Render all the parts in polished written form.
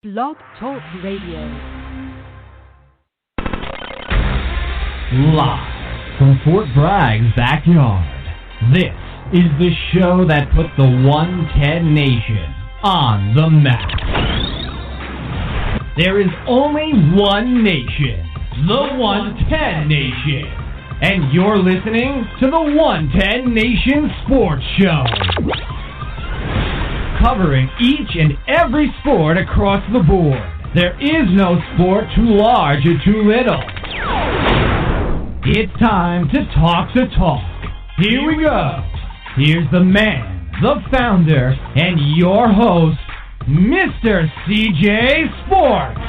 Blog Talk Radio. Live from Fort Bragg's backyard, this is the show that put the 110 Nation on the map. There is only one nation, the 110 Nation, and you're listening to the 110 Nation Sports Show, covering each and every sport across the board. There is no sport too large or too little. It's time to talk the talk. Here we go. Here's the man, the founder, and your host, Mr. CJ Sports.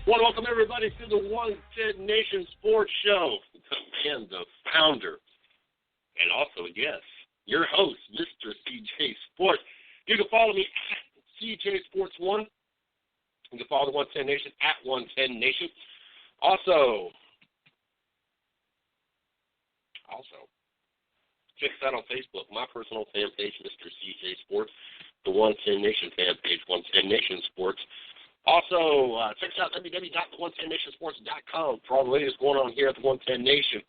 Want to welcome everybody to the 110 Nation Sports Show. And the founder, and also, yes, your host, Mr. CJ Sports. You can follow me at CJ Sports 1. You can follow the 110 Nation at 110 Nation. Also, check us out on Facebook, my personal fan page, Mr. CJ Sports, the 110 Nation fan page, 110 Nation Sports. Also, check us out at www.the110nationsports.com for all the latest going on here at the 110 Nation.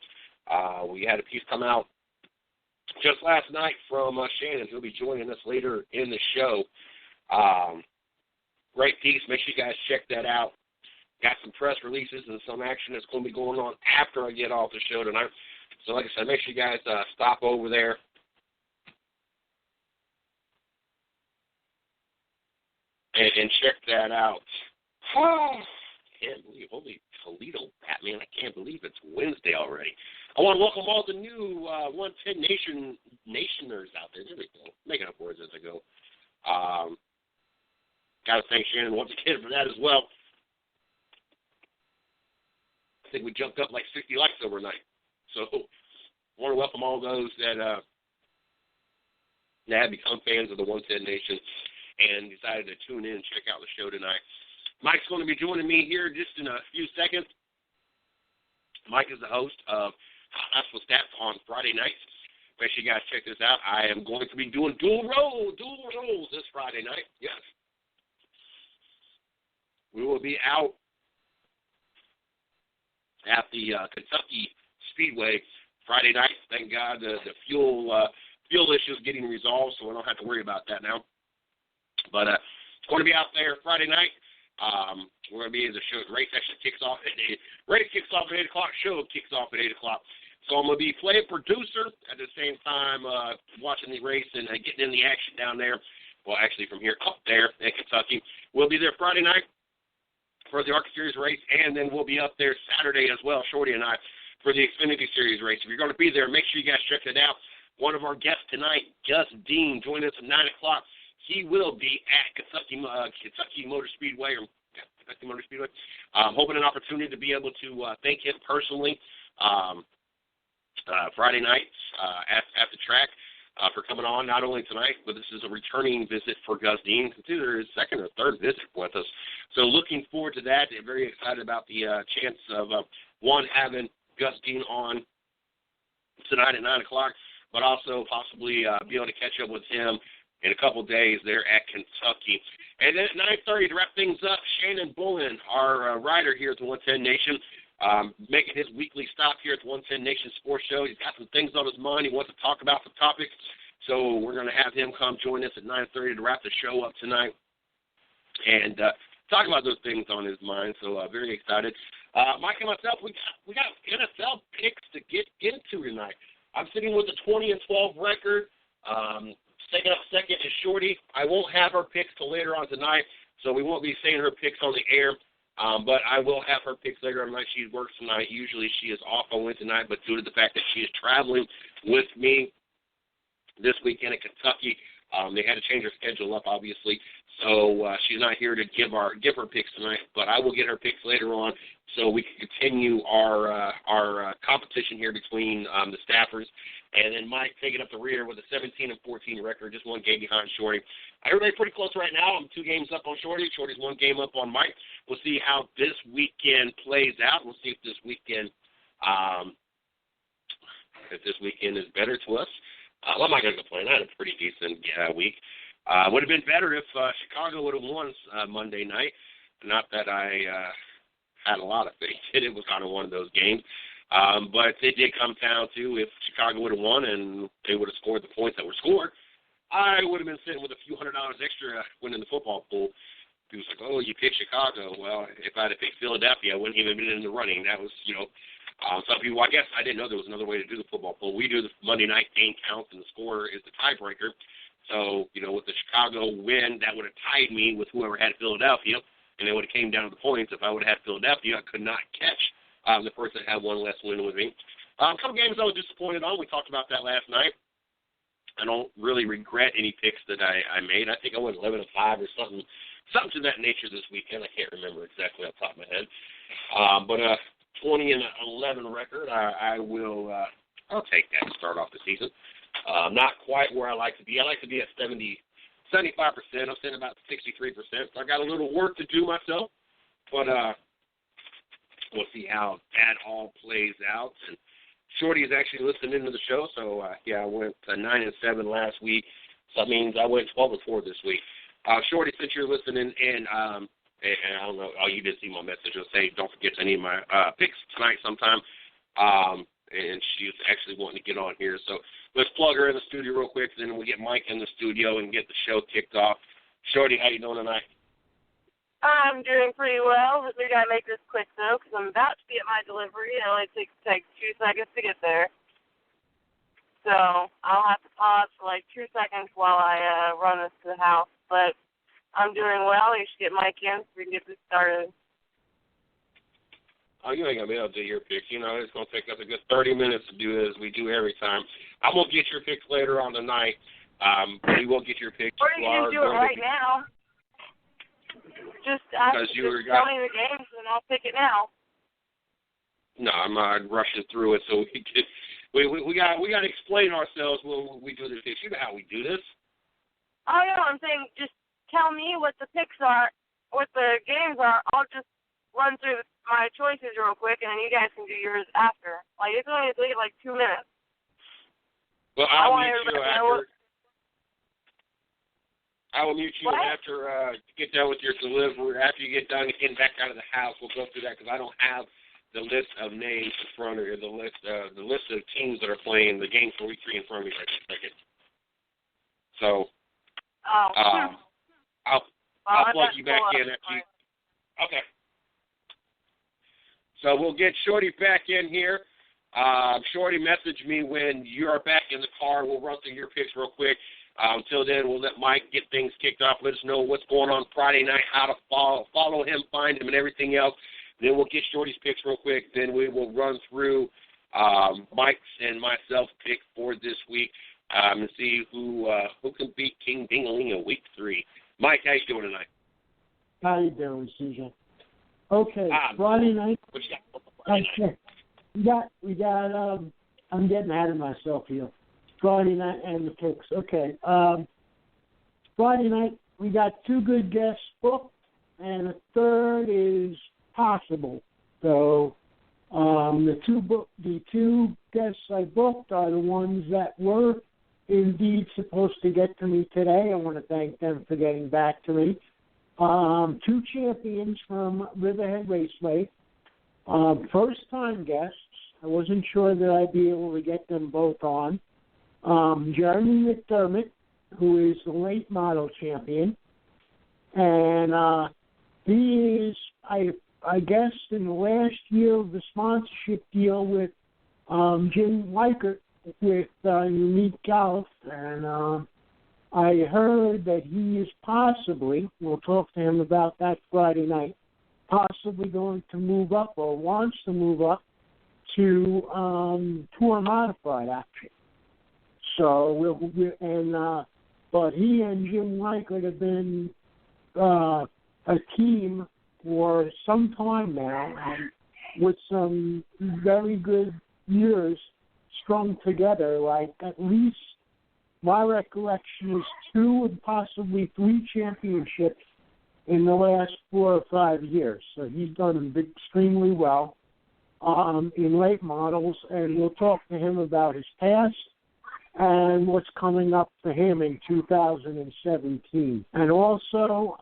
We had a piece come out just last night from Shannon, who'll be joining us later in the show. Great piece. Make sure you guys check that out. Got some press releases and some action that's going to be going on after I get off the show tonight. So, like I said, make sure you guys stop over there. And check that out. Can't believe, holy Toledo Batman, I can't believe it's Wednesday already. I want to welcome all the new 110 Nationers out there. There we go. Making up words as I go. Got to thank Shannon once again for that as well. I think we jumped up like 60 likes overnight. So I want to welcome all those that have become fans of the 110 Nation and decided to tune in and check out the show tonight. Mike's going to be joining me here just in a few seconds. Mike is the host of Hot Gospel Stats on Friday nights. Make sure you guys check this out. I am going to be doing dual roles this Friday night. Yes. We will be out at the Kentucky Speedway Friday night. Thank God the fuel issue is getting resolved, so we don't have to worry about that now. But it's going to be out there Friday night. We're going to be in the show. The race actually kicks off at 8. Race kicks off at 8 o'clock. Show kicks off at 8 o'clock. So I'm going to be playing producer at the same time watching the race and getting in the action down there. Well, actually from here up there in Kentucky. We'll be there Friday night for the ARCA Series race, and then we'll be up there Saturday as well, Shorty and I, for the Xfinity Series race. If you're going to be there, make sure you guys check it out. One of our guests tonight, Gus Dean, joining us at 9 o'clock. He will be at Kentucky Motor Speedway, hoping an opportunity to be able to thank him personally Friday night at the track for coming on, not only tonight, but this is a returning visit for Gus Dean. It's either his second or third visit with us. So looking forward to that. I'm very excited about the chance of, having Gus Dean on tonight at 9 o'clock, but also possibly be able to catch up with him in a couple days there at Kentucky. And then at 9:30 to wrap things up, Shannon Bolin, our writer here at the 110 Nation, making his weekly stop here at the 110 Nation Sports Show. He's got some things on his mind. He wants to talk about some topics. So we're going to have him come join us at 9:30 to wrap the show up tonight and talk about those things on his mind. So very excited. Mike and myself, we got NFL picks to get into tonight. I'm sitting with a 20-12 record. Taking up second is Shorty. I won't have her picks till later on tonight, so we won't be saying her picks on the air. But I will have her picks later on tonight. She works tonight. Usually she is off on Wednesday night, but due to the fact that she is traveling with me this weekend in Kentucky, they had to change her schedule up, obviously. So she's not here to give her picks tonight, but I will get her picks later on so we can continue our competition here between the staffers. And then Mike taking up the rear with a 17-14 record, just one game behind Shorty. Everybody pretty close right now. I'm 2 games up on Shorty. Shorty's 1 game up on Mike. We'll see how this weekend plays out. We'll see if this weekend is better to us. Well, I'm not going to complain. I had a pretty decent week. Would have been better if Chicago would have won Monday night. Not that I had a lot of faith in it. It was kind of one of those games. But it did come down to if Chicago would have won and they would have scored the points that were scored, I would have been sitting with a few $100s extra winning the football pool. He was like, oh, you picked Chicago. Well, if I had picked Philadelphia, I wouldn't even been in the running. That was, some people, I guess I didn't know there was another way to do the football pool. We do the Monday night game counts, and the score is the tiebreaker. So, with the Chicago win, that would have tied me with whoever had Philadelphia, and it would have came down to the points. If I would have had Philadelphia, I could not catch the person that had one less win with me. A couple games I was disappointed on. We talked about that last night. I don't really regret any picks that I made. I think I went 11-5 or something to that nature this weekend. I can't remember exactly off the top of my head. But 20-11 record, I'll take that to start off the season. Not quite where I like to be. I like to be at 75%. I'm sitting about 63%. So I got a little work to do myself. But we'll see how that all plays out. And Shorty is actually listening into the show. So, I went 9-7 last week. So that means I went 12-4 this week. Shorty, since you're listening in, and I don't know, you did see my message. It'll say, don't forget to need my picks tonight sometime. And she's actually wanting to get on here. So let's plug her in the studio real quick, then we'll get Mike in the studio and get the show kicked off. Shorty, how you doing tonight? I'm doing pretty well. We got to make this quick, though, because I'm about to be at my delivery. It only takes 2 seconds to get there. So I'll have to pause for 2 seconds while I run this to the house. But I'm doing well. You should get Mike in so we can get this started. Oh, you ain't going to be able to do your picks. It's going to take us a good 30 minutes to do it as we do every time. I'm going to get your picks later on tonight. We will get your picks. Or you can do it right now. Just tell me the games and I'll pick it now. No, I'm not rushing through it, so we got to explain ourselves when we do this. You know how we do this. Oh, no, I'm saying just tell me what the picks are, what the games are. I'll just run through my choices real quick, and then you guys can do yours after. It's only take 2 minutes. Well, I will mute you after get done with your delivery. After you get done getting back out of the house, we'll go through that because I don't have the list of names in front of you, the list of teams that are playing the game for week 3 in front of me right this second. So I'll plug you back in after you. Okay. So we'll get Shorty back in here. Shorty, message me when you're back in the car. We'll run through your picks real quick. Until then, we'll let Mike get things kicked off. Let us know what's going on Friday night, how to follow him, find him, and everything else. Then we'll get Shorty's picks real quick. Then we will run through Mike's and myself pick for this week and see who can beat King Ding-a-ling in week 3. Mike, how you doing tonight? How you doing, Susan? Okay, Friday night. What you got for Friday night? We got. I'm getting ahead of myself here. Friday night and the picks. Okay. Friday night, we got 2 good guests booked, and a third is possible. So the two guests I booked are the ones that were indeed supposed to get to me today. I want to thank them for getting back to me. 2 champions from Riverhead Raceway. First-time guests. I wasn't sure that I'd be able to get them both on. Jeremy McDermott, who is the late model champion, and he is, I guess, in the last year of the sponsorship deal with Jim Weichert with Unique Golf, and I heard that he is possibly, we'll talk to him about that Friday night, possibly going to move up or wants to move up to Tour Modified action. So but he and Jim Weichert have been a team for some time now, and with some very good years strung together. Like, at least my recollection is 2 and possibly 3 championships in the last 4 or 5 years. So he's done extremely well in late models, and we'll talk to him about his past and what's coming up for him in 2017. And also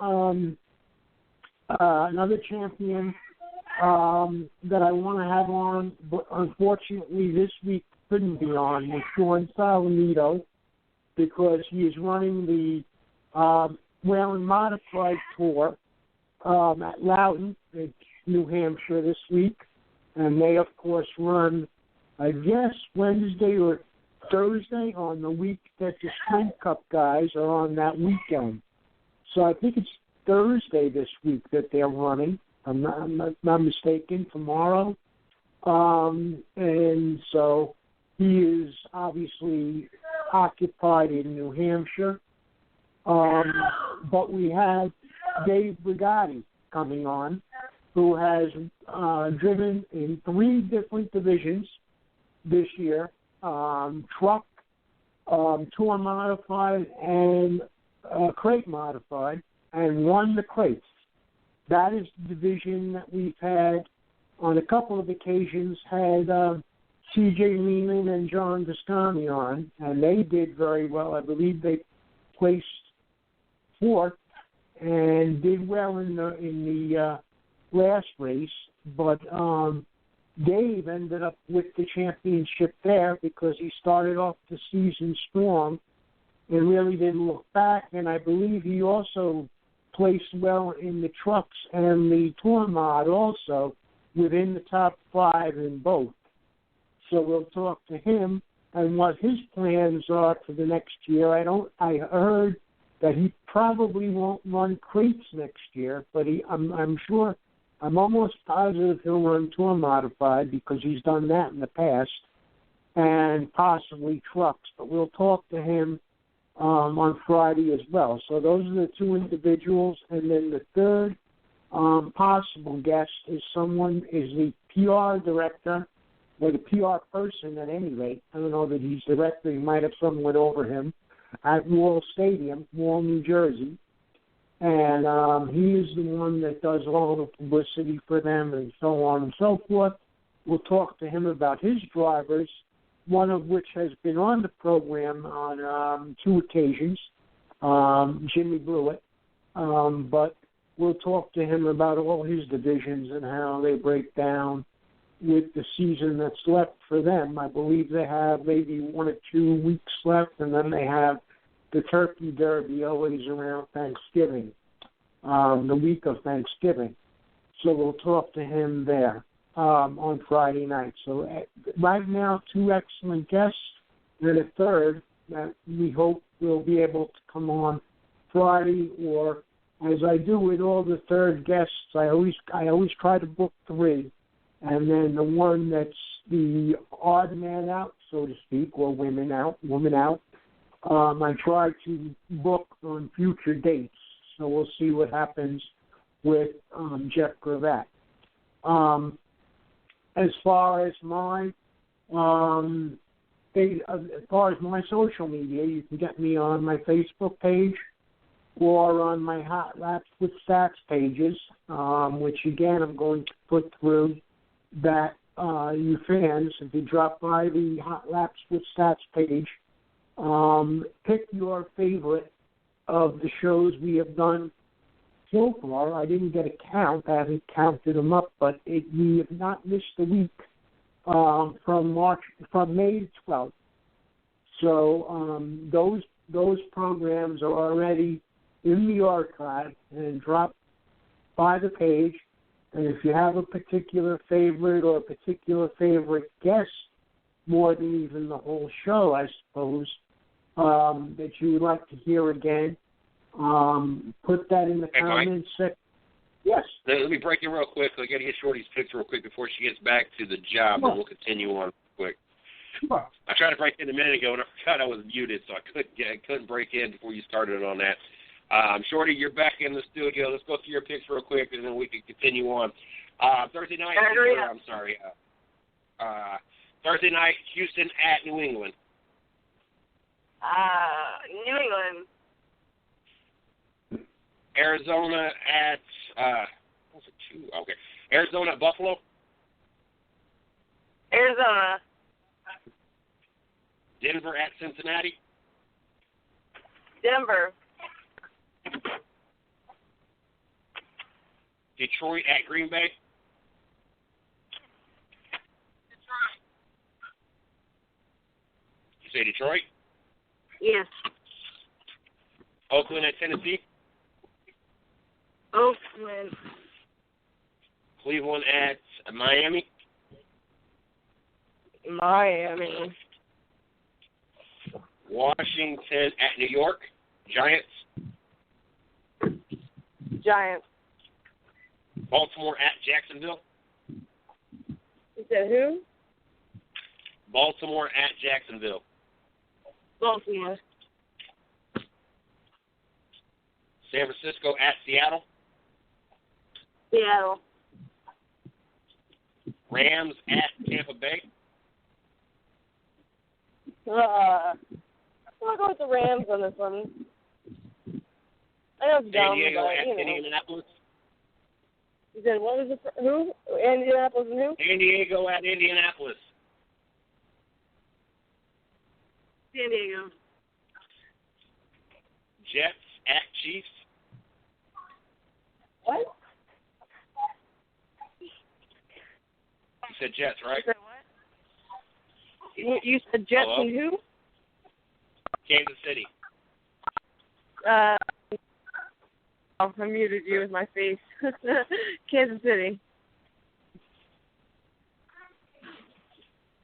another champion that I want to have on, but unfortunately this week couldn't be on, was Sean Toledo, because he is running the Whalen Modified Tour at Loudoun, New Hampshire, this week. And they, of course, run, I guess, Wednesday or Thursday on the week that the Sprint Cup guys are on that weekend. So I think it's Thursday this week that they're running. I'm not mistaken, tomorrow. And so he is obviously occupied in New Hampshire. But we have Dave Brigatti coming on, who has driven in 3 different divisions this year, truck, tour modified, and crate modified, and won the crates. That is the division that we've had on a couple of occasions, had C.J. Lehman and John Viscani on, and they did very well. I believe they placed 4th and did well in the last race, but Dave ended up with the championship there because he started off the season strong and really didn't look back. And I believe he also placed well in the trucks and the tour mod, also within the top 5 in both. So we'll talk to him and what his plans are for the next year. I heard that he probably won't run crates next year, but I'm almost positive he'll run tour modified because he's done that in the past, and possibly trucks. But we'll talk to him on Friday as well. So those are the 2 individuals, and then the third possible guest is the PR director, or the PR person at any rate. I don't know that he's director. He might have someone over him at Wall Stadium, Wall, New Jersey. And he is the one that does all the publicity for them and so on and so forth. We'll talk to him about his drivers, one of which has been on the program on 2 occasions, Jimmy Blewett. But we'll talk to him about all his divisions and how they break down with the season that's left for them. I believe they have maybe 1 or 2 weeks left, and then they have the Turkey Derby always around Thanksgiving, the week of Thanksgiving. So we'll talk to him there on Friday night. So right now, 2 excellent guests, and a third that we hope will be able to come on Friday, or as I do with all the third guests, I always try to book 3, and then the one that's the odd man out, so to speak, or woman out, I try to book on future dates. So we'll see what happens with Jeff Gravatt. As far as my social media, you can get me on my Facebook page or on my Hot Laps with Stats pages, which again I'm going to put through that you fans, if you drop by the Hot Laps with Stats page, pick your favorite of the shows we have done so far. I didn't get a count. I haven't counted them up, but we have not missed a week from May 12th. So those programs are already in the archive and dropped by the page. And if you have a particular favorite or a particular favorite guest, more than even the whole show, I suppose, that you would like to hear again, put that in the comments section. Yes. Let me break in real quick. I got to get Shorty's picks real quick before she gets back to the job, and we'll continue on quick. Sure. I tried to break in a minute ago, and I forgot I was muted, so I couldn't break in before you started on that. Shorty, you're back in the studio. Let's go through your picks real quick, and then we can continue on. Thursday night, Thursday night, Houston at New England. New England. Arizona at what's it, 2? Okay. Arizona at Buffalo. Arizona. Denver at Cincinnati. Denver. Detroit at Green Bay. Detroit. You say Detroit? Yes. Oakland at Tennessee. Oakland. Cleveland at Miami. Miami. Washington at New York. Giants. Giants. Baltimore at Jacksonville. You said who? Baltimore at Jacksonville. Baltimore. San Francisco at Seattle. Seattle. Rams at Tampa Bay. I'm going to go with the Rams on this one. I know it's San dumb, Diego but, at you know. Indianapolis. You said, what was it? Who? Indianapolis and who? San Diego at Indianapolis. San Diego. Jets at Chiefs. What? You said Jets, right? You said what? You said Jets Hello? and who? Kansas City. I muted you with my face. Kansas City.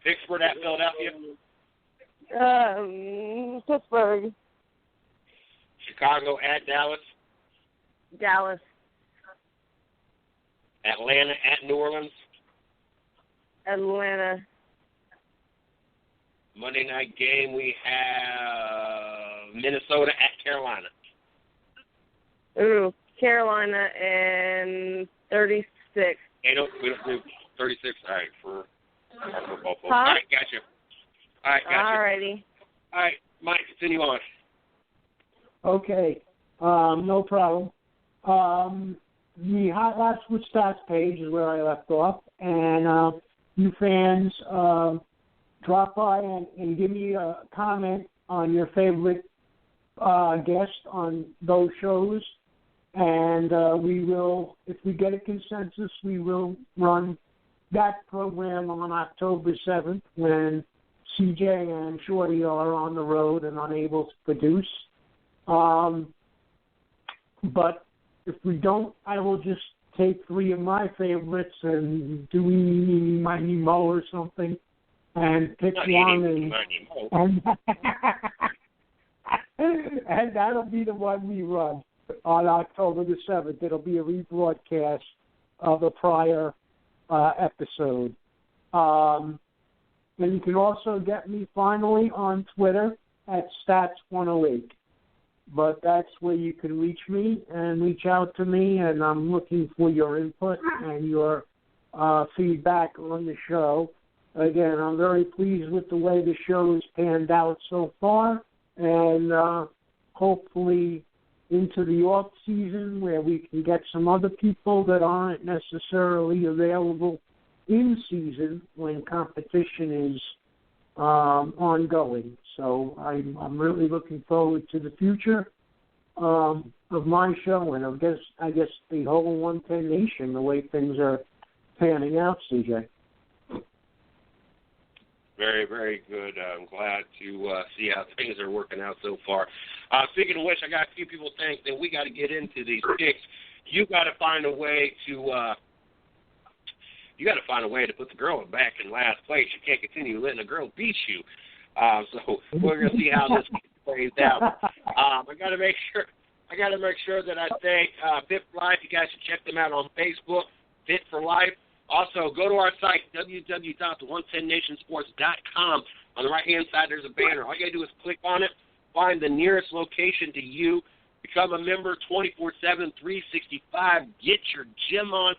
Pittsburgh at Philadelphia. Pittsburgh. Chicago at Dallas. Dallas. Atlanta at New Orleans. Atlanta. Monday night game, we have Minnesota at Carolina. Ooh, Carolina and 36. We don't do 36. All right, for football. Huh? All right, gotcha. All right, gotcha. Alrighty. All right, Mike, continue on. Okay, no problem. The Hot Laps with Stats page is where I left off, and you fans drop by and give me a comment on your favorite guest on those shows, and we will, if we get a consensus, we will run that program on October 7th when CJ and Shorty are on the road and unable to produce. But if we don't, I will just take 3 of my favorites and do Mighty Mo or something and pick one and that'll be the one we run on October the 7th. It'll be a rebroadcast of a prior episode. And you can also get me finally on Twitter at Stats108. But that's where you can reach me and reach out to me, and I'm looking for your input and your feedback on the show. Again, I'm very pleased with the way the show has panned out so far, and hopefully into the off season where we can get some other people that aren't necessarily available in season when competition is ongoing. So I'm really looking forward to the future of my show and I guess the whole 110 Nation, the way things are panning out, CJ. Very, very good. I'm glad to see how things are working out so far. Speaking of which, I got a few people saying that we got to get into these picks. You got to find a way to put the girl back in last place. You can't continue letting a girl beat you. So we're gonna see how this plays out. I got to make sure that I say Fit for Life. You guys should check them out on Facebook. Fit for Life. Also, go to our site, www.the110nationsports.com. On the right-hand side, there's a banner. All you got to do is click on it, find the nearest location to you, Become a member 24/7, 365. Get your gym on.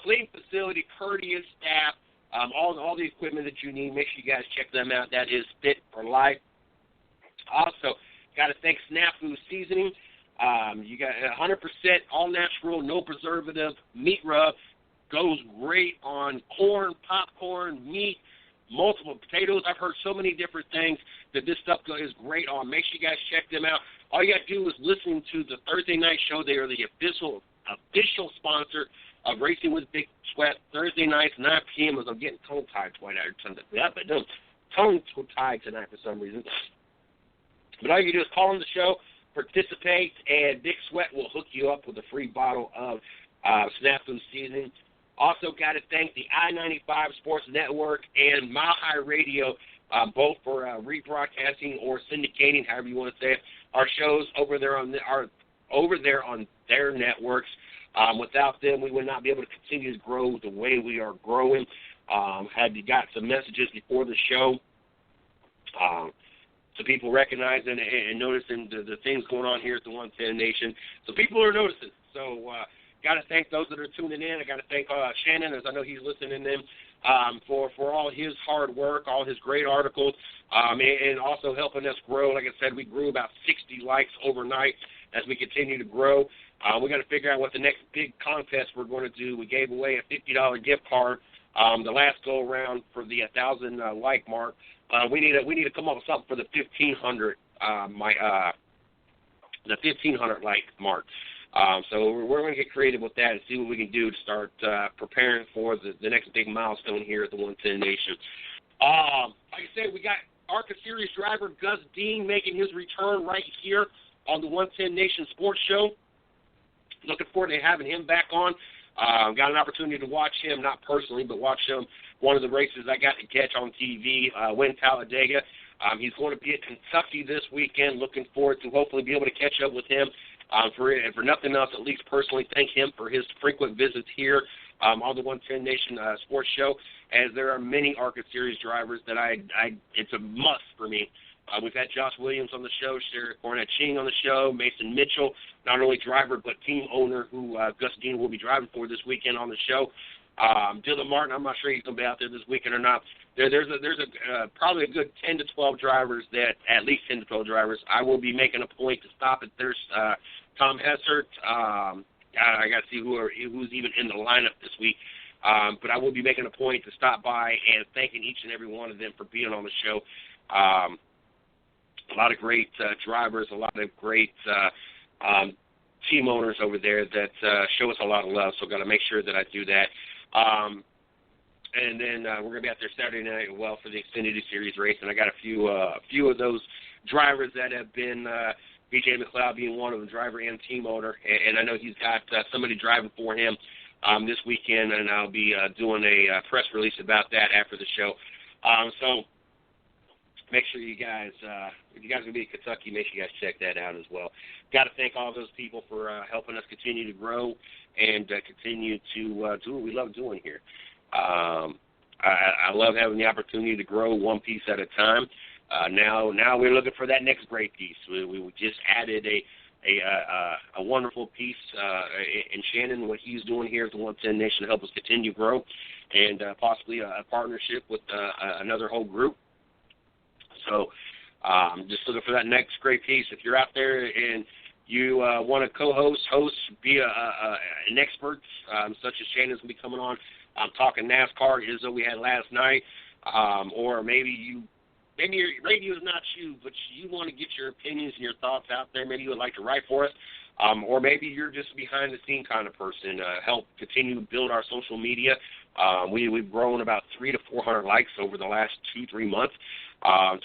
Clean facility, courteous staff, all the equipment that you need. Make sure you guys check them out. That is Fit for Life. Also, got to thank Snafu Seasoning. You got 100% all natural, no preservative meat rub. Goes great on corn, popcorn, meat, multiple potatoes. I've heard so many different things that this stuff is great on. Make sure you guys check them out. All you got to do is listen to the Thursday night show. They are the official sponsor of Racing with Big Sweat. Thursday nights, 9 p.m. as I'm getting tongue-tied tonight. Tongue-tied tonight for some reason. But all you do is call on the show, participate, and Big Sweat will hook you up with a free bottle of Snafu Seasoning. Also got to thank the I-95 Sports Network and Mile High Radio, both for rebroadcasting or syndicating, however you want to say it, our shows over there on their networks. Without them, we would not be able to continue to grow the way we are growing. Had you got some messages before the show, so people recognizing and noticing the things going on here at the 110 Nation. So people are noticing. So got to thank those that are tuning in. I got to thank Shannon, as I know he's listening in, for all his hard work, all his great articles, and also helping us grow. Like I said, we grew about 60 likes overnight as we continue to grow. We got to figure out what the next big contest we're going to do. We gave away a $50 gift card the last go around for the 1,000 like mark. We need to come up with something for the 1,500 like mark. So we're going to get creative with that and see what we can do to start preparing for the next big milestone here at the 110 Nation. Like I said, we got ARCA Series driver Gus Dean making his return right here on the 110 Nation Sports Show. Looking forward to having him back on. Got an opportunity to watch him, not personally, but watch him. One of the races I got to catch on TV, win Talladega. He's going to be at Kentucky this weekend. Looking forward to hopefully be able to catch up with him. For nothing else, at least personally, thank him for his frequent visits here on the 110 Nation Sports Show, as there are many ARCA Series drivers that it's a must for me. We've had Josh Williams on the show, Sherry Cornett-Ching on the show, Mason Mitchell, not only driver but team owner, who Gus Dean will be driving for this weekend on the show. Dylan Martin, I'm not sure he's going to be out there this weekend or not. There's probably a good 10 to 12 drivers at least 10 to 12 drivers. I will be making a point to stop at there's Tom Hessert. I got to see who's even in the lineup this week. But I will be making a point to stop by and thanking each and every one of them for being on the show. A lot of great drivers, a lot of great team owners over there that show us a lot of love, so I've got to make sure that I do that. And then we're going to be out there Saturday night for the Xfinity Series race, and I got a few of those drivers that have been, BJ McLeod being one of them, driver and team owner, and I know he's got somebody driving for him this weekend, and I'll be doing a press release about that after the show. So make sure you guys, if you guys are going to be in Kentucky, make sure you guys check that out as well. Got to thank all those people for helping us continue to grow and continue to do what we love doing here. I love having the opportunity to grow one piece at a time. Now we're looking for that next great piece. We just added a wonderful piece in Shannon, what he's doing here at the 110 Nation to help us continue to grow, and possibly a partnership with another whole group. So just looking for that next great piece. If you're out there and you want to host, be an expert, such as Shannon's going to be coming on, talking NASCAR, as though we had last night, or maybe your radio is not you, but you want to get your opinions and your thoughts out there. Maybe you would like to write for us, or maybe you're just a behind-the-scene kind of person. Help continue to build our social media. We've grown about 300 to 400 likes over the last 2-3 months.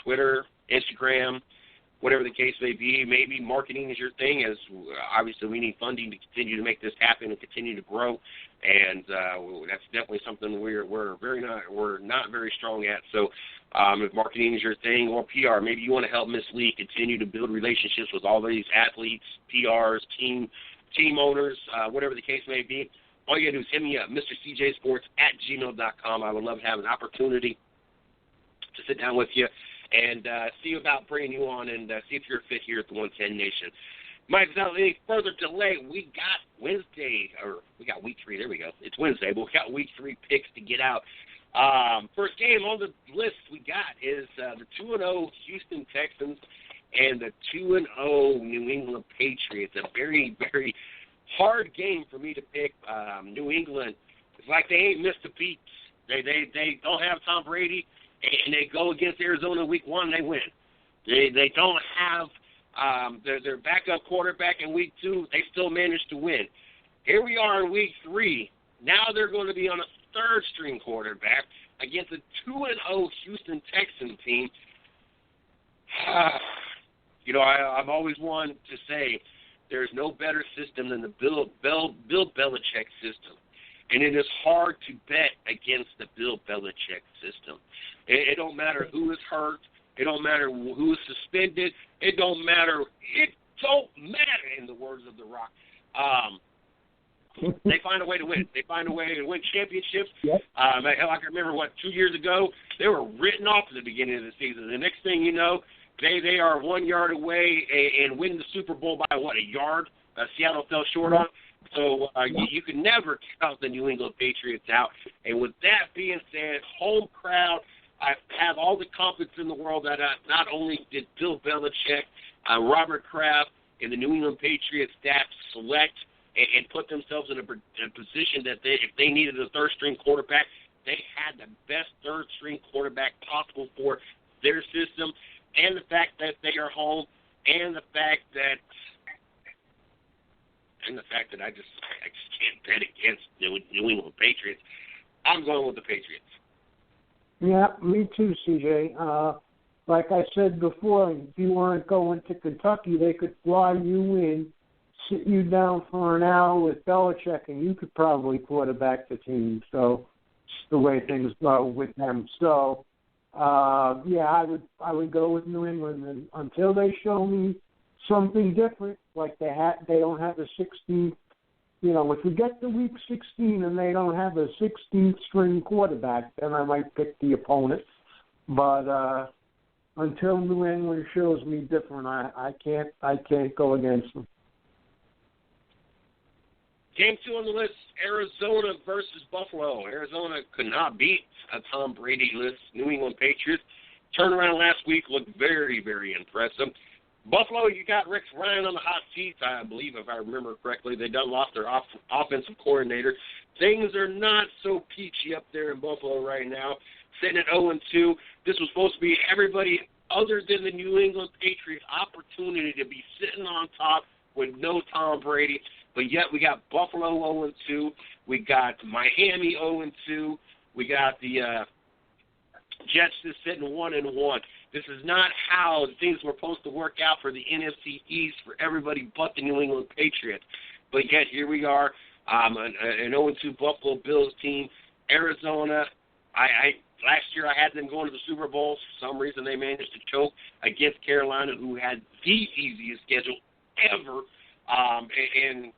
Twitter, Instagram, whatever the case may be. Maybe marketing is your thing, as obviously we need funding to continue to make this happen and continue to grow. And that's definitely something we're not very strong at. So if marketing is your thing, or PR, maybe you want to help Miss Lee continue to build relationships with all these athletes, PRs, team owners, whatever the case may be. All you got to do is hit me up, MrCJSports@gmail.com. I would love to have an opportunity to sit down with you and see about bringing you on and see if you're fit here at the 110 Nation. Mike, without any further delay, we got Wednesday, or we got week 3. There we go. It's Wednesday, but we got week 3 picks to get out. First game on the list we got is the 2-0 Houston Texans and the 2-0 New England Patriots. A very, very hard game for me to pick. New England, it's like they ain't missed a beat. They don't have Tom Brady, and they go against Arizona week 1, they win. They don't have their backup quarterback in week 2. They still managed to win. Here we are in week 3. Now they're going to be on a third-string quarterback against a 2-0 Houston Texans team. I've always wanted to say there's no better system than the Bill Belichick system. And it is hard to bet against the Bill Belichick system. It don't matter who is hurt. It don't matter who is suspended. It don't matter. It don't matter, in the words of The Rock. They find a way to win. They find a way to win championships. Yep. I can remember, 2 years ago, they were written off at the beginning of the season. The next thing you know, they are 1 yard away and win the Super Bowl by, a yard? Seattle fell short on. So you can never count the New England Patriots out. And with that being said, home crowd, I have all the confidence in the world that not only did Bill Belichick, Robert Kraft, and the New England Patriots staff select and put themselves in a position that if they needed a third-string quarterback, they had the best third-string quarterback possible for their system, and the fact that they are home, and the fact that I just can't bet against the New England Patriots. I'm going with the Patriots. Yeah, me too, CJ. Like I said before, if you weren't going to Kentucky, they could fly you in, sit you down for an hour with Belichick, and you could probably quarterback the team. So the way things go with them. So I would go with New England, and until they show me something different, like they don't have a 16th. If we get to week 16 and they don't have a 16th string quarterback, then I might pick the opponent. But until New England shows me different, I can't go against them. Game 2 on the list, Arizona versus Buffalo. Arizona could not beat a Tom Brady-less New England Patriots. Turnaround last week looked very, very impressive. Buffalo, you got Rex Ryan on the hot seat, I believe, if I remember correctly. They done lost their offensive coordinator. Things are not so peachy up there in Buffalo right now. Sitting at 0-2. This was supposed to be everybody other than the New England Patriots' opportunity to be sitting on top with no Tom Brady. But yet we got Buffalo 0-2. We got Miami 0-2. We got the Jets just sitting 1-1. This is not how things were supposed to work out for the NFC East for everybody but the New England Patriots. But yet here we are, an 0-2 Buffalo Bills team. Arizona, last year I had them going to the Super Bowl. For some reason they managed to choke against Carolina, who had the easiest schedule ever, and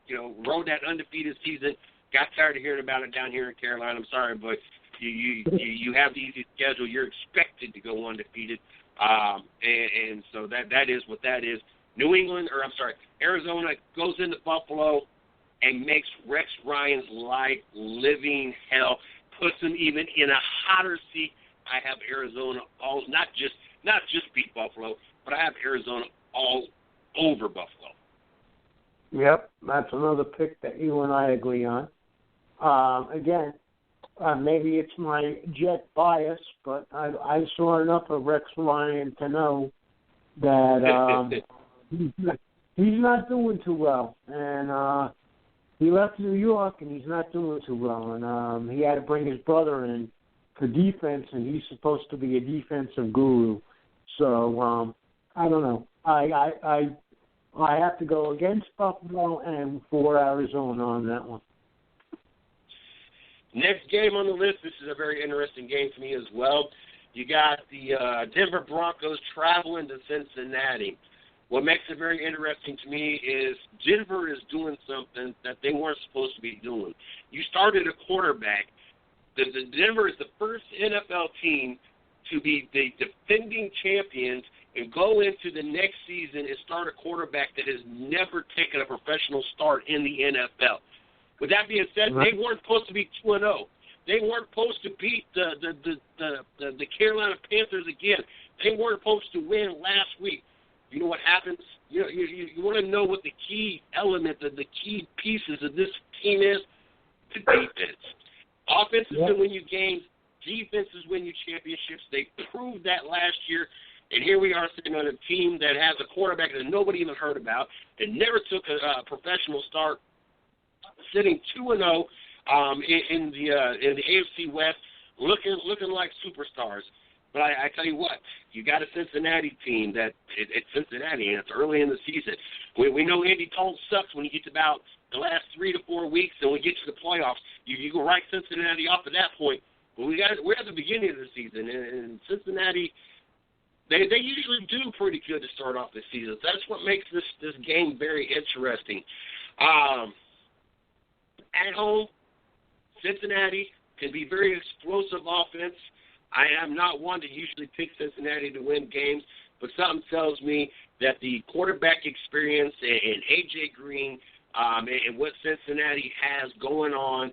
rode that undefeated season. Got tired of hearing about it down here in Carolina. I'm sorry, but you have the easy schedule. You're expected to go undefeated. And so that is what that is. Arizona goes into Buffalo and makes Rex Ryan's life living hell, puts him even in a hotter seat. I have Arizona not just beat Buffalo, but I have Arizona all over Buffalo. Yep, that's another pick that you and I agree on. Again, maybe it's my Jet bias, but I saw enough of Rex Ryan to know that he's not doing too well. And he left New York, and he's not doing too well. And he had to bring his brother in for defense, and he's supposed to be a defensive guru. So I don't know. I have to go against Buffalo and for Arizona on that one. Next game on the list, this is a very interesting game to me as well. You got the Denver Broncos traveling to Cincinnati. What makes it very interesting to me is Denver is doing something that they weren't supposed to be doing. You started a quarterback. The Denver is the first NFL team to be the defending champions and go into the next season and start a quarterback that has never taken a professional start in the NFL. With that being said, they weren't supposed to be 2-0. They weren't supposed to beat the Carolina Panthers again. They weren't supposed to win last week. You know what happens? You want to know what the key element, the key pieces of this team is? The defense. Offense is to win you games. Defense is win you championships. They proved that last year. And here we are sitting on a team that has a quarterback that nobody even heard about, that never took a professional start, sitting 2-0 in the AFC West, looking like superstars. But I tell you what, you got a Cincinnati team that it's Cincinnati, and it's early in the season. We know Andy Dalton sucks when you get to about the last 3 to 4 weeks, and we get to the playoffs. You go right Cincinnati off at that point. But we're at the beginning of the season, and Cincinnati, they usually do pretty good to start off the season. So that's what makes this game very interesting. At home, Cincinnati can be very explosive offense. I am not one to usually pick Cincinnati to win games, but something tells me that the quarterback experience and A.J. Green and what Cincinnati has going on,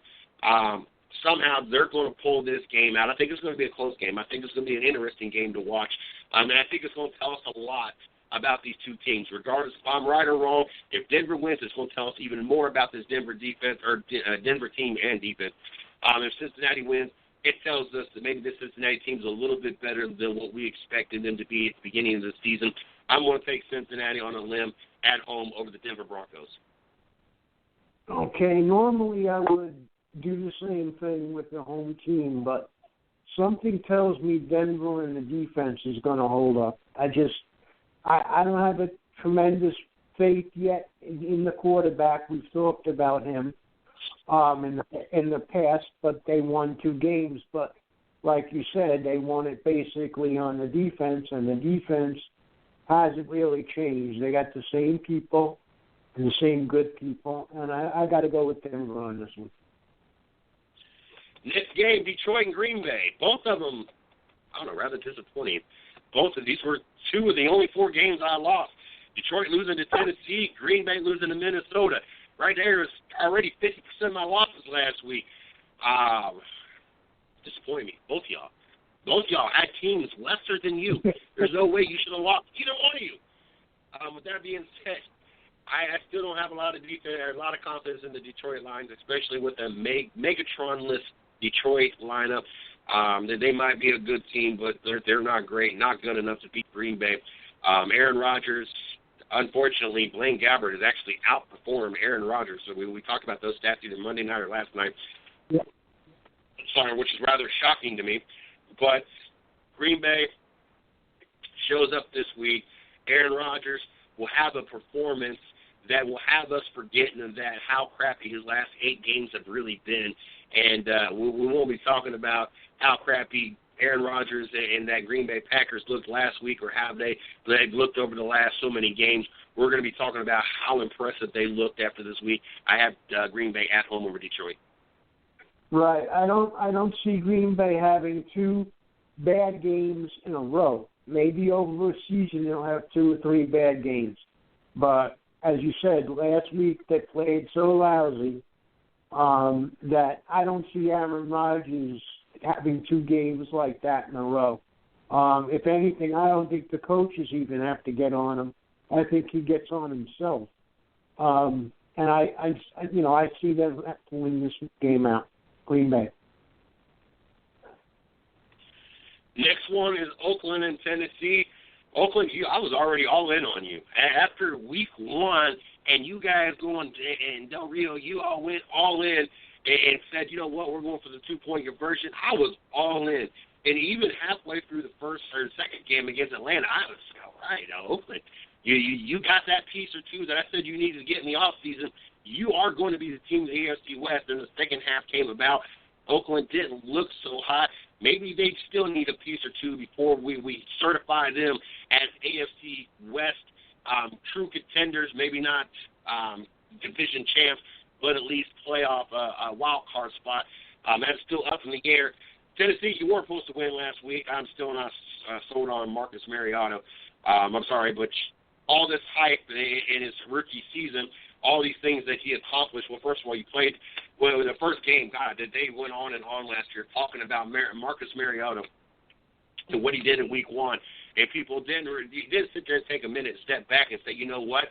somehow they're going to pull this game out. I think it's going to be a close game. I think it's going to be an interesting game to watch. And I think it's going to tell us a lot about these two teams. Regardless if I'm right or wrong, if Denver wins, it's going to tell us even more about this Denver defense or Denver team and defense. If Cincinnati wins, it tells us that maybe this Cincinnati team is a little bit better than what we expected them to be at the beginning of the season. I'm going to take Cincinnati on a limb at home over the Denver Broncos. Okay, normally I would do the same thing with the home team, but something tells me Denver and the defense is going to hold up. I don't have a tremendous faith yet in the quarterback. We've talked about him in the past, but they won 2 games. But like you said, they won it basically on the defense, and the defense hasn't really changed. They got the same people and the same good people, and I got to go with Denver on this one. Next game, Detroit and Green Bay. Both of them, I don't know, rather disappointing. Both of these were 2 of the only 4 games I lost. Detroit losing to Tennessee, Green Bay losing to Minnesota. Right there is already 50% of my losses last week. Disappointed me, both of y'all. Both of y'all had teams lesser than you. There's no way you should have lost either one of you. With that being said, I still don't have a lot of confidence in the Detroit Lions, especially with a Megatron-less Detroit lineup. They might be a good team, but they're not great, not good enough to beat Green Bay. Aaron Rodgers, unfortunately, Blaine Gabbert has actually outperformed Aaron Rodgers. So we talked about those stats either Monday night or last night. Yeah. Sorry, which is rather shocking to me. But Green Bay shows up this week. Aaron Rodgers will have a performance that will have us forgetting that how crappy his last 8 games have really been. And we won't be talking about how crappy Aaron Rodgers and that Green Bay Packers looked last week or how they looked over the last so many games. We're going to be talking about how impressive they looked after this week. I have Green Bay at home over Detroit. Right. I don't see Green Bay having 2 bad games in a row. Maybe over a season they'll have 2 or 3 bad games. But as you said, last week they played so lousy that I don't see Aaron Rodgers having 2 games like that in a row. If anything, I don't think the coaches even have to get on him. I think he gets on himself. And I see them pulling this game out, Green Bay. Next one is Oakland and Tennessee. Oakland, I was already all in on you. After week 1, and you guys going, and Del Rio, you all went all in and said, you know what, we're going for the 2-point conversion. I was all in. And even halfway through the first or second game against Atlanta, I was all right, Oakland. You got that piece or 2 that I said you needed to get in the offseason. You are going to be the team of the AFC West, and the second half came about. Oakland didn't look so hot. Maybe they still need a piece or 2 before we certify them as AFC West true contenders, maybe not division champs, but at least playoff a wild card spot. That's still up in the air. Tennessee, you weren't supposed to win last week. I'm still not sold on Marcus Mariota. but all this hype in his rookie season, all these things that he accomplished. Well, first of all, the first game, God, that they went on and on last year talking about Marcus Mariota and what he did in week 1. And people did sit there and take a minute, step back, and say, you know what?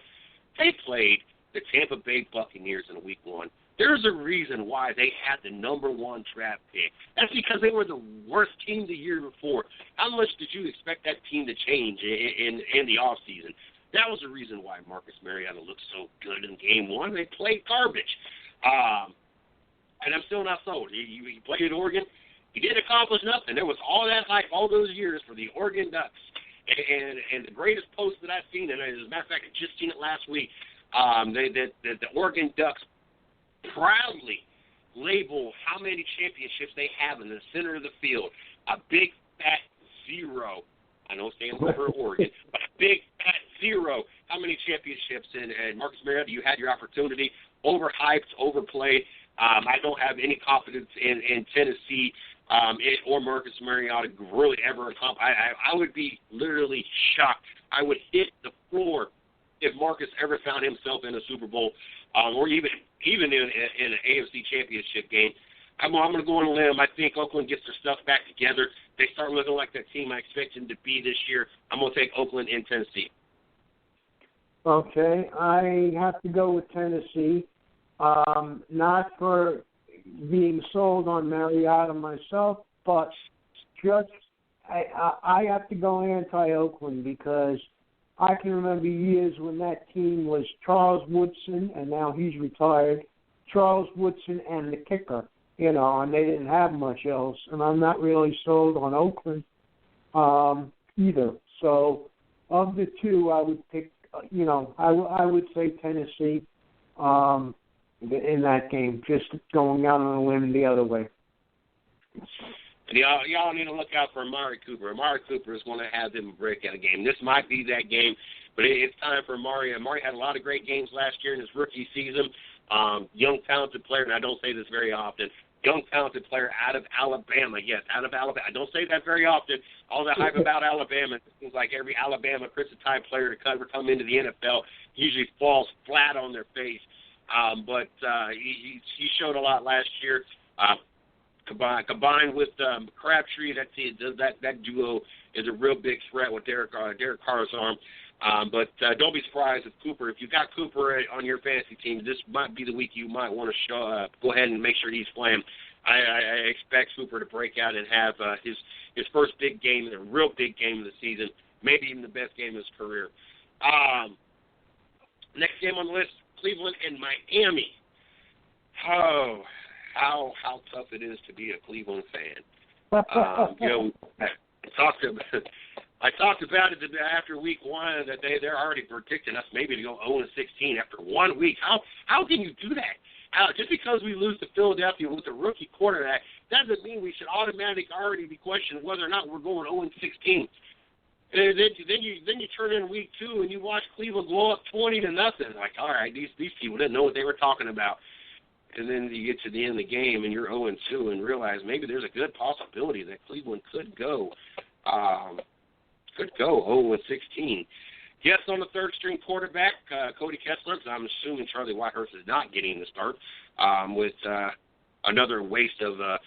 They played the Tampa Bay Buccaneers in week 1. There's a reason why they had the number 1 draft pick. That's because they were the worst team the year before. How much did you expect that team to change in the offseason? That was the reason why Marcus Mariota looked so good in game 1. They played garbage. And I'm still not sold. He played at Oregon. He did accomplish nothing. There was all that hype all those years for the Oregon Ducks. And the greatest post that I've seen, and as a matter of fact, I just seen it last week, the Oregon Ducks proudly label how many championships they have in the center of the field. A big, fat 0. I know it stands for Oregon, but a big, fat 0. How many championships? And Marcus Mariota, you had your opportunity. Overhyped, overplayed. I don't have any confidence in Tennessee or Marcus Mariota really ever accomplish. I would be literally shocked. I would hit the floor if Marcus ever found himself in a Super Bowl or even in an AFC Championship game. I'm going to go on a limb. I think Oakland gets their stuff back together. They start looking like that team I expect them to be this year. I'm going to take Oakland in Tennessee. Okay, I have to go with Tennessee. Not for being sold on Mariota myself, but just I have to go anti-Oakland because I can remember years when that team was Charles Woodson, and now he's retired, Charles Woodson and the kicker, and they didn't have much else. And I'm not really sold on Oakland either. So of the two, I would pick, I would say Tennessee in that game, just going out on a limb the other way. Y'all need to look out for Amari Cooper. Amari Cooper is going to have them break out a game. This might be that game, but it's time for Amari. Amari had a lot of great games last year in his rookie season. Young, talented player, and I don't say this very often, young, talented player out of Alabama. Yes, out of Alabama. I don't say that very often. All the hype about Alabama, it seems like every Alabama Princeton-type player to come into the NFL usually falls flat on their face. But he showed a lot last year. Combined with Crabtree, that duo is a real big threat with Derek Carr's arm. But don't be surprised if you got Cooper on your fantasy team, this might be the week you might want to go ahead and make sure he's playing. I expect Cooper to break out and have his first big game, a real big game of the season, maybe even the best game of his career. Next game on the list, Cleveland and Miami. Oh, how tough it is to be a Cleveland fan. I talked about it after week 1 that they're already predicting us maybe to go 0-16 after 1 week. How can you do that? Just because we lose to Philadelphia with a rookie quarterback doesn't mean we should automatically already be questioning whether or not we're going 0-16. And then you turn in week 2 and you watch Cleveland blow up 20-0. Like, all right, these people didn't know what they were talking about. And then you get to the end of the game and you're 0-2 and realize maybe there's a good possibility that Cleveland could go 0-16. Yes, on the third-string quarterback, Cody Kessler, because I'm assuming Charlie Whitehurst is not getting the start with another waste of a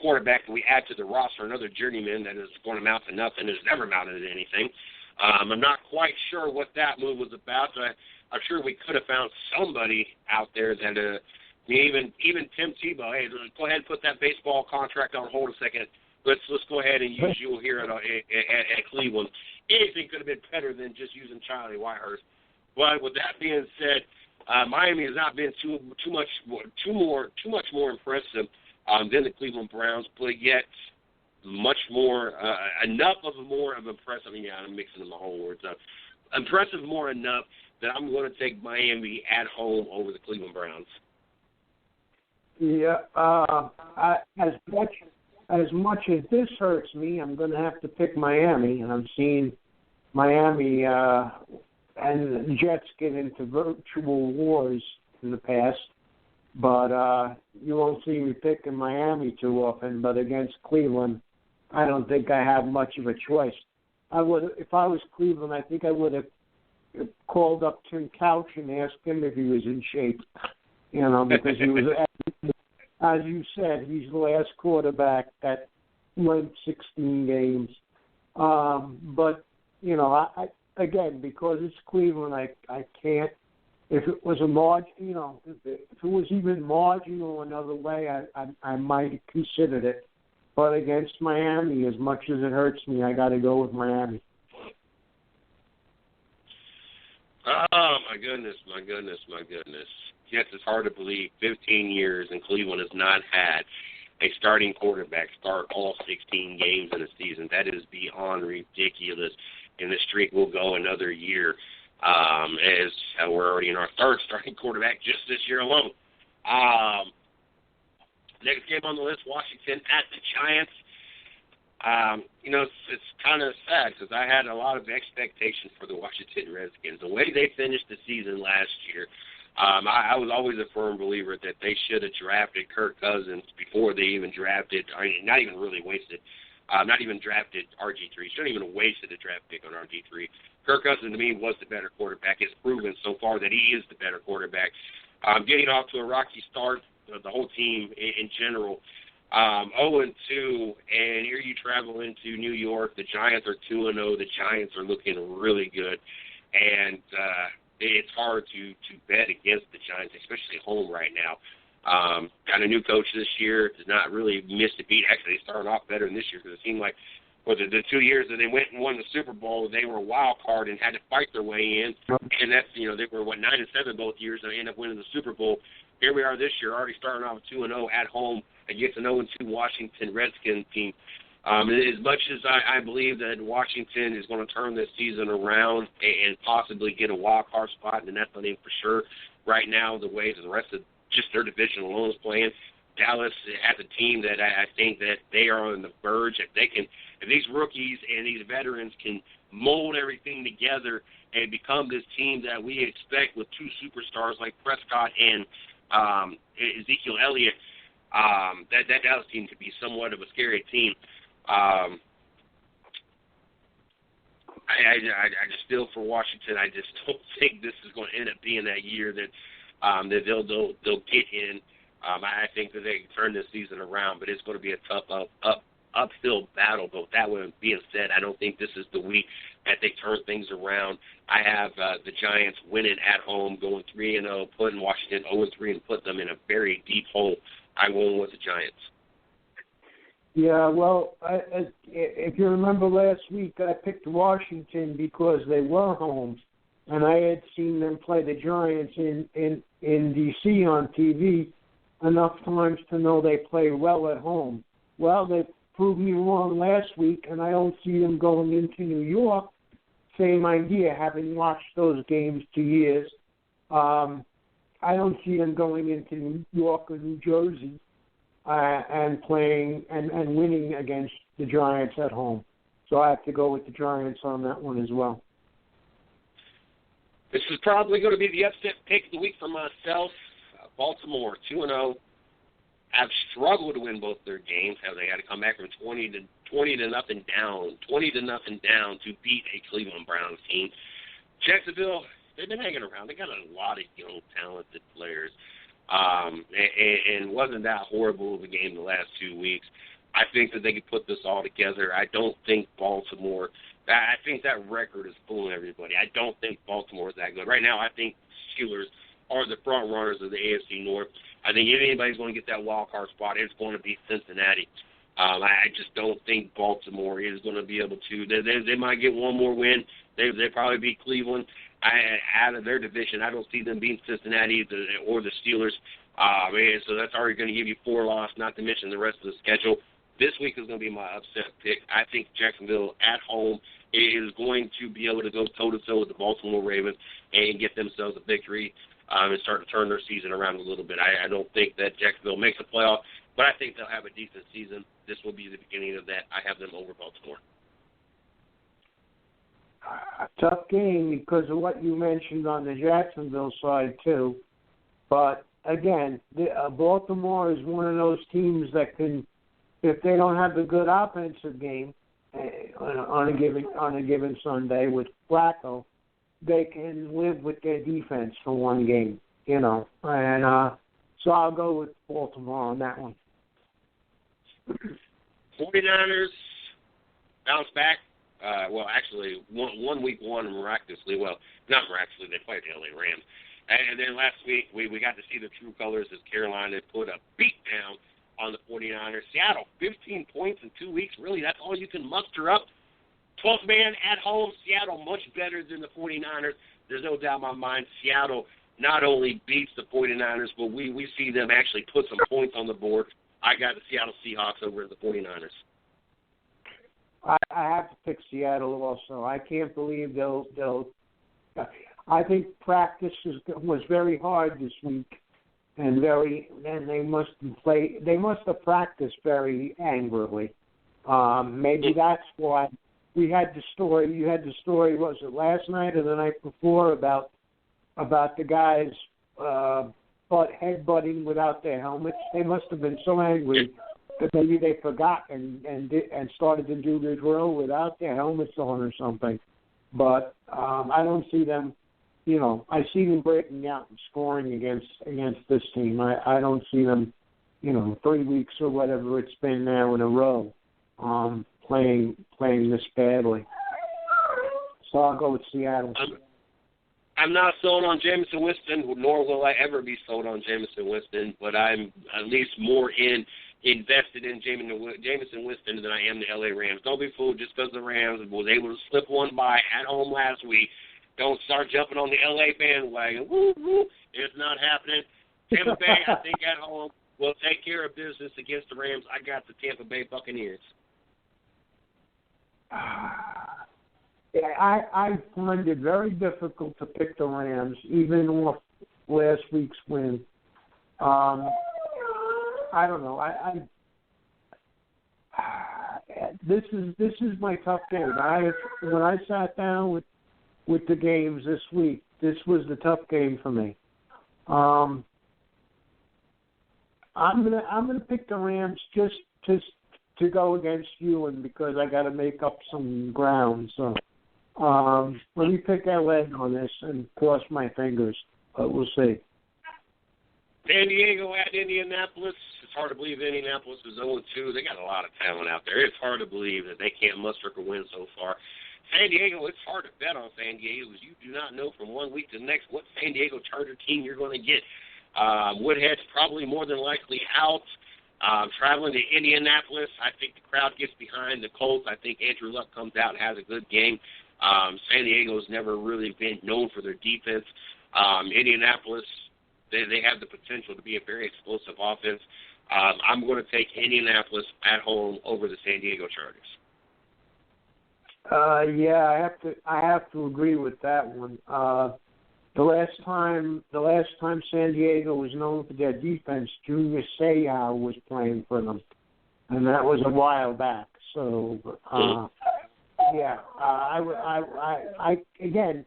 quarterback that we add to the roster, another journeyman that is going to mount to nothing, has never mounted to anything. I'm not quite sure what that move was about. I'm sure we could have found somebody out there that even Tim Tebow, hey, go ahead and put that baseball contract on hold a second. Let's go ahead and use you here at Cleveland. Anything could have been better than just using Charlie Whitehurst. But with that being said, Miami has not been too much more impressive than the Cleveland Browns, but yet much more enough of impressive. Yeah, I'm mixing in my whole words up. Impressive more enough that I'm going to take Miami at home over the Cleveland Browns. Yeah, as much as this hurts me, I'm going to have to pick Miami, and I'm seeing Miami and the Jets get into virtual wars in the past, but you won't see me picking Miami too often, but against Cleveland, I don't think I have much of a choice. if I was Cleveland, I think I would have called up Tim Couch and asked him if he was in shape. Because he was, as you said, he's the last quarterback that went 16 games. But I again, because it's Cleveland, I can't. If it was if it was even marginal another way, I might have considered it. But against Miami, as much as it hurts me, I got to go with Miami. Oh, my goodness. Yes, it's hard to believe 15 years and Cleveland has not had a starting quarterback start all 16 games in a season. That is beyond ridiculous, and the streak will go another year, as we're already in our third starting quarterback just this year alone. Next game on the list, Washington at the Giants. It's kind of sad because I had a lot of expectations for the Washington Redskins. The way they finished the season last year, I was always a firm believer that they should have drafted Kirk Cousins before they even drafted, not even drafted RG3. Shouldn't even have wasted a draft pick on RG3. Kirk Cousins, to me, was the better quarterback. It's proven so far that he is the better quarterback. Getting off to a rocky start, the whole team in general, 0-2, and here you travel into New York. The Giants are 2-0. The Giants are looking really good, and it's hard to bet against the Giants, especially at home right now. Got a new coach this year. Does not really miss a beat. Actually, they started off better than this year because it seemed like for the 2 years that they went and won the Super Bowl, they were a wild card and had to fight their way in. And that's, they were, 9-7 both years, and they ended up winning the Super Bowl. Here we are this year, already starting off 2-0 at home against an 0-2 Washington Redskins team. As much as I believe that Washington is going to turn this season around and possibly get a wild card spot, and that's not even for sure right now, the way the rest of just their division alone is playing, Dallas has a team that I think that they are on the verge. If these rookies and these veterans can mold everything together and become this team that we expect with two superstars like Prescott and Ezekiel Elliott, that Dallas team could be somewhat of a scary team. I just feel for Washington. I just don't think this is going to end up being that year that they'll get in. I think that they can turn this season around, but it's going to be a tough uphill battle. But with that one being said, I don't think this is the week that they turn things around. I have the Giants winning at home, going 3-0, putting Washington 0-3, and put them in a very deep hole. I won with the Giants. Yeah, well, if you remember last week, I picked Washington because they were home, and I had seen them play the Giants in D.C. on TV enough times to know they play well at home. Well, they proved me wrong last week, and I don't see them going into New York. Same idea, having watched those games 2 years. I don't see them going into New York or New Jersey and playing and winning against the Giants at home. So I have to go with the Giants on that one as well. This is probably going to be the upset pick of the week for myself. Baltimore 2-0. Have struggled to win both their games. They had to come back from 20 to nothing down to beat a Cleveland Browns team. Jacksonville, they've been hanging around. They got a lot of young, talented players, and wasn't that horrible of a game the last 2 weeks. I think that they could put this all together. I don't think Baltimore. I think that record is fooling everybody. I don't think Baltimore is that good right now. I think Steelers are the front runners of the AFC North. I think if anybody's going to get that wild card spot, it's going to be Cincinnati. I just don't think Baltimore is going to be able to. They might get one more win. They probably beat Cleveland out of their division. I don't see them beating Cincinnati or the Steelers. So that's already going to give you 4 losses, not to mention the rest of the schedule. This week is going to be my upset pick. I think Jacksonville at home is going to be able to go toe-to-toe with the Baltimore Ravens and get themselves a victory. And start to turn their season around a little bit. I don't think that Jacksonville makes a playoff, but I think they'll have a decent season. This will be the beginning of that. I have them over Baltimore. A tough game because of what you mentioned on the Jacksonville side, too. But, again, Baltimore is one of those teams that can, if they don't have a good offensive game, on a given Sunday with Flacco, they can live with their defense for one game, and so I'll go with Baltimore on that one. 49ers bounce back. Actually, one week one miraculously. Well, not miraculously. They played the LA Rams. And then last week, we got to see the true colors as Carolina put a beat down on the 49ers. Seattle, 15 points in 2 weeks. Really, that's all you can muster up. 12th man at home. Seattle much better than the 49ers. There's no doubt in my mind. Seattle not only beats the 49ers, but we see them actually put some points on the board. I got the Seattle Seahawks over the 49ers. I have to pick Seattle also. I can't believe they'll. I think practice was very hard this week, and they must have practiced very angrily. Maybe that's why we had the story. You had the story. Was it last night or the night before about the guys headbutting without their helmets? They must have been so angry that maybe they forgot and started to do the drill without their helmets on or something. But I don't see them. I see them breaking out and scoring against this team. I don't see them, 3 weeks or whatever it's been now in a row, playing this badly. So I'll go with Seattle. I'm not sold on Jameson Winston, nor will I ever be sold on Jameson Winston, but I'm at least more invested in Jameson Winston than I am the LA Rams. Don't be fooled just because the Rams was able to slip one by at home last week. Don't start jumping on the LA bandwagon. Woo, woo. It's not happening. Tampa Bay, I think, at home will take care of business against the Rams. I got the Tampa Bay Buccaneers. I find it very difficult to pick the Rams, even off last week's win. I don't know. This is my tough game. When I sat down with the games this week, this was the tough game for me. I'm gonna pick the Rams just to go against you, and because I got to make up some ground. So let me pick LA on this and cross my fingers, but we'll see. San Diego at Indianapolis. It's hard to believe Indianapolis is 0-2. They got a lot of talent out there. It's hard to believe that they can't muster a win so far. San Diego, it's hard to bet on San Diego because you do not know from 1 week to the next what San Diego Charger team you're going to get. Woodhead's probably more than likely out. Traveling to Indianapolis, I think the crowd gets behind the Colts. I think Andrew Luck comes out and has a good game. San Diego's never really been known for their defense. Indianapolis, they have the potential to be a very explosive offense. I'm going to take Indianapolis at home over the San Diego Chargers. Yeah, I have to agree with that one. The last time San Diego was known for their defense, Junior Seau was playing for them, and that was a while back. So, yeah, I again,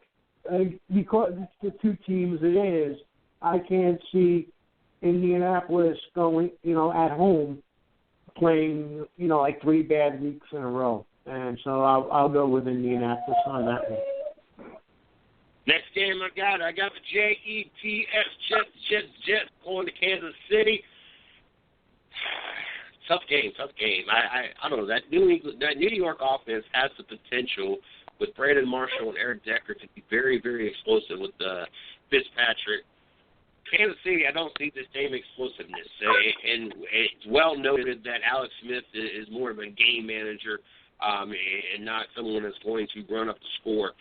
because it's the two teams it is, I can't see Indianapolis going, at home playing, like 3 bad weeks in a row. And so I'll go with Indianapolis on that one. Next game I got the Jets going to Kansas City. Tough game. I don't know. That New York offense has the potential with Brandon Marshall and Eric Decker to be very, very explosive with Fitzpatrick. Kansas City, I don't see the same explosiveness. And it's well noted that Alex Smith is more of a game manager and not someone that's going to run up the score.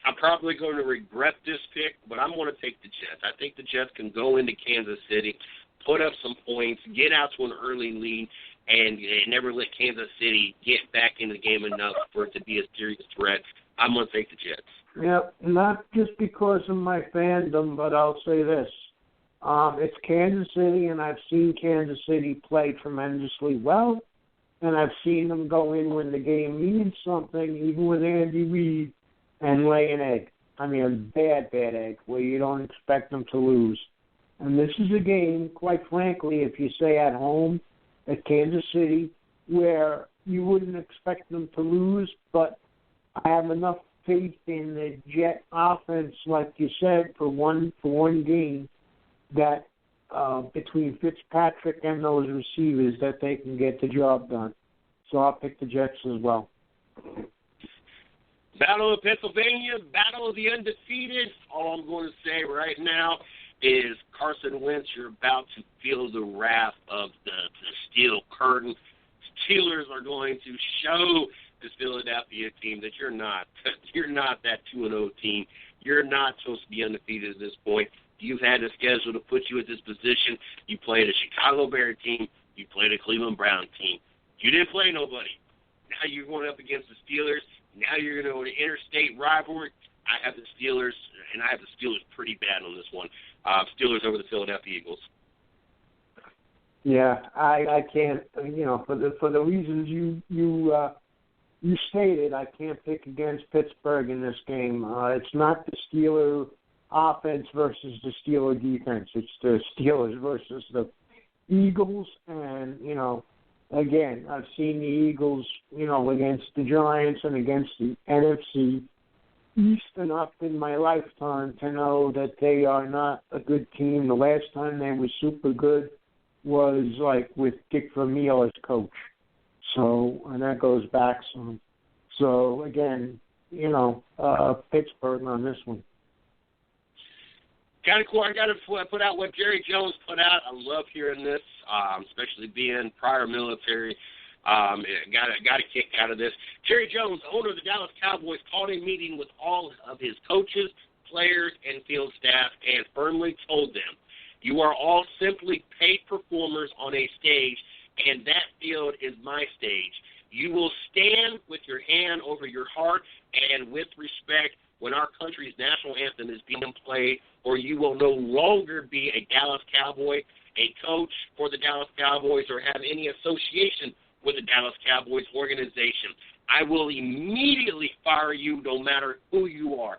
I'm probably going to regret this pick, but I'm going to take the Jets. I think the Jets can go into Kansas City, put up some points, get out to an early lead, and never let Kansas City get back in the game enough for it to be a serious threat. I'm going to take the Jets. Yeah, not just because of my fandom, but I'll say this. It's Kansas City, and I've seen Kansas City play tremendously well, and I've seen them go in when the game means something, even with Andy Reid, and lay an egg. I mean, a bad egg, where you don't expect them to lose. And this is a game, quite frankly, if you say at home at Kansas City, where you wouldn't expect them to lose, but I have enough faith in the Jet offense, like you said, for one game, that between Fitzpatrick and those receivers, that they can get the job done. So I'll pick the Jets as well. Battle of Pennsylvania, Battle of the Undefeated. All I'm going to say right now is Carson Wentz, you're about to feel the wrath of the steel curtain. Steelers are going to show this Philadelphia team that you're not that 2-0 team. You're not supposed to be undefeated at this point. You've had a schedule to put you at this position. You played a Chicago Bear team. You played a Cleveland Brown team. You didn't play nobody. Now you're going up against the Steelers. Now you're going to go to interstate rivalry. I have the Steelers, and I have the Steelers pretty bad on this one. Steelers over the Philadelphia Eagles. Yeah, I can't. For the reasons you stated, I can't pick against Pittsburgh in this game. It's not the Steeler offense versus the Steeler defense. It's the Steelers versus the Eagles, and again, I've seen the Eagles, against the Giants and against the NFC East enough in my lifetime to know that they are not a good team. The last time they were super good was like with Dick Vermeil as coach. So, and that goes back some. So again, Pittsburgh on this one. Kind of cool. I got to put out what Jerry Jones put out. I love hearing this, especially being prior military. Got a kick out of this. Jerry Jones, owner of the Dallas Cowboys, called a meeting with all of his coaches, players, and field staff and firmly told them, you are all simply paid performers on a stage, and that field is my stage. You will stand with your hand over your heart and with respect when our country's national anthem is being played, or you will no longer be a Dallas Cowboy, a coach for the Dallas Cowboys, or have any association with the Dallas Cowboys organization. I will immediately fire you no matter who you are.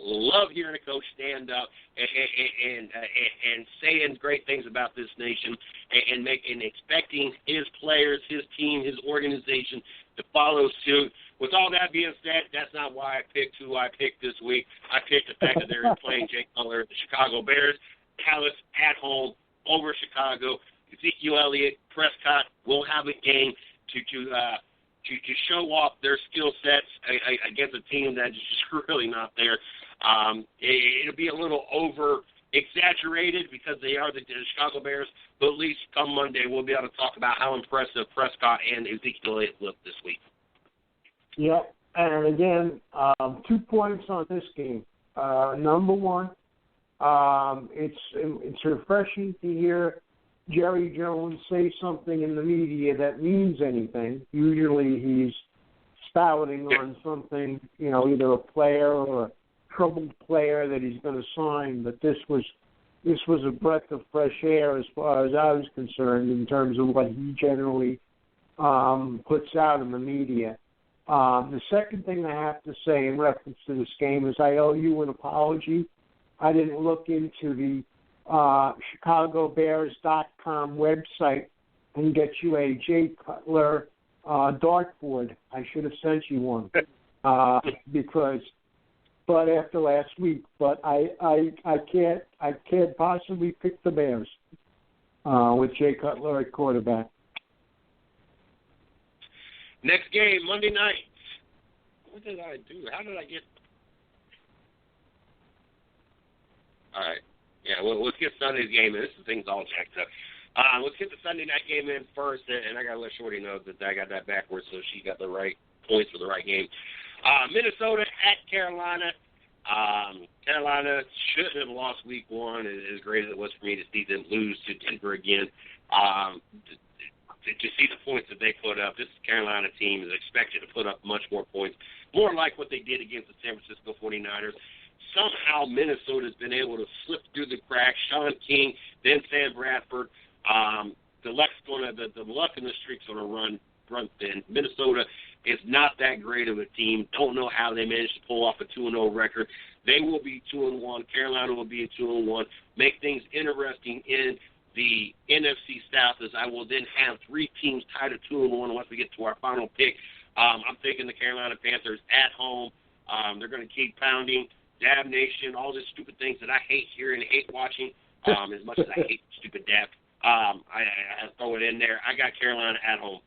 Love hearing a coach stand up and saying great things about this nation and expecting his players, his team, his organization to follow suit. With all that being said, that's not why I picked who I picked this week. I picked the fact that they're playing Jay Cutler, the Chicago Bears, Dallas at home over Chicago. Ezekiel Elliott, Prescott will have a game to show off their skill sets against a team that is just really not there. It'll be a little over-exaggerated because they are the Chicago Bears, but at least come Monday we'll be able to talk about how impressive Prescott and Ezekiel Elliott looked this week. Yep, and again, 2 points on this game. Number one, it's refreshing to hear Jerry Jones say something in the media that means anything. Usually he's spouting on something, either a player or a troubled player that he's going to sign, but this was a breath of fresh air as far as I was concerned in terms of what he generally puts out in the media. The second thing I have to say in reference to this game is I owe you an apology. I didn't look into the ChicagoBears.com website and get you a Jay Cutler dartboard. I should have sent you one but after last week. But I can't possibly pick the Bears with Jay Cutler at quarterback. Next game, Monday night. What did I do? How did I get... All right. Yeah, well, let's get Sunday's game in. This thing's all jacked up. Let's get the Sunday night game in first, and I got to let Shorty know that I got that backwards, so she got the right points for the right game. Minnesota at Carolina. Carolina shouldn't have lost week one, as great as it was for me to see them lose to Denver again. To see the points that they put up, this Carolina team is expected to put up much more points, more like what they did against the San Francisco 49ers. Somehow Minnesota's been able to slip through the cracks. Sean King, then Sam Bradford. The luck and the streak's going to run thin. Minnesota is not that great of a team. Don't know how they managed to pull off a 2-0 record. They will be 2-1. Carolina will be a 2-1. Make things interesting in the NFC South, as I will then have 3 teams tied at 2-1 once we get to our final pick. I'm thinking the Carolina Panthers at home. They're going to keep pounding. Dab Nation, all these stupid things that I hate hearing and hate watching, as much as I hate stupid dab. I throw it in there. I got Carolina at home.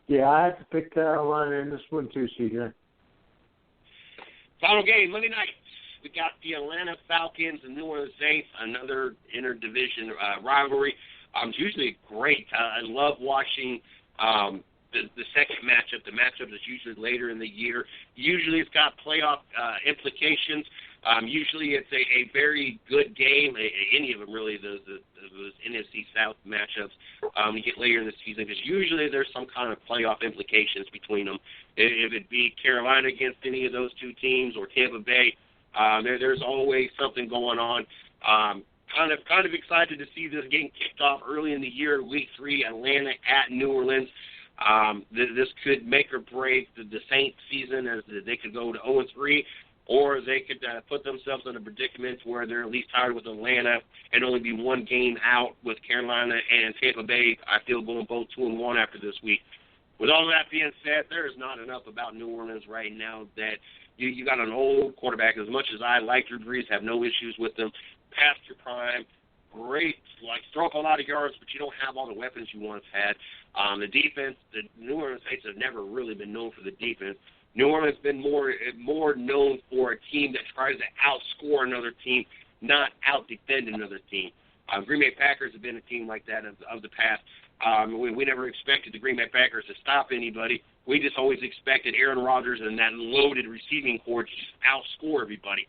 Yeah, I have to pick Carolina in this one too, CJ. Final game, Monday night. We got the Atlanta Falcons and New Orleans Saints, another interdivision rivalry. It's usually great. I love watching the second matchup. The matchup is usually later in the year. Usually it's got playoff implications. Usually it's a very good game, any of them really, those NFC South matchups. You get later in the season because usually there's some kind of playoff implications between them. If it be Carolina against any of those two teams or Tampa Bay, there's always something going on. Kind of excited to see this game kicked off early in the year, Week 3, Atlanta at New Orleans. This could make or break the Saints season, as they could go to 0-3, or they could put themselves in a predicament where they're at least tied with Atlanta and only be one game out with Carolina and Tampa Bay. I feel going both 2-1 after this week. With all that being said, there is not enough about New Orleans right now that you got an old quarterback. As much as I like Drew Brees, have no issues with them, past your prime, great, throw up a lot of yards, but you don't have all the weapons you once had. The defense, the New Orleans Saints have never really been known for the defense. New Orleans has been more known for a team that tries to outscore another team, not out-defend another team. Green Bay Packers have been a team like that of the past. We never expected the Green Bay Packers to stop anybody. We just always expected Aaron Rodgers and that loaded receiving corps to just outscore everybody.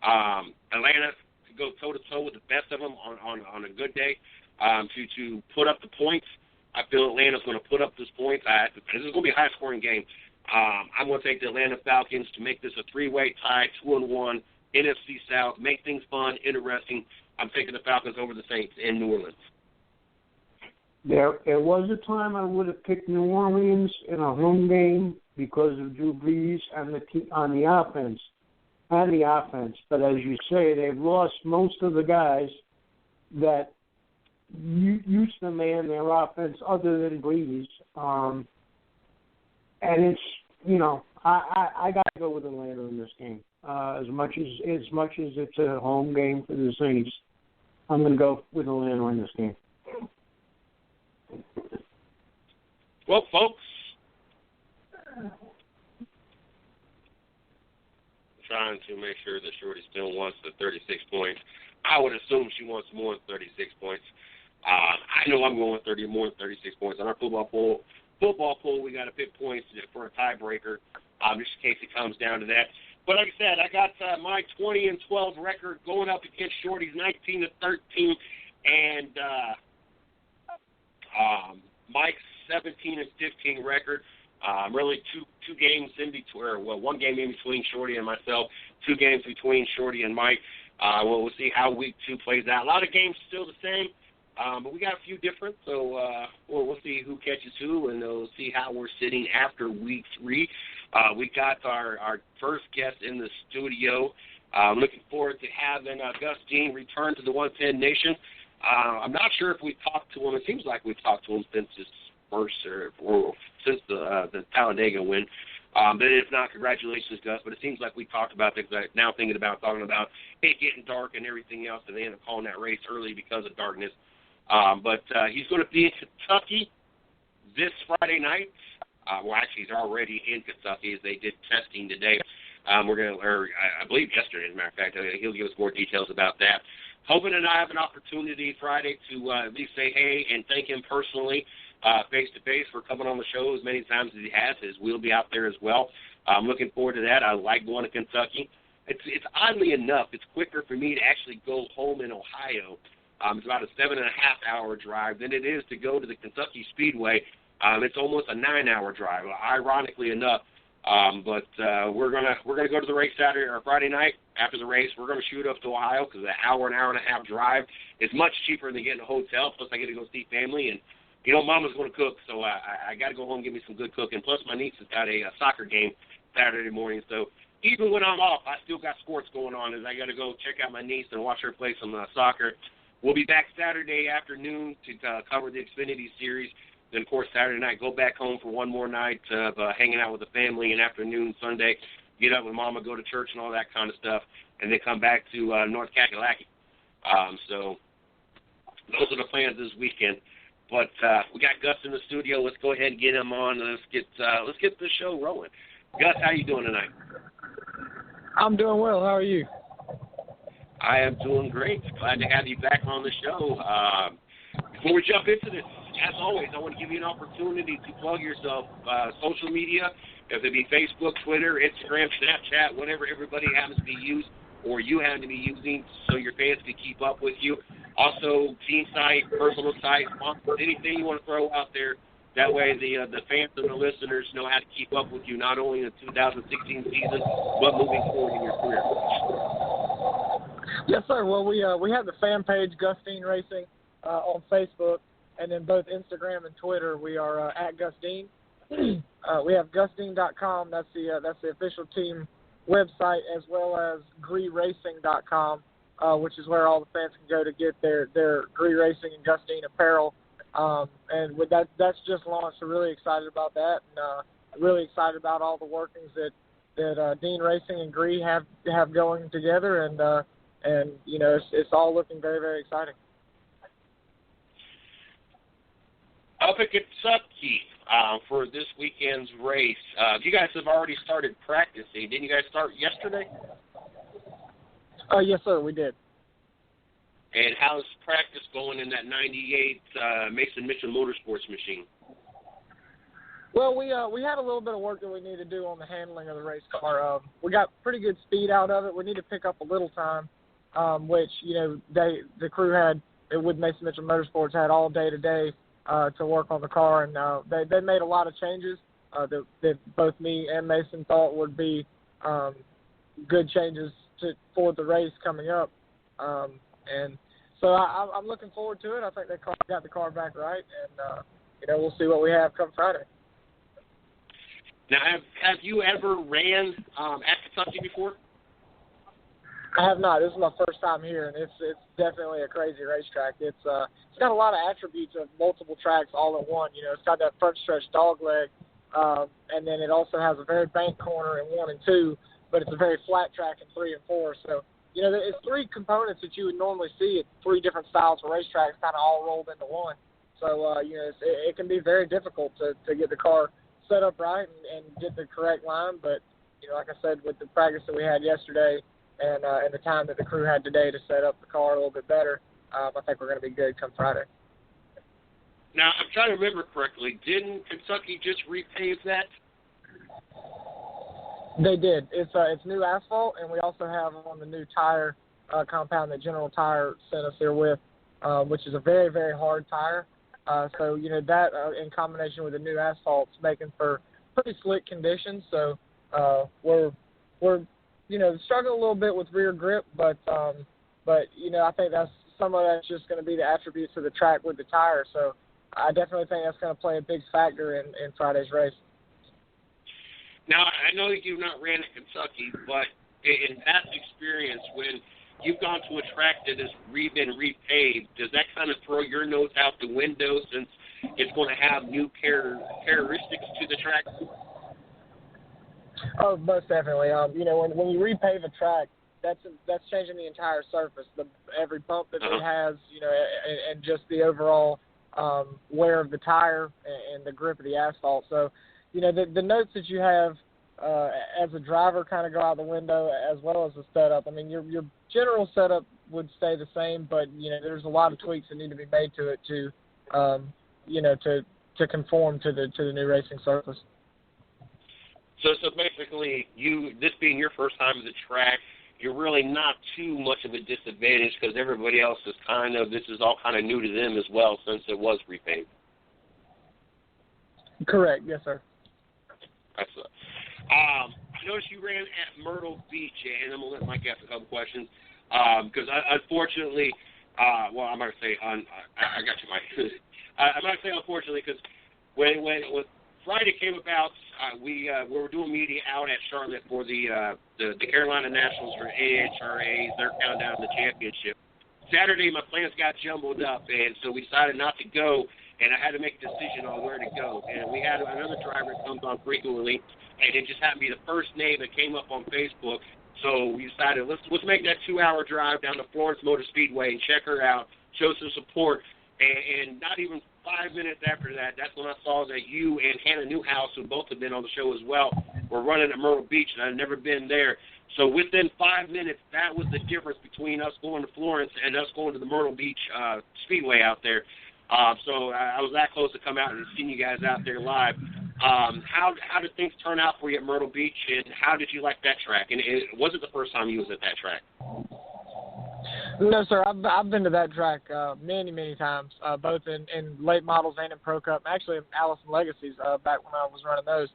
Atlanta could go toe-to-toe with the best of them on a good day to put up the points. I feel Atlanta's going to put up those points. This is going to be a high-scoring game. I'm going to take the Atlanta Falcons to make this a 3-way tie, 2-1, NFC South, make things fun, interesting. I'm taking the Falcons over the Saints in New Orleans. There was a time I would have picked New Orleans in a home game because of Drew Brees and on the offense. But as you say, they've lost most of the guys that used to man their offense other than Brees. And it's, I got to go with Atlanta in this game. As much as it's a home game for the Saints, I'm going to go with Atlanta in this game. Well, folks, trying to make sure that Shorty still wants the 36 points. I would assume she wants more than 36 points. I know I'm going more than 36 points. On our football poll, we got to pick points for a tiebreaker, just in case it comes down to that. But like I said, I got my 20-12 record going up against Shorty's 19-13, and Mike's 17-15 record. Really two games in between, one game in between Shorty and myself, 2 games between Shorty and Mike. We'll see how Week 2 plays out. A lot of games still the same, but we got a few different, so we'll see who catches who, and we'll see how we're sitting after Week 3. We got our first guest in the studio. Looking forward to having Gus Dean return to the 110 Nation. I'm not sure if we've talked to him. It seems like we've talked to him since his first or since the Talladega win. But if not, congratulations, Gus. But it seems like we talked about this. Now thinking about talking about it getting dark and everything else, and they ended up calling that race early because of darkness. But he's going to be in Kentucky this Friday night. Actually, he's already in Kentucky as they did testing today. I believe yesterday, as a matter of fact. He'll give us more details about that. Hoping that I have an opportunity Friday to at least say hey and thank him personally, face-to-face, for coming on the show as many times as he has. We'll be out there as well. I'm looking forward to that. I like going to Kentucky. It's oddly enough, it's quicker for me to actually go home in Ohio. It's about a 7.5-hour drive than it is to go to the Kentucky Speedway. It's almost a 9-hour drive, ironically enough. But we're gonna go to the race Saturday or Friday night. After the race, we're gonna shoot up to Ohio because an hour and a half drive is much cheaper than getting a hotel. Plus, I get to go see family, and Mama's gonna cook, so I got to go home and get me some good cooking. Plus, my niece has got a soccer game Saturday morning, so even when I'm off, I still got sports going on. As I got to go check out my niece and watch her play some soccer. We'll be back Saturday afternoon to cover the Xfinity Series. Then, of course, Saturday night, go back home for one more night of hanging out with the family, and afternoon Sunday, get up with Mama, go to church and all that kind of stuff, and then come back to North Kakalaki. So those are the plans this weekend. But we got Gus in the studio. Let's go ahead and get him on. Let's get the show rolling. Gus, how you doing tonight? I'm doing well. How are you? I am doing great. Glad to have you back on the show. Before we jump into this, as always, I want to give you an opportunity to plug yourself. Social media, if it be Facebook, Twitter, Instagram, Snapchat, whatever everybody happens to be using or you happen to be using so your fans can keep up with you. Also, team site, personal site, sponsors, anything you want to throw out there. That way the fans and the listeners know how to keep up with you, not only in the 2016 season, but moving forward in your career. Yes, sir. Well, we have the fan page, Gus Dean Racing, on Facebook, and then both Instagram and Twitter, we are at Gus Dean. We have GusDean.com. That's the official team website, as well as GreeRacing.com, which is where all the fans can go to get their Gree Racing and Gus Dean apparel. And with that's just launched. We're really excited about that, and really excited about all the workings that Dean Racing and Gree have going together, and you know it's all looking very, very exciting. Up at Kentucky for this weekend's race, you guys have already started practicing. Didn't you guys start yesterday? Yes, sir, we did. And how's practice going in that 98 Mason Mitchell Motorsports machine? Well, we had a little bit of work that we need to do on the handling of the race car. We got pretty good speed out of it. We need to pick up a little time, which, you know, the crew had, with Mason Mitchell Motorsports, had all day today to work on the car, and they made a lot of changes that both me and Mason thought would be good changes for the race coming up. And so I'm looking forward to it. I think they got the car back right, and you know, we'll see what we have come Friday. Now, have you ever ran at Kentucky before? I have not. This is my first time here, and it's definitely a crazy racetrack. It's got a lot of attributes of multiple tracks all at one. You know, it's got that front stretch dog leg, and then it also has a very bank corner in 1 and 2, but it's a very flat track in 3 and 4. So, you know, it's 3 components that you would normally see at 3 different styles of racetracks kind of all rolled into one. So, you know, it can be very difficult to get the car set up right and get the correct line. But, you know, like I said, with the practice that we had yesterday and the time that the crew had today to set up the car a little bit better, I think we're going to be good come Friday. Now, I'm trying to remember correctly. Didn't Kentucky just repave that? They did. It's new asphalt, and we also have on the new tire compound that General Tire sent us here with, which is a very, very hard tire. So, you know, that in combination with the new asphalt's making for pretty slick conditions. So we're you know, struggling a little bit with rear grip, but you know, I think some of that's just going to be the attributes of the track with the tire. So I definitely think that's going to play a big factor in Friday's race. Now, I know you've not ran at Kentucky, but in past experience, when you've gone to a track that has been repaved, does that kind of throw your nose out the window since it's going to have new characteristics to the track? Oh, most definitely. You know, when you repave a track, that's changing the entire surface, every bump that it has, you know, and just the overall wear of the tire and the grip of the asphalt. So, you know, the notes that you have as a driver kind of go out the window, as well as the setup. I mean, your general setup would stay the same, but, you know, there's a lot of tweaks that need to be made to it to, you know, to conform to the new racing surface. So basically, this being your first time at the track, you're really not too much of a disadvantage because everybody else is this is all kind of new to them as well since it was repaved. Correct. Yes, sir. Excellent. I noticed you ran at Myrtle Beach, and I'm going to let Mike ask a couple questions because unfortunately, well, I'm going to say, I got you, Mike. I'm going to say unfortunately because when Friday came about, we were doing media out at Charlotte for the Carolina Nationals for AHRAs, their countdown to the championship. Saturday, my plans got jumbled up, and so we decided not to go, and I had to make a decision on where to go. And we had another driver that comes on frequently, and it just happened to be the first name that came up on Facebook. So we decided, let's make that 2-hour drive down to Florence Motor Speedway and check her out, show some support. And not even 5 minutes after that, that's when I saw that you and Hannah Newhouse, who both have been on the show as well, were running at Myrtle Beach, and I'd never been there. So within 5 minutes, that was the difference between us going to Florence and us going to the Myrtle Beach Speedway out there. So I was that close to come out and seeing you guys out there live. How did things turn out for you at Myrtle Beach, and how did you like that track? And was it the first time you was at that track? No, sir. I've been to that track many times, both in late models and in Pro Cup. Actually, in Allison Legacies back when I was running those.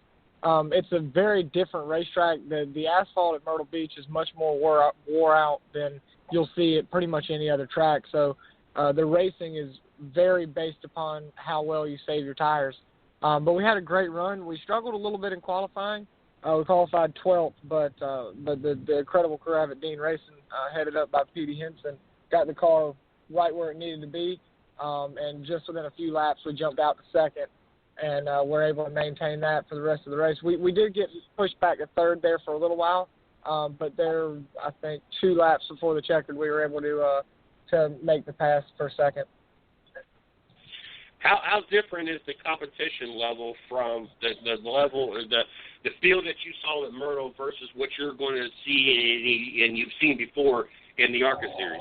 It's a very different racetrack. The asphalt at Myrtle Beach is much more wore out than you'll see at pretty much any other track. So the racing is very based upon how well you save your tires. But we had a great run. We struggled a little bit in qualifying. We qualified 12th, but the incredible crew at Dean Racing, headed up by Petey Henson, got the car right where it needed to be. And just within a few laps, we jumped out to second, and we're able to maintain that for the rest of the race. We did get pushed back to third there for a little while, but there, I think, 2 laps before the checkered, we were able to make the pass for second. How different is the competition level from the level, the field that you saw at Myrtle versus what you're going to see and you've seen before in the ARCA Series?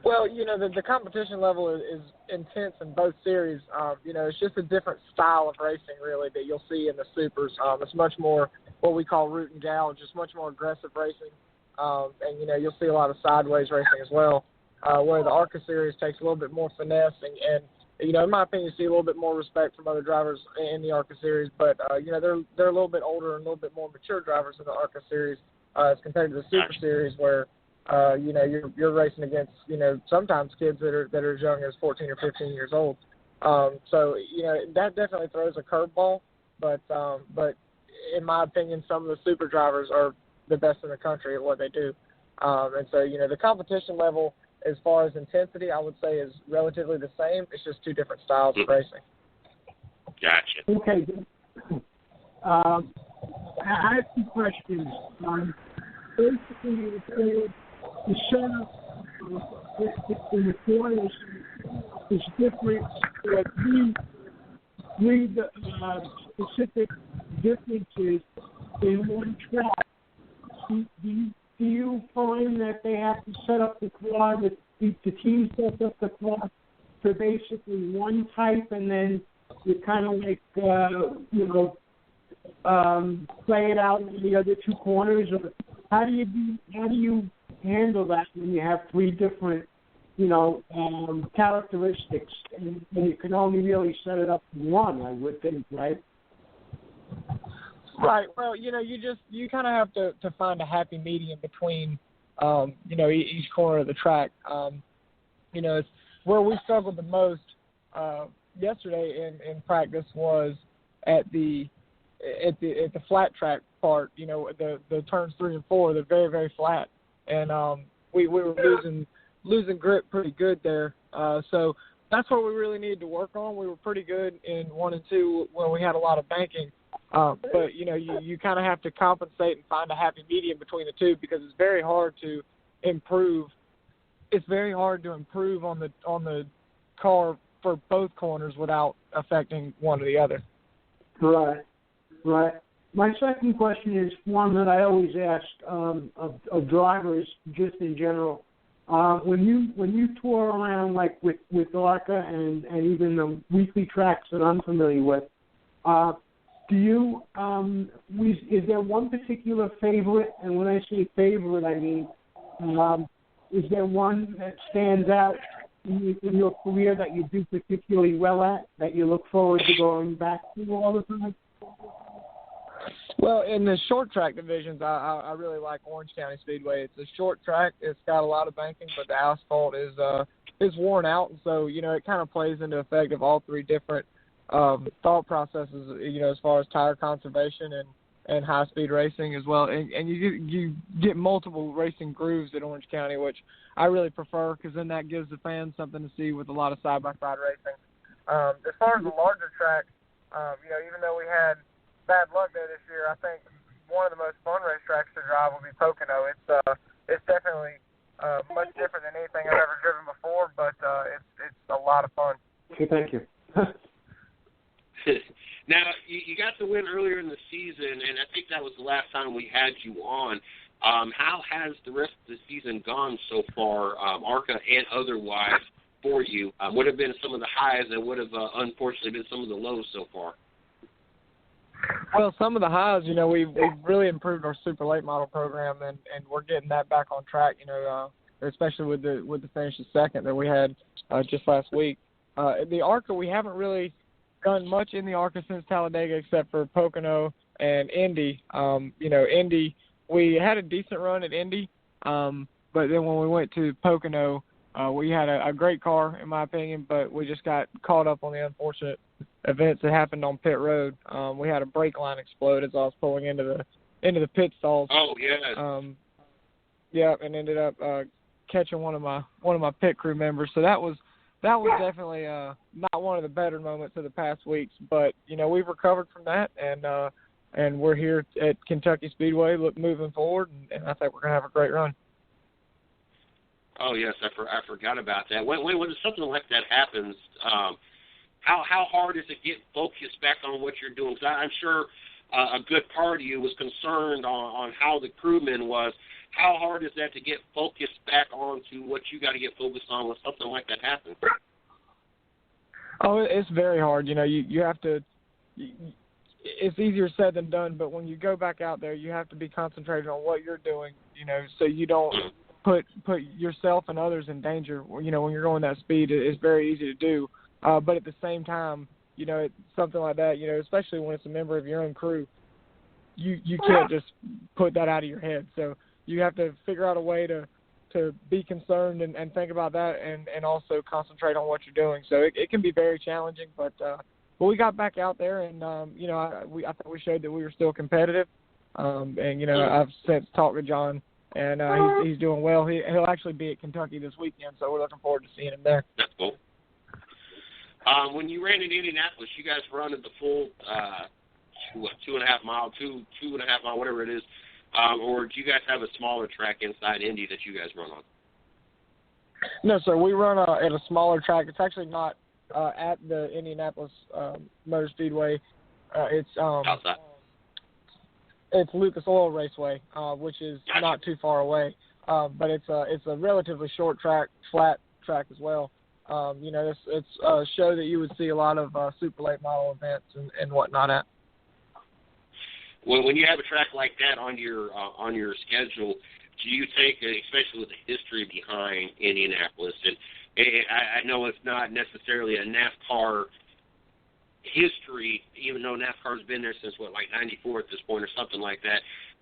Well, the competition level is intense in both series. It's just a different style of racing, really, that you'll see in the supers. It's much more what we call root and gouge, just much more aggressive racing. And you'll see a lot of sideways racing as well. Where the ARCA Series takes a little bit more finesse and in my opinion, you see a little bit more respect from other drivers in the ARCA Series. But, they're a little bit older and a little bit more mature drivers in the ARCA Series as compared to the Super Series where, you're racing against, sometimes kids that are as young as 14 or 15 years old. So that definitely throws a curveball. But in my opinion, some of the super drivers are the best in the country at what they do. And so, the competition level, as far as intensity, I would say is relatively the same. It's just 2 different styles of racing. Gotcha. Okay. I have 2 questions. Basically, the setup in the corners is different. There are 3 specific differences in one track. Do you find that they have to set up the car, the team sets up the car for basically one type, and then you kind of like, play it out in the other 2 corners? Or how do you handle that when you have 3 different, characteristics, and you can only really set it up for one, I would think, right? Right. Well, you kind of have to find a happy medium between, each corner of the track. It's where we struggled the most yesterday in practice was at the flat track part. The turns 3 and 4, they're very, very flat, and we were losing grip pretty good there. So that's what we really needed to work on. We were pretty good in 1 and 2 when we had a lot of banking. But you kind of have to compensate and find a happy medium between the 2 because it's very hard to improve. It's very hard to improve on the car for both corners without affecting one or the other. Right. My second question is one that I always ask of drivers, just in general. When you tour around like with ARCA and even the weekly tracks that I'm familiar with, is there one particular favorite? And when I say favorite, I mean, is there one that stands out in your career that you do particularly well at, that you look forward to going back to all the time? Well, in the short track divisions, I really like Orange County Speedway. It's a short track. It's got a lot of banking, but the asphalt is worn out, and so it kind of plays into effect of all 3 different thought processes, as far as tire conservation and high-speed racing as well. And you get multiple racing grooves at Orange County, which I really prefer because then that gives the fans something to see with a lot of side-by-side racing. As far as the larger track, even though we had bad luck there this year, I think one of the most fun racetracks to drive will be Pocono. It's definitely much different than anything I've ever driven before, but it's a lot of fun. Okay, thank you. Now, you got the win earlier in the season, and I think that was the last time we had you on. How has the rest of the season gone so far, ARCA and otherwise, for you? What have been some of the highs and what have unfortunately been some of the lows so far? Well, some of the highs, we've really improved our super late model program, and we're getting that back on track. Especially with the finish of second that we had just last week. The ARCA, we haven't really done much in the ARCA since Talladega except for Pocono and Indy. Indy, we had a decent run at Indy, but then when we went to Pocono, we had a great car, in my opinion, but we just got caught up on the unfortunate events that happened on pit road. We had a brake line explode as I was pulling into the pit stalls. Oh, yeah. Yeah, and ended up catching one of my pit crew members. So that was definitely not one of the better moments of the past weeks. But we've recovered from that, and we're here at Kentucky Speedway, moving forward, and I think we're gonna have a great run. Oh yes, I forgot about that. When something like that happens, how hard is it to get focused back on what you're doing? Because I'm sure a good part of you was concerned on how the crewman was. How hard is that to get focused back onto what you got to get focused on when something like that happens? Oh, it's very hard. You have to. It's easier said than done, but when you go back out there, you have to be concentrated on what you're doing. So you don't put yourself and others in danger. When you're going that speed, it's very easy to do. But at the same time, it's something like that. Especially when it's a member of your own crew, you can't just put that out of your head. So you have to figure out a way to be concerned and think about that and also concentrate on what you're doing. So it can be very challenging, but we got back out there and, I think we showed that we were still competitive. I've since talked to John, and he's doing well. He'll actually be at Kentucky this weekend, so we're looking forward to seeing him there. That's cool. When you ran in Indianapolis, you guys run at the full 2.5 mile, 2.5 mile, whatever it is, or do you guys have a smaller track inside Indy that you guys run on? No, sir. We run at a smaller track. It's actually not at the Indianapolis Motor Speedway. It's outside. It's Lucas Oil Raceway, which is not too far away. But it's a relatively short track, flat track as well. It's a show that you would see a lot of super late model events and whatnot at. Well, when you have a track like that on your schedule, do you take, especially with the history behind Indianapolis, and I know it's not necessarily a NASCAR history, even though NASCAR's been there since, 94 at this point or something like that,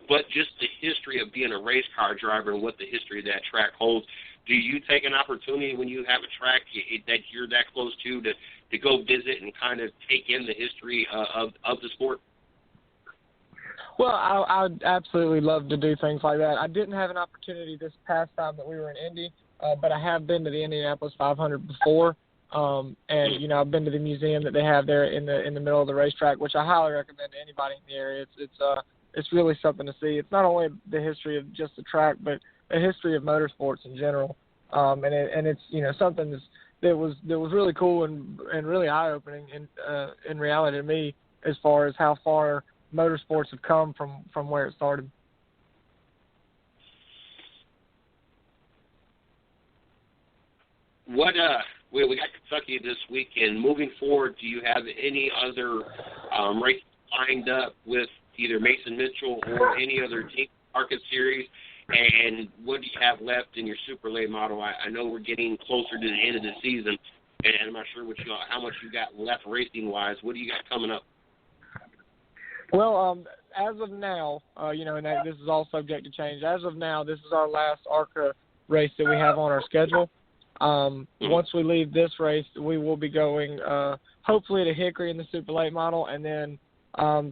but just the history of being a race car driver and what the history of that track holds. Do you take an opportunity when you have a track that you're that close to go visit and kind of take in the history of the sport? Well, I'd absolutely love to do things like that. I didn't have an opportunity this past time that we were in Indy, but I have been to the Indianapolis 500 before, and I've been to the museum that they have there in the middle of the racetrack, which I highly recommend to anybody in the area. It's really something to see. It's not only the history of just the track, but a history of motorsports in general, and it's something that was really cool and really eye opening in reality to me as far as how far motorsports have come from where it started. We got Kentucky this weekend. Moving forward, do you have any other races lined up with either Mason Mitchell or any other team, ARCA Series? And what do you have left in your super late model? I know we're getting closer to the end of the season, and I'm not sure how much you got left racing wise. What do you got coming up? Well, as of now, and this is all subject to change. As of now, this is our last ARCA race that we have on our schedule. Once we leave this race, we will be going hopefully to Hickory in the super late model, and then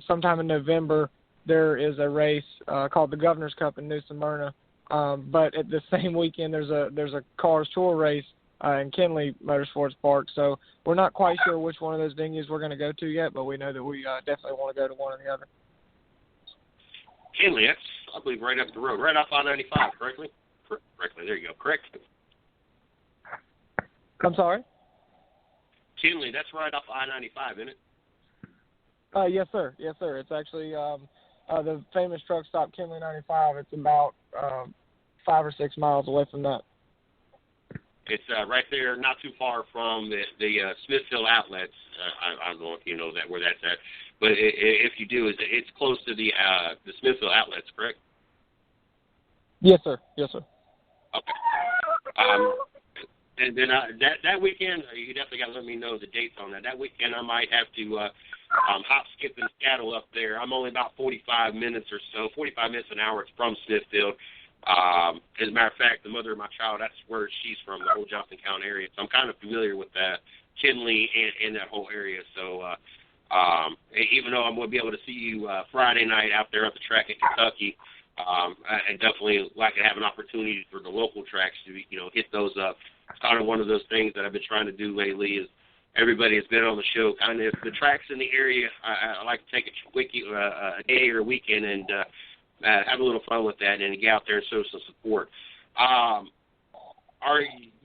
sometime in November there is a race called the Governor's Cup in New Smyrna. But at the same weekend, there's a Cars Tour race in Kenley Motorsports Park. So we're not quite sure which one of those venues we're going to go to yet, but we know that we definitely want to go to one or the other. Kenley, that's, I believe, right up the road, right off I-95, correctly? Correctly, there you go, correct? I'm sorry? Kenley, that's right off I-95, isn't it? Yes, sir. Yes, sir. It's actually the famous truck stop, Kenley 95. It's about 5 or 6 miles away from that. It's right there, not too far from the Smithfield outlets. I don't know if you know that where that's at, but if you do, it's close to the Smithfield outlets, correct? Yes, sir. Yes, sir. Okay. And then that weekend, you definitely got to let me know the dates on that. That weekend, I might have to hop, skip, and scatter up there. I'm only about 45 minutes or so, 45 minutes an hour from Smithfield. As a matter of fact, the mother of my child, that's where she's from, the whole Johnson County area. So I'm kind of familiar with that, Kenley and that whole area. So even though I'm going to be able to see you Friday night out there at the track in Kentucky, I definitely like to have an opportunity for the local tracks to, hit those up. It's kind of one of those things that I've been trying to do lately is everybody has been on the show. Kind of the tracks in the area, I like to take a day or a weekend and have a little fun with that and get out there and show some support. Are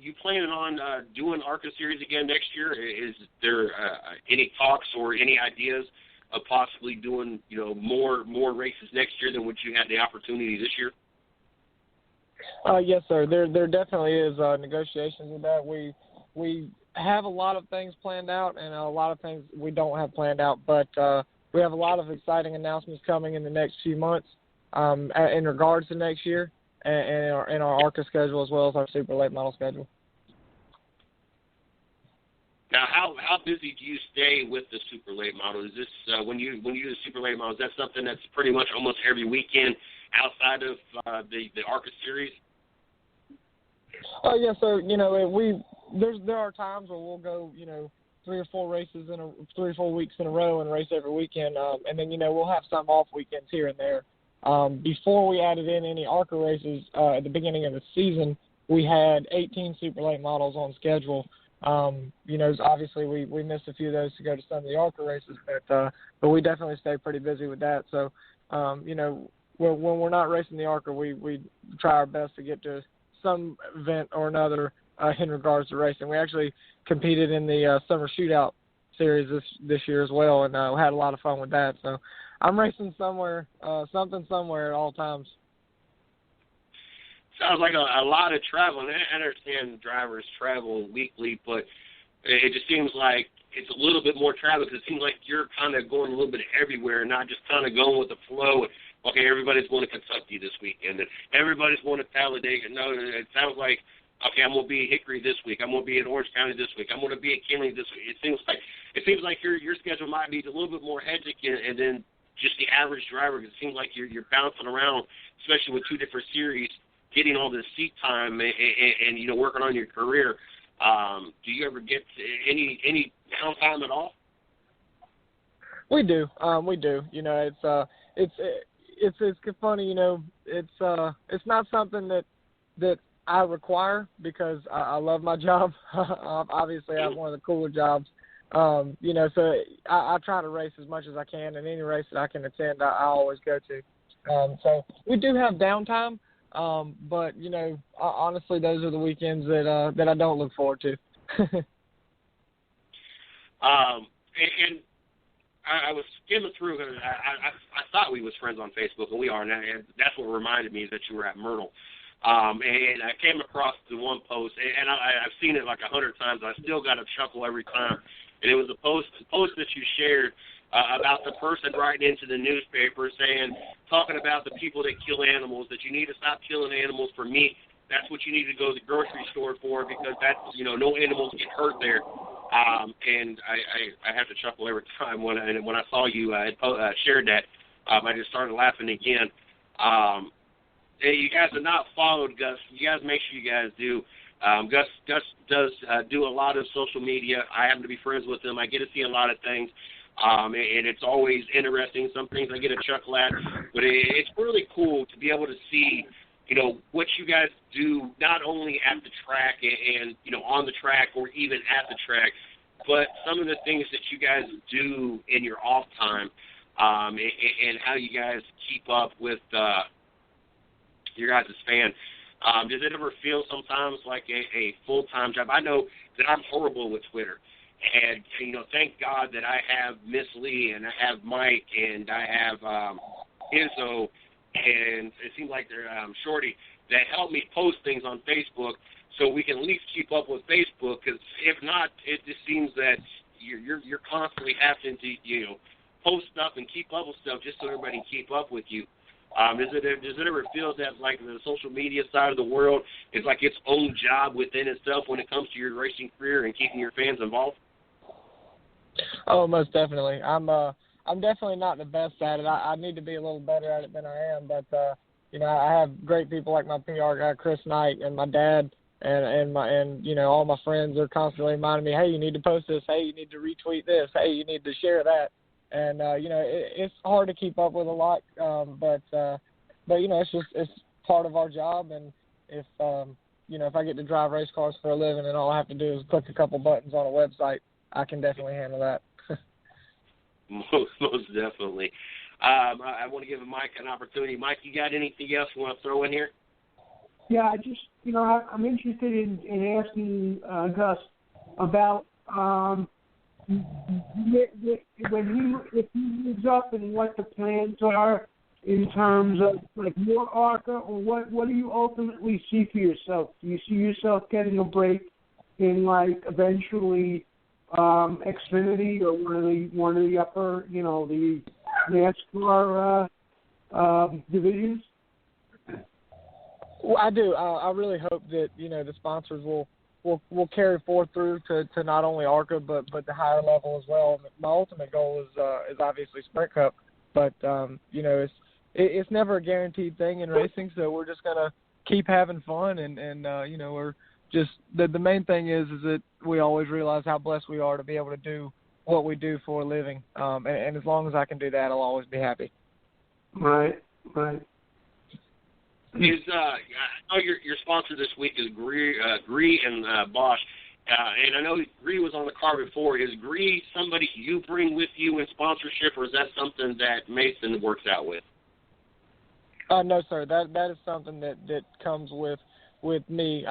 you planning on doing ARCA Series again next year? Is there any talks or any ideas of possibly doing, more races next year than what you had the opportunity this year? Yes, sir. There definitely is negotiations with that. We have a lot of things planned out and a lot of things we don't have planned out, but we have a lot of exciting announcements coming in the next few months in regards to next year and in our ARCA schedule as well as our super late model schedule. Now, how busy do you stay with the super late model? Is this when you do the super late model? Is that something that's pretty much almost every weekend outside of the ARCA Series? Yes, sir. There are times where we'll go 3 or 4 races 3 or 4 weeks in a row and race every weekend, and then we'll have some off weekends here and there. Before we added in any ARCA races at the beginning of the season, we had 18 super late models on schedule. Obviously we missed a few of those to go to some of the ARCA races, but we definitely stay pretty busy with that. So, when we're not racing the ARCA, we try our best to get to some event or another in regards to racing. We actually competed in the Summer Shootout Series this year as well, and we had a lot of fun with that. So I'm racing somewhere, something somewhere at all times. Sounds like a lot of travel. And I understand drivers travel weekly, but it just seems like it's a little bit more travel because it seems like you're kind of going a little bit everywhere, not just kind of going with the flow. Okay, everybody's going to Kentucky this weekend, and everybody's going to Talladega. No, it sounds like, okay, I'm going to be at Hickory this week. I'm going to be at Orange County this week. I'm going to be at Kenley this week. It seems like your schedule might be a little bit more hectic, and then just the average driver. It seems like you're bouncing around, especially with 2 different series, getting all this seat time and working on your career. Do you ever get any downtime at all? We do. We do. It's funny. It's not something that I require because I love my job. Obviously, I have one of the cooler jobs. So I try to race as much as I can, and any race that I can attend, I always go to. So we do have downtime. But honestly, those are the weekends that I don't look forward to. And I was skimming through. I thought we was friends on Facebook, and we are now. And that's what reminded me that you were at Myrtle. And I came across the one post, and I've seen it like 100 times. I still got to chuckle every time. And it was a post that you shared about the person writing into the newspaper talking about the people that kill animals, that you need to stop killing animals for meat. That's what you need to go to the grocery store for because that's, no animals get hurt there. And I have to chuckle every time when I saw you shared that. I just started laughing again. Hey, you guys have not followed Gus. You guys make sure you guys do. Gus does do a lot of social media. I happen to be friends with him. I get to see a lot of things. and it's always interesting. Some things I get a chuckle at, but it's really cool to be able to see, what you guys do not only at the track and on the track or even at the track, but some of the things that you guys do in your off time, and how you guys keep up with your guys' fan. Does it ever feel sometimes like a full-time job? I know that I'm horrible with Twitter. And, thank God that I have Miss Lee and I have Mike and I have Izzo and it seems like they're Shorty that help me post things on Facebook so we can at least keep up with Facebook, because if not, it just seems that you're constantly having to, post stuff and keep up with stuff just so everybody can keep up with you. Does it ever feel that like the social media side of the world is like its own job within itself when it comes to your racing career and keeping your fans involved? Oh, most definitely. I'm definitely not the best at it. I need to be a little better at it than I am. But I have great people like my PR guy Chris Knight and my dad and all my friends are constantly reminding me, hey, you need to post this. Hey, you need to retweet this. Hey, you need to share that. And it's hard to keep up with a lot. But it's part of our job. And if I get to drive race cars for a living and all I have to do is click a couple buttons on a website, I can definitely handle that. Most definitely. I want to give Mike an opportunity. Mike, you got anything else you want to throw in here? Yeah, I just, I'm interested in asking Gus about if he moves up and what the plans are in terms of like more ARCA, or what do you ultimately see for yourself? Do you see yourself getting a break in like eventually Xfinity or one of the upper, the NASCAR divisions? Well, I do. I really hope that the sponsors will carry forth through to not only ARCA but the higher level as well. My ultimate goal is obviously Sprint Cup, but it's never a guaranteed thing in racing, so we're just gonna keep having fun and we're just the main thing is that we always realize how blessed we are to be able to do what we do for a living, and as long as I can do that, I'll always be happy. Right. Is I know your sponsor this week is Gree and Bosch, and I know Gree was on the car before. Is Gree somebody you bring with you in sponsorship, or is that something that Mason works out with? No, sir. That is something that comes with me.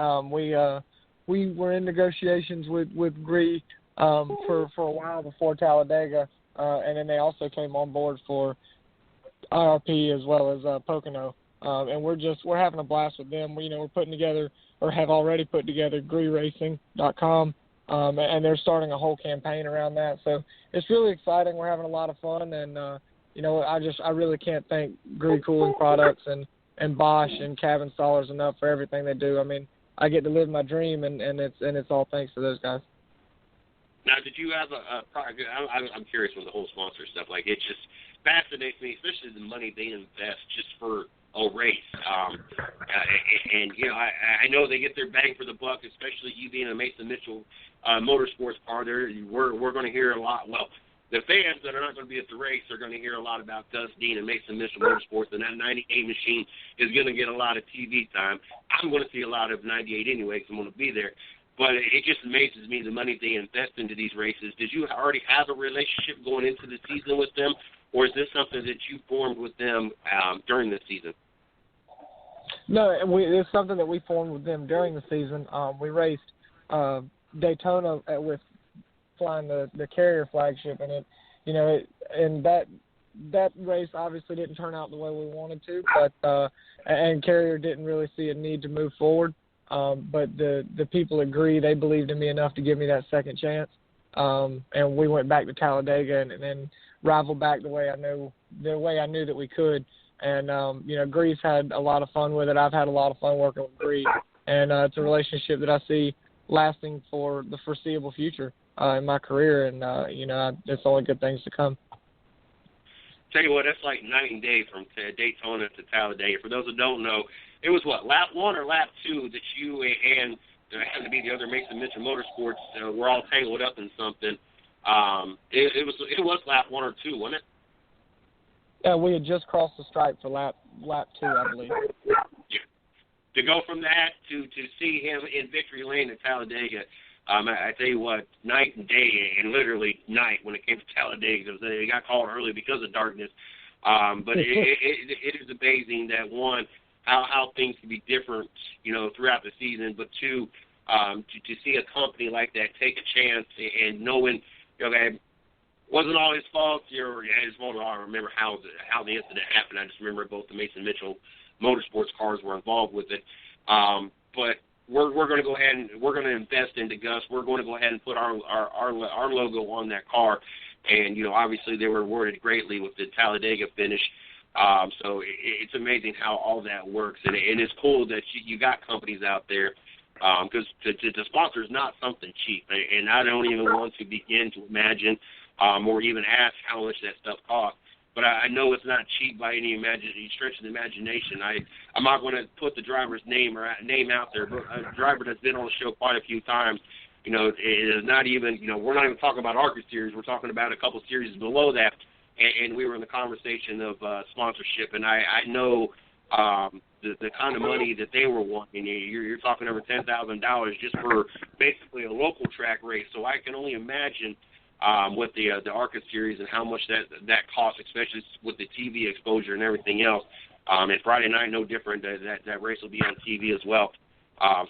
We were in negotiations with Gree for a while before Talladega, and then they also came on board for IRP as well as Pocono. And we're having a blast with them. We're putting together, or have already put together, greeracing.com, and they're starting a whole campaign around that. So it's really exciting. We're having a lot of fun, and I really can't thank Gree Cooling Products and Bosch and Cab Installers enough for everything they do. I mean, I get to live my dream, and it's all thanks to those guys. Now, did you have a product? I'm curious with the whole sponsor stuff. Like, it just fascinates me, especially the money they invest just for a race. And I know they get their bang for the buck, especially you being a Mason Mitchell Motorsports car. We're going to hear a lot. Well, the fans that are not going to be at the race are going to hear a lot about Gus Dean and Mason Mitchell Motorsports, and that 98 machine is going to get a lot of TV time. I'm going to see a lot of 98 anyway because I'm going to be there. But it just amazes me the money they invest into these races. Did you already have a relationship going into the season with them, or is this something that you formed with them during the season? No, it's something that we formed with them during the season. We raced Daytona with flying the Carrier flagship, and and that race obviously didn't turn out the way we wanted to, but and Carrier didn't really see a need to move forward. But the people agree. They believed in me enough to give me that second chance. And we went back to Talladega and then rivaled back the way I knew that we could. And Gree's had a lot of fun with it. I've had a lot of fun working with Gree, and it's a relationship that I see lasting for the foreseeable future in my career. And it's only good things to come. Tell you what, that's like night and day from Daytona to Talladega. For those who don't know, it was lap 1 or lap 2 that you and there happened to be the other Mason Mitchell Motorsports were all tangled up in something. It was lap 1 or 2, wasn't it? Yeah, we had just crossed the stripe for lap 2, I believe. Yeah. To go from that to see him in victory lane at Talladega, I tell you what, night and day, and literally night when it came to Talladega. It got called early because of darkness. But it is amazing that, one, how things can be different, throughout the season, but two, to see a company like that take a chance and knowing, okay, wasn't all his fault. His fault. I don't remember how the incident happened. I just remember both the Mason Mitchell Motorsports cars were involved with it. But we're going to go ahead and we're going to invest into Gus. We're going to go ahead and put our logo on that car. And, obviously they were rewarded greatly with the Talladega finish. So it's amazing how all that works. And it's cool that you got companies out there, because to sponsor is not something cheap. And I don't even want to begin to imagine or even ask how much that stuff costs. But I know it's not cheap by any stretch of the imagination. I'm not going to put the driver's name out there, but a driver that's been on the show quite a few times, it is not even, we're not even talking about ARCA Series. We're talking about a couple series below that, and we were in the conversation of sponsorship, and I know the kind of money that they were wanting. You're talking over $10,000 just for basically a local track race. So I can only imagine with the ARCA Series and how much that costs, especially with the TV exposure and everything else. And Friday night, no different. That race will be on TV as well.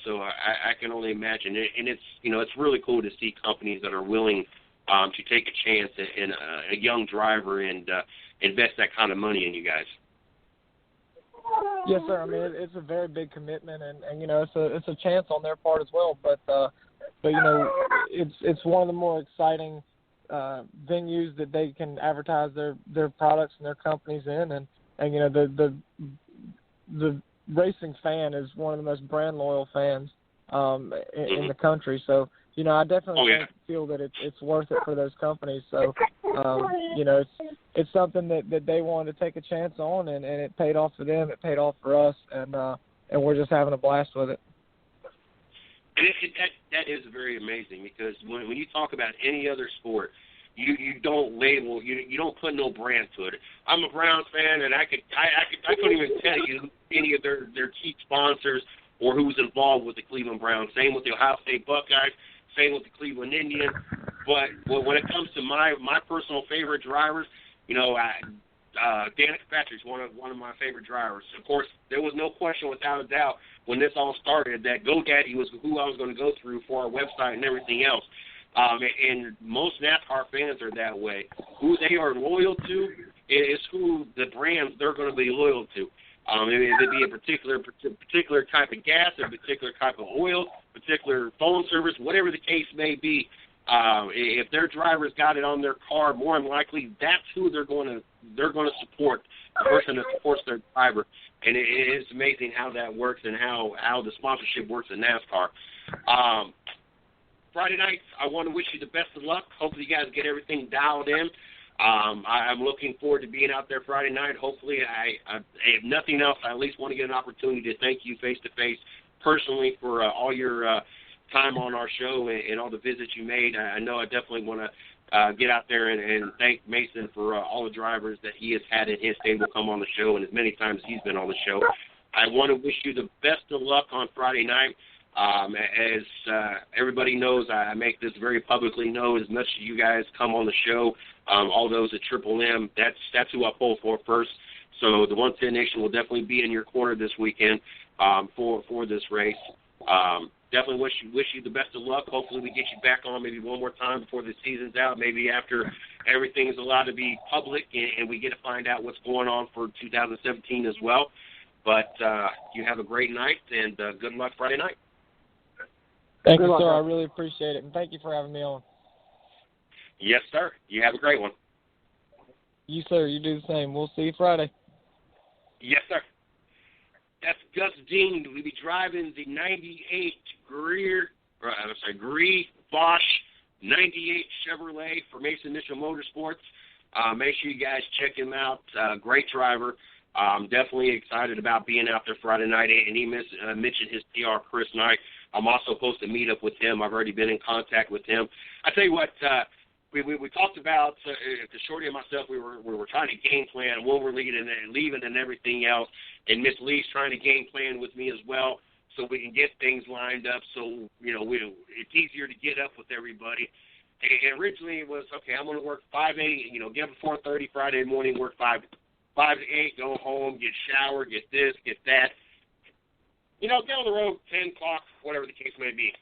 So I can only imagine, and it's really cool to see companies that are willing to take a chance in a young driver and invest that kind of money in you guys. Yes, sir. I mean, it's a very big commitment, and it's a chance on their part as well. But it's one of the more exciting venues that they can advertise their products and their companies in, and the racing fan is one of the most brand loyal fans in the country. So I definitely feel that it's worth it for those companies. So it's something that they wanted to take a chance on, and it paid off for them. It paid off for us, and we're just having a blast with it. That is very amazing, because when you talk about any other sport, you don't label, you don't put no brand to it. I'm a Browns fan, and I couldn't even tell you any of their key sponsors or who's involved with the Cleveland Browns. Same with the Ohio State Buckeyes, same with the Cleveland Indians. But when it comes to my personal favorite drivers, Danica Patrick's one of my favorite drivers. Of course, there was no question without a doubt when this all started that GoDaddy was who I was going to go through for our website and everything else. And most NASCAR fans are that way. Who they are loyal to is who the brands they're going to be loyal to. It would be a particular type of gas, a particular type of oil, particular phone service, whatever the case may be. If their driver's got it on their car, more than likely that's who they're going to support, the person that supports their driver. And it is amazing how that works and how the sponsorship works in NASCAR. Friday night, I want to wish you the best of luck. Hopefully you guys get everything dialed in. I'm looking forward to being out there Friday night. Hopefully, if nothing else, I at least want to get an opportunity to thank you face-to-face personally for all your time on our show and all the visits you made. I know I definitely want to get out there and thank Mason for all the drivers that he has had in his stable come on the show and as many times he's been on the show. I want to wish you the best of luck on Friday night. As everybody knows, I make this very publicly known. As much as you guys come on the show, all those at Triple M, that's who I pull for first. So the 110 Nation will definitely be in your corner this weekend for this race. Definitely wish you the best of luck. Hopefully we get you back on maybe one more time before the season's out, maybe after everything is allowed to be public and we get to find out what's going on for 2017 as well. But you have a great night, and good luck Friday night. Thank you, sir. I really appreciate it, and thank you for having me on. Yes, sir. You have a great one. You, sir. You do the same. We'll see you Friday. Yes, sir. That's Gus Dean. We'll be driving the 98 Gree Bosch 98 Chevrolet for Mason Mitchell Motorsports. Make sure you guys check him out. Great driver. Definitely excited about being out there Friday night. And he mentioned his PR Chris Knight. I'm also supposed to meet up with him. I've already been in contact with him. I tell you what, we talked about the Shorty and myself. We were trying to game plan when we're leaving and everything else, and Miss Lee's trying to game plan with me as well, so we can get things lined up. So it's easier to get up with everybody. And originally it was okay. I'm going to work 5 to 8. Get up at 4:30 Friday morning, work 5 to 8, go home, get shower, get this, get that. Get on the road 10 o'clock, whatever the case may be.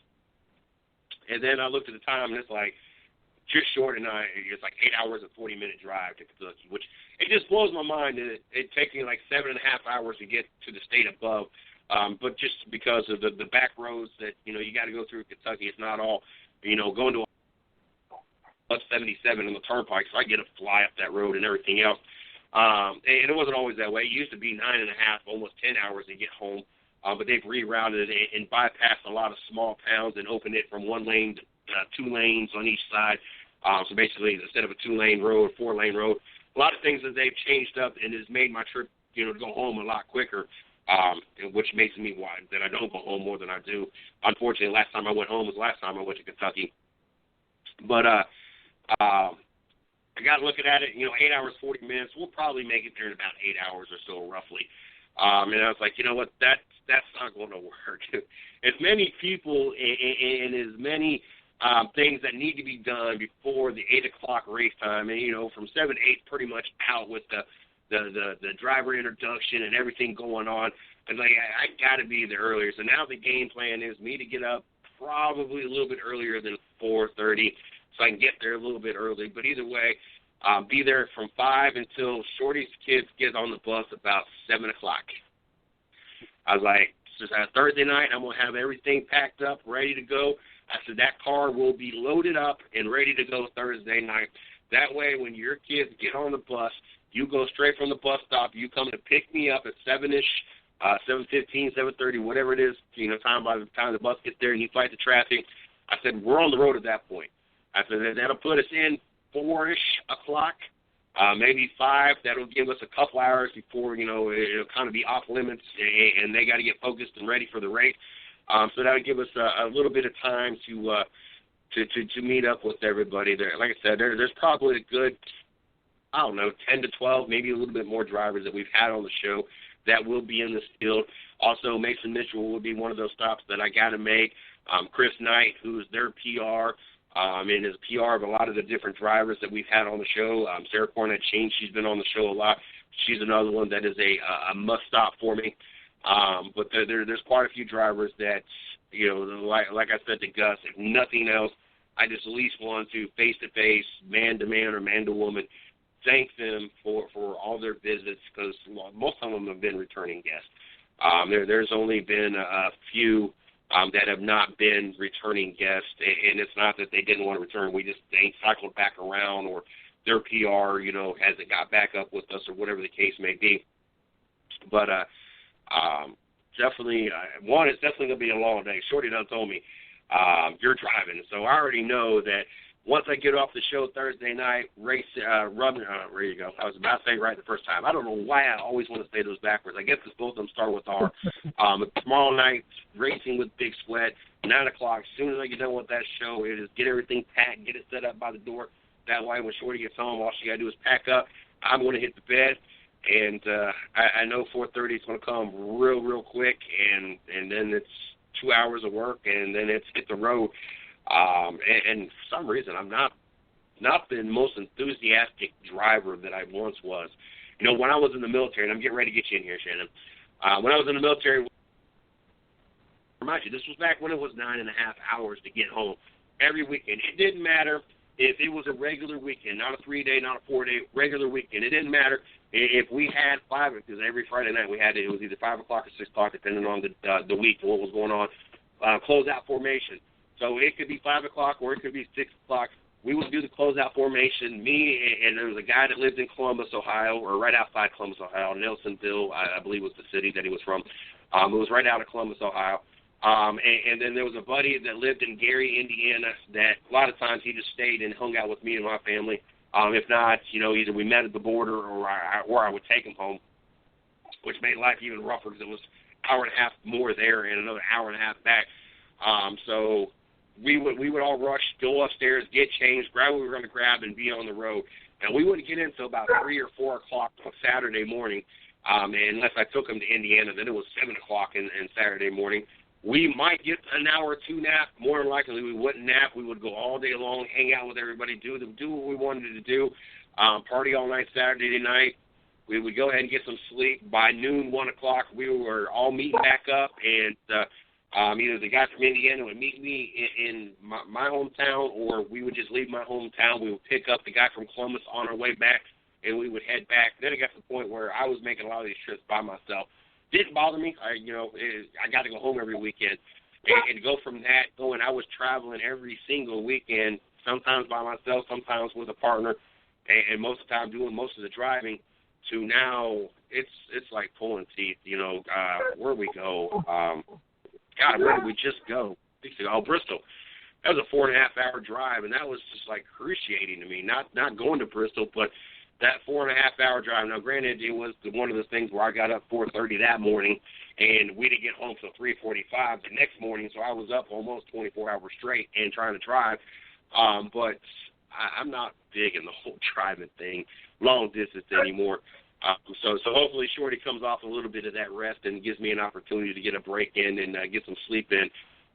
And then I looked at the time, and it's like just short, and it's like 8 hours and 40-minute drive to Kentucky, which it just blows my mind that it takes me like 7.5 hours to get to the state above. But just because of the back roads that you got to go through Kentucky, it's not all going to plus 77 on the turnpike, so I get to fly up that road and everything else. And it wasn't always that way. It used to be 9.5, almost 10 hours to get home. But they've rerouted it and bypassed a lot of small towns and opened it from 1 lane to 2 lanes on each side. So basically, instead of a 2-lane road, 4-lane road, a lot of things that they've changed up and has made my trip, to go home a lot quicker, which makes me why that I don't go home more than I do. Unfortunately, last time I went home was the last time I went to Kentucky. But I got looking at it, 8 hours, 40 minutes. We'll probably make it there in about 8 hours or so, roughly. And I was like, you know what, that's not going to work. As many people and as many things that need to be done before the 8 o'clock race time, and from 7 to 8, pretty much out with the driver introduction and everything going on. And like I got to be there earlier. So now the game plan is me to get up probably a little bit earlier than 4:30, so I can get there a little bit early. But either way, be there from 5 until Shorty's kids get on the bus about 7 o'clock. I was like, Thursday night, I'm going to have everything packed up, ready to go. I said, that car will be loaded up and ready to go Thursday night. That way, when your kids get on the bus, you go straight from the bus stop. You come to pick me up at 7-ish, 7:15, 7:30, whatever it is, time by the time the bus gets there and you fight the traffic. I said, we're on the road at that point. I said, that'll put us in 4-ish o'clock, maybe 5. That'll give us a couple hours before, it'll kind of be off limits and they got to get focused and ready for the race. So that'll give us a little bit of time to meet up with everybody there. Like I said, there's probably a good, 10 to 12, maybe a little bit more drivers that we've had on the show that will be in this field. Also, Mason Mitchell will be one of those stops that I got to make. Chris Knight, who's their PR, and is PR of a lot of the different drivers that we've had on the show. Sarah Cornett-Sheen, she's been on the show a lot. She's another one that is a must-stop for me. But there's quite a few drivers that, like I said to Gus, if nothing else, I just at least want to face-to-face, man-to-man or man-to-woman, thank them for all their visits because most of them have been returning guests. There's only been a few that have not been returning guests, and it's not that they didn't want to return. They cycled back around or their PR, hasn't got back up with us or whatever the case may be. But definitely, it's definitely going to be a long day. Shorty done told me, you're driving. So I already know that once I get off the show Thursday night, there you go. I was about to say right the first time. I don't know why I always want to say those backwards. I guess it's both of them start with R. Tomorrow night, racing with Big Sweat, 9 o'clock. As soon as I get done with that show, it is get everything packed, get it set up by the door. That way when Shorty gets home, all she got to do is pack up. I'm going to hit the bed. And I know 4:30 is going to come real quick, and then it's 2 hours of work, and then it's hit the road. And for some reason, I'm not the most enthusiastic driver that I once was. When I was in the military, and I'm getting ready to get you in here, Shannon. When I was in the military, remind you, this was back when it was 9.5 hours to get home every weekend. It didn't matter if it was a regular weekend, not a 3-day, not a 4-day, regular weekend. It didn't matter if we had 5, because every Friday night it was either 5 o'clock or 6 o'clock, depending on the week and what was going on. Closeout formation. So it could be 5 o'clock or it could be 6 o'clock. We would do the closeout formation. Me and there was a guy that lived in Columbus, Ohio, or right outside Columbus, Ohio. Nelsonville, I believe was the city that he was from. It was right out of Columbus, Ohio. And then there was a buddy that lived in Gary, Indiana, that a lot of times he just stayed and hung out with me and my family. If not, either we met at the border or I would take him home, which made life even rougher because it was an hour and a half more there and another hour and a half back. So we would all rush, go upstairs, get changed, grab what we were going to grab, and be on the road. And we wouldn't get in until about 3 or 4 o'clock on Saturday morning, unless I took them to Indiana. Then it was 7 o'clock in Saturday morning. We might get an hour or two nap. More than likely, we wouldn't nap. We would go all day long, hang out with everybody, do what we wanted to do, party all night Saturday night. We would go ahead and get some sleep. By noon, 1 o'clock, we were all meeting back up, and either the guy from Indiana would meet me in my hometown, or we would just leave my hometown. We would pick up the guy from Columbus on our way back, and we would head back. Then it got to the point where I was making a lot of these trips by myself. Didn't bother me. I got to go home every weekend. And go from that going, I was traveling every single weekend, sometimes by myself, sometimes with a partner, and most of the time doing most of the driving, to now it's like pulling teeth, where we go. God, where did we just go? Bristol. That was a 4.5-hour drive, and that was just like excruciating to me. Not going to Bristol, but that 4.5-hour drive. Now, granted, it was one of those things where I got up 4:30 that morning, and we didn't get home till 3:45 the next morning, so I was up almost 24 hours straight and trying to drive. But I'm not big in the whole driving thing, long distance anymore. So hopefully Shorty comes off a little bit of that rest and gives me an opportunity to get a break in and get some sleep in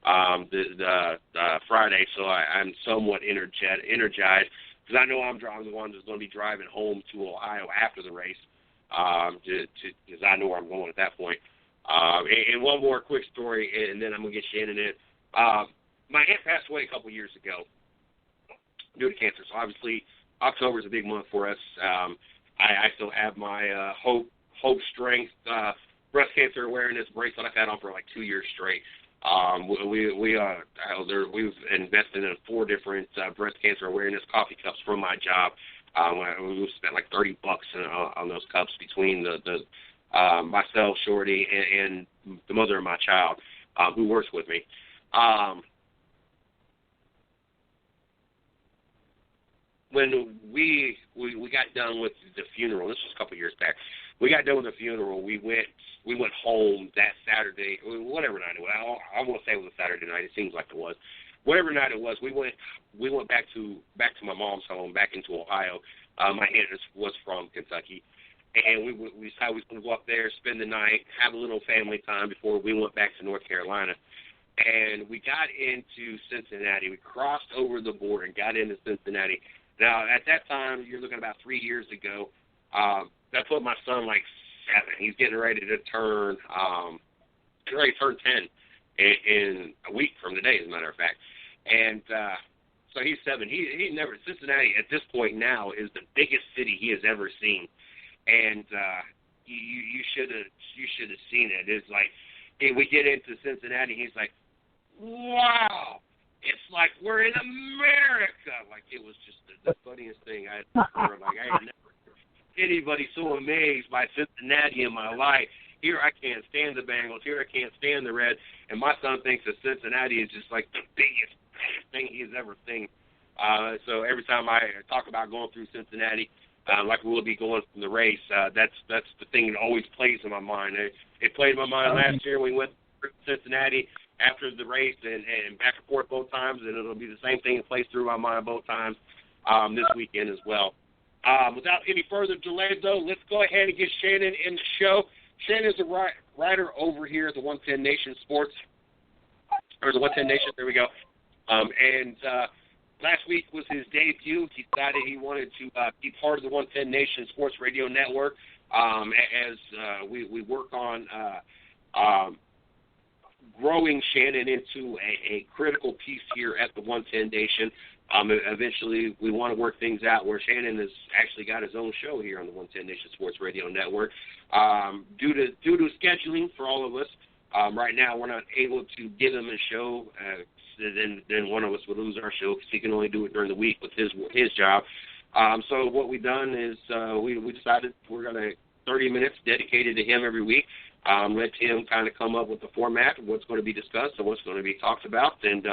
the Friday. So I'm somewhat energized because I know I'm the one that's going to be driving home to Ohio after the race because I know where I'm going at that point. And one more quick story, and then I'm going to get Shannon in. My aunt passed away a couple years ago due to cancer. So obviously October is a big month for us. I still have my Hope Strength breast cancer awareness bracelet I've had on for like 2 years straight. We've invested in 4 different breast cancer awareness coffee cups from my job. We spent like $30 on those cups between the myself, Shorty, and the mother of my child who works with me. When we got done with the funeral, this was a couple years back. We got done with the funeral. We went home that Saturday, whatever night it was. I won't say it was a Saturday night. It seems like it was. Whatever night it was, we went back to my mom's home, back into Ohio. My aunt was from Kentucky, and we decided we was going to go up there, spend the night, have a little family time before we went back to North Carolina. And we got into Cincinnati. We crossed over the border and got into Cincinnati. Now, at that time, you're looking about 3 years ago, that put my son like 7. He's getting ready to turn 10 in a week from today, as a matter of fact. And so he's 7. Cincinnati at this point now is the biggest city he has ever seen. And you should have seen it. It's like, we get into Cincinnati, he's like, wow. It's like we're in America. Like, it was just the funniest thing I had ever. Like, I had never anybody so amazed by Cincinnati in my life. Here I can't stand the Bengals. Here I can't stand the Reds. And my son thinks that Cincinnati is just like the biggest thing he's ever seen. So every time I talk about going through Cincinnati, like we'll be going from the race, that's the thing that always plays in my mind. It played in my mind last year when we went through Cincinnati after the race and back and forth both times, and it'll be the same thing that plays through my mind both times this weekend as well. Without any further delay, though, let's go ahead and get Shannon in the show. Shannon's a writer over here at the 110 Nation Sports, or the 110 Nation, there we go. And last week was his debut. He decided he wanted to be part of the 110 Nation Sports Radio Network as we work on growing Shannon into a critical piece here at the 110 Nation. Eventually, we want to work things out where Shannon has actually got his own show here on the 110 Nation Sports Radio Network. Due to scheduling for all of us, right now we're not able to give him a show. Then one of us would lose our show because he can only do it during the week with his job. So what we've done is we decided we're going to 30 minutes dedicated to him every week. Let him kind of come up with the format of what's going to be discussed and what's going to be talked about, and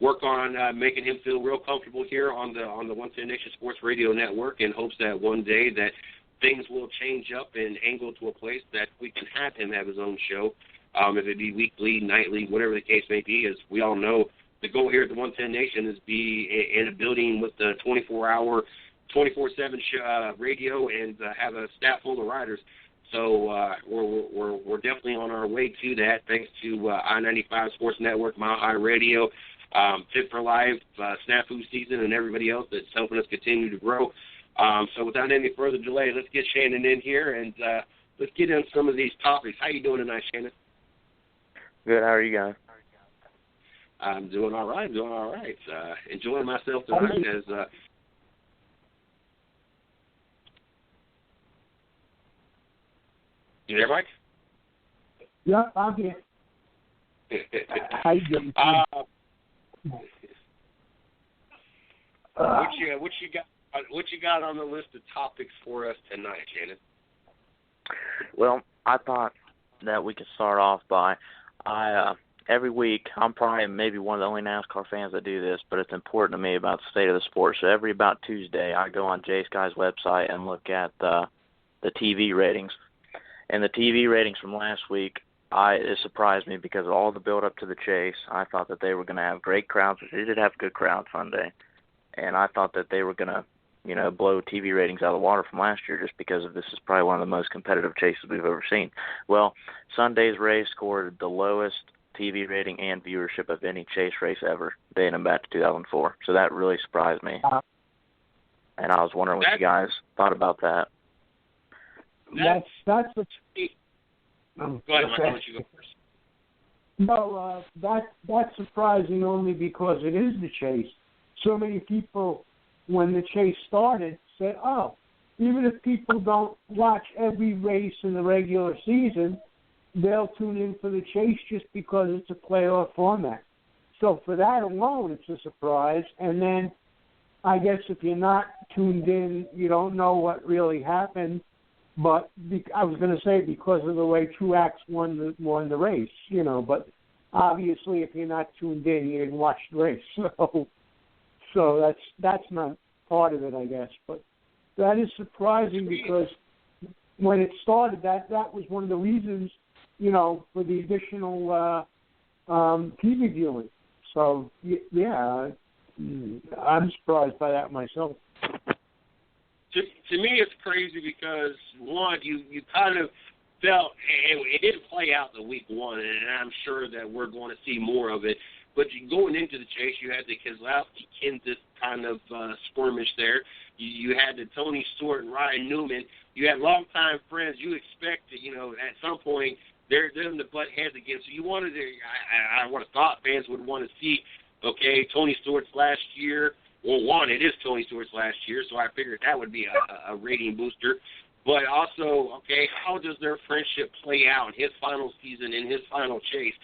work on making him feel real comfortable here on the 110 Nation Sports Radio Network, in hopes that one day that things will change up and angle to a place that we can have him have his own show, if it be weekly, nightly, whatever the case may be. As we all know, the goal here at the 110 Nation is be in a building with the 24-hour, 24/7 radio and have a staff full of riders. So we're definitely on our way to that, thanks to I-95 Sports Network, Mile High Radio, Fit for Life, Snafu Season, and everybody else that's helping us continue to grow. So without any further delay, let's get Shannon in here and let's get into some of these topics. How you doing tonight, Shannon? Good. How are you guys? I'm doing all right. Enjoying myself tonight as you there, Mike? Yeah, I'm here. How you doing? What you got on the list of topics for us tonight, Shannon? Well, I thought that we could start off by every week, I'm probably maybe one of the only NASCAR fans that do this, but it's important to me about the state of the sport. So every about Tuesday, I go on Jay Sky's website and look at the TV ratings. And the TV ratings from last week, it surprised me because of all the build-up to the chase. I thought that they were going to have great crowds. They did have a good crowd Sunday. And I thought that they were going to, blow TV ratings out of the water from last year just because of this is probably one of the most competitive chases we've ever seen. Well, Sunday's race scored the lowest TV rating and viewership of any chase race ever, dating back to 2004. So that really surprised me. And I was wondering what you guys thought about that. That's what. Go ahead, Mike. I'll let you go first. No, that's surprising only because it is the chase. So many people, when the chase started, said, "Oh, even if people don't watch every race in the regular season, they'll tune in for the chase just because it's a playoff format." So for that alone, it's a surprise. And then, I guess if you're not tuned in, you don't know what really happened. But I was going to say because of the way Truax won the race, But obviously, if you're not tuned in, you didn't watch the race. So that's not part of it, I guess. But that is surprising because when it started, that was one of the reasons, for the additional TV viewing. So yeah, I'm surprised by that myself. To me, it's crazy because, one, you kind of felt, and it didn't play out the week one, and I'm sure that we're going to see more of it. But going into the chase, you had the Keselowski-Kenseth kind of skirmish there. You had the Tony Stewart and Ryan Newman. You had longtime friends. You expect that, at some point, they're them to butt heads again. So you wanted to, I would have thought fans would want to see, okay, Tony Stewart's last year. Well, one, it is Tony Stewart's last year, so I figured that would be a rating booster. But also, okay, how does their friendship play out in his final season, in his final chase?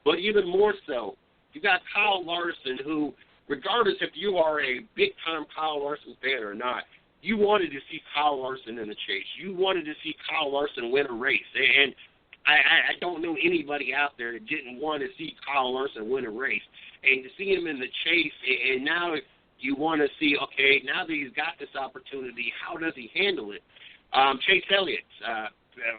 But even more so, you got Kyle Larson, who, regardless if you are a big-time Kyle Larson fan or not, you wanted to see Kyle Larson in the chase. You wanted to see Kyle Larson win a race. And I don't know anybody out there that didn't want to see Kyle Larson win a race. And to see him in the chase, and now you want to see, okay, now that he's got this opportunity, how does he handle it? Chase Elliott,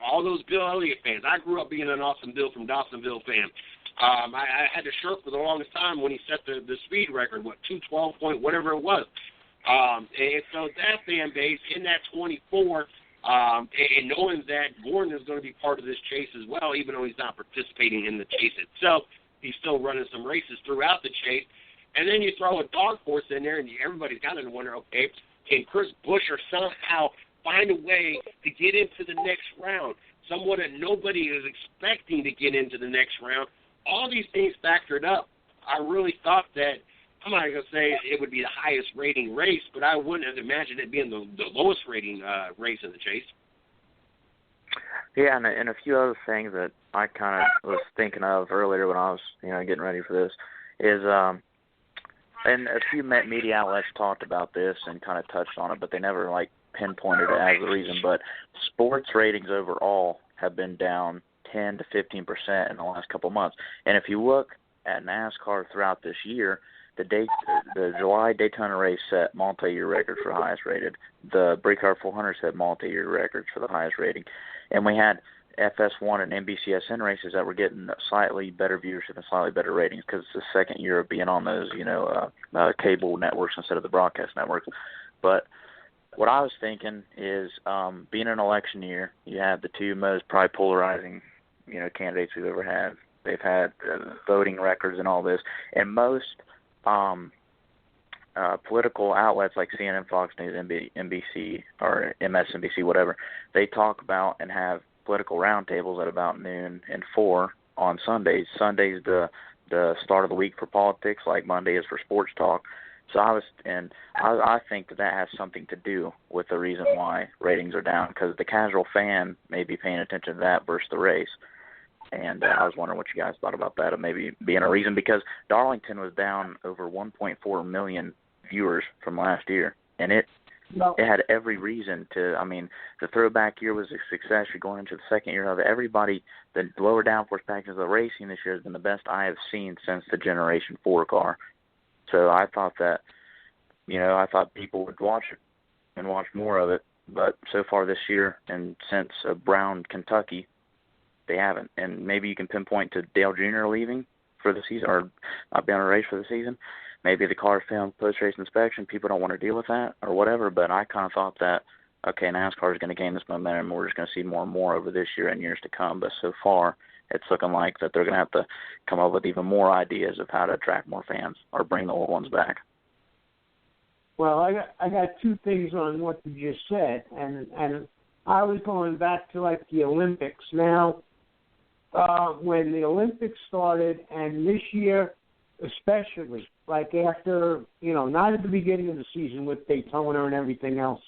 all those Bill Elliott fans. I grew up being an Austin Bill from Dawsonville fan. I had to shirk for the longest time when he set the speed record, 212 point, whatever it was. And so that fan base in that 24, and knowing that Gordon is going to be part of this chase as well, even though he's not participating in the chase itself, he's still running some races throughout the chase. And then you throw a dog horse in there, and everybody's got to wonder, okay, can Chris Buescher somehow find a way to get into the next round? Someone that nobody is expecting to get into the next round. All these things factored up. I really thought that, I'm not going to say it would be the highest rating race, but I wouldn't have imagined it being the lowest rating race in the chase. Yeah, and a few other things that I kind of was thinking of earlier when I was, getting ready for this is, and a few media outlets talked about this and kind of touched on it, but they never, pinpointed it as the reason. But sports ratings overall have been down 10 to 15% in the last couple of months. And if you look at NASCAR throughout this year, the July Daytona race set multi-year records for highest rated. The Brickyard 400 set multi-year records for the highest rating. And we had FS1 and NBCSN races that were getting slightly better viewership and slightly better ratings because it's the second year of being on those, cable networks instead of the broadcast networks. But what I was thinking is, being an election year, you have the two most probably polarizing, candidates we've ever had. They've had voting records and all this, and most political outlets like CNN, Fox News, NBC, or MSNBC, whatever, they talk about and have political roundtables at about noon and 4 on Sundays. Sunday's the start of the week for politics, like Monday is for sports talk. So I think that has something to do with the reason why ratings are down, because the casual fan may be paying attention to that versus the race. And I was wondering what you guys thought about that, of maybe being a reason, because Darlington was down over 1.4 million viewers from last year, and it had every reason to. I mean, the throwback year was a success. You're going into the second year of it. Everybody, the lower downforce package of the racing this year has been the best I have seen since the Generation 4 car. So I thought that, I thought people would watch it and watch more of it. But so far this year, and since Brown, Kentucky, they haven't. And maybe you can pinpoint to Dale Jr. leaving for the season, or not being on a race for the season. Maybe the car failed post-race inspection. People don't want to deal with that or whatever. But I kind of thought that, okay, NASCAR is going to gain this momentum. We're just going to see more and more over this year and years to come. But so far, it's looking like that they're going to have to come up with even more ideas of how to attract more fans or bring the old ones back. Well, I got two things on what you just said, and I was going back to like the Olympics. Now, when the Olympics started, and this year especially, like after, not at the beginning of the season with Daytona and everything else,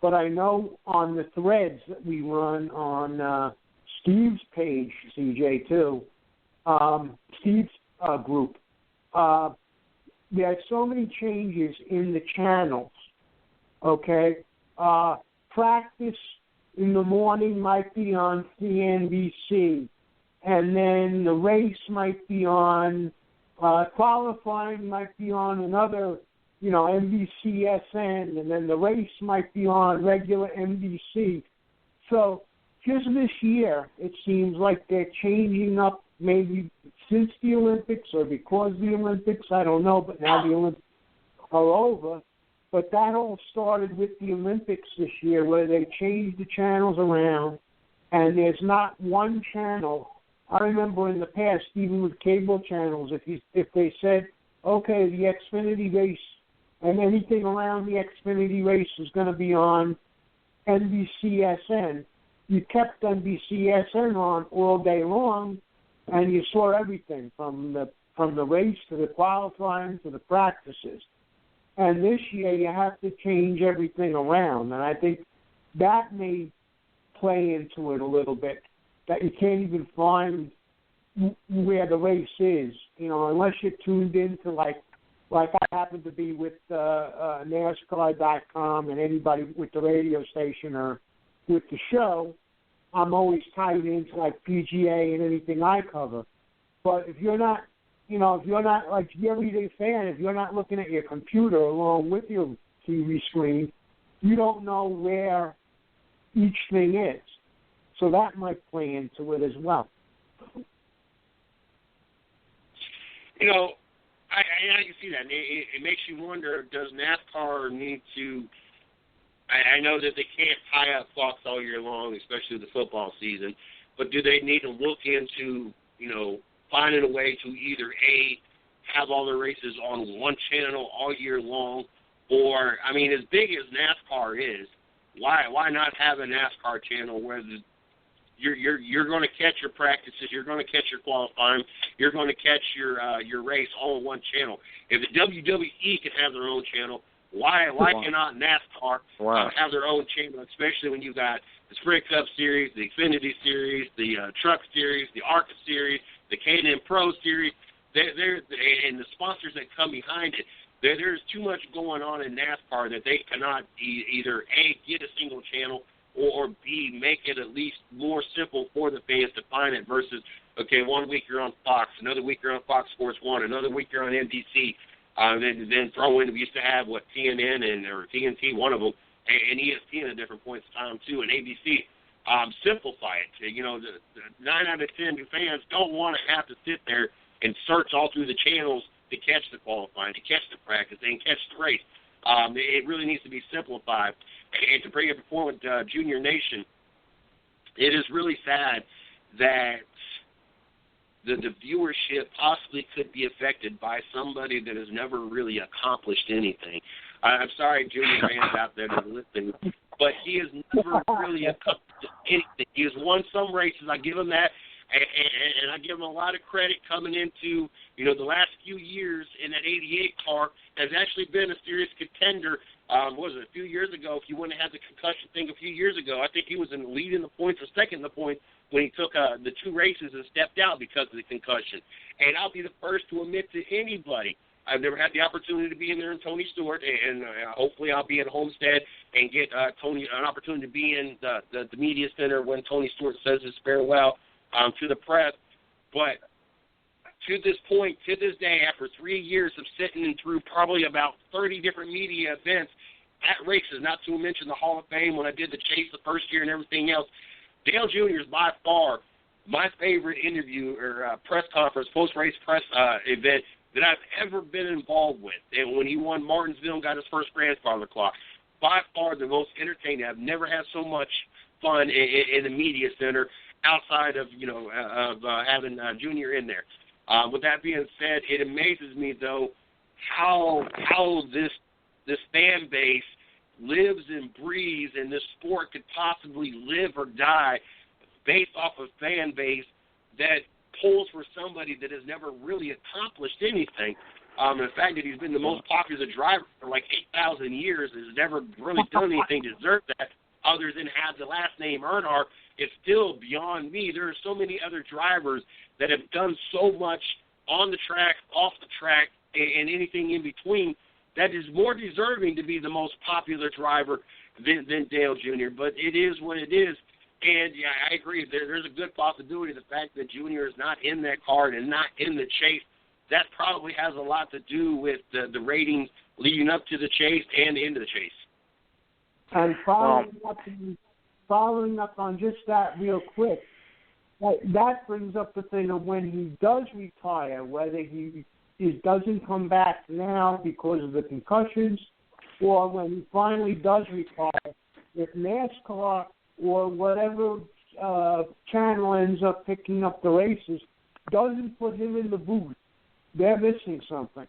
but I know on the threads that we run on Steve's page, CJ, too, Steve's group, we had so many changes in the channels, okay? Practice in the morning might be on CNBC, and then the race might be on, qualifying might be on another, NBCSN, and then the race might be on regular NBC. So just this year, it seems like they're changing up, maybe since the Olympics or because of the Olympics, I don't know, but now the Olympics are over. But that all started with the Olympics this year, where they changed the channels around, and there's not one channel. I remember in the past, even with cable channels, if they said, okay, the Xfinity race and anything around the Xfinity race is going to be on NBCSN, you kept NBCSN on all day long, and you saw everything from the race to the qualifying to the practices. And this year you have to change everything around, and I think that may play into it a little bit, that you can't even find where the race is, unless you're tuned into like I happen to be with NASCAR.com, and anybody with the radio station or with the show, I'm always tied into like PGA and anything I cover. But if you're not, if you're not like the everyday fan, if you're not looking at your computer along with your TV screen, you don't know where each thing is. So that might play into it as well. I can see that. It makes you wonder, does NASCAR need to, I know that they can't tie up clocks all year long, especially the football season, but do they need to look into, finding a way to either, A, have all the races on one channel all year long, or, as big as NASCAR is, why not have a NASCAR channel where you're going to catch your practices, you're going to catch your qualifying, you're going to catch your race all on one channel. If the WWE can have their own channel, why cannot NASCAR have their own channel, especially when you got the Sprint Cup Series, the Xfinity Series, the Truck Series, the ARCA Series, the K&N Pro Series, and the sponsors that come behind it. There's too much going on in NASCAR that they cannot either, A, get a single channel, or B, make it at least more simple for the fans to find it versus, okay, 1 week you're on Fox, another week you're on Fox Sports 1, another week you're on NBC, then throw in, we used to have, TNN or TNT, one of them, and EST at different points in time, too, and ABC. simplify it. You know, the 9 out of 10 fans don't want to have to sit there and search all through the channels to catch the qualifying, to catch the practice, and catch the race. It really needs to be simplified. And to bring it before with Junior Nation, it is really sad that the viewership possibly could be affected by somebody that has never really accomplished anything. I'm sorry, Junior fans out there that are listening, but he has never really accomplished anything. He has won some races. I give him that. And I give him a lot of credit coming into, you know, the last few years in that 88 car has actually been a serious contender. What was it, a few years ago? If you wouldn't have had the concussion thing a few years ago, I think he was in the lead in the points or second in the points when he took the 2 races and stepped out because of the concussion. And I'll be the first to admit to anybody, I've never had the opportunity to be in there in Tony Stewart, and hopefully I'll be at Homestead and get Tony an opportunity to be in the media center when Tony Stewart says his farewell to the press. But to this point, to this day, after 3 years of sitting through probably about 30 different media events at races, not to mention the Hall of Fame when I did the Chase the first year and everything else, Dale Jr. is by far my favorite interview or press conference, post-race press event that I've ever been involved with. And when he won Martinsville and got his first grandfather clock, by far the most entertaining. I've never had so much fun in the media center outside of, you know, having Junior in there. With that being said, it amazes me, though, how this fan base lives and breathes, and this sport could possibly live or die based off of fan base that pulls for somebody that has never really accomplished anything. The fact that he's been the most popular driver for like 8,000 years has never really done anything to deserve that other than have the last name Earnhardt. It's still beyond me. There are so many other drivers that have done so much on the track, off the track, and anything in between that is more deserving to be the most popular driver than Dale Jr. But it is what it is. And, yeah, I agree. There's a good possibility the fact that Junior is not in that car and not in the chase, that probably has a lot to do with the ratings leading up to the chase and into the chase. And following up on just that real quick, that brings up the thing of when he does retire, whether he doesn't come back now because of the concussions, or when he finally does retire, if NASCAR or whatever channel ends up picking up the races doesn't put him in the booth, they're missing something.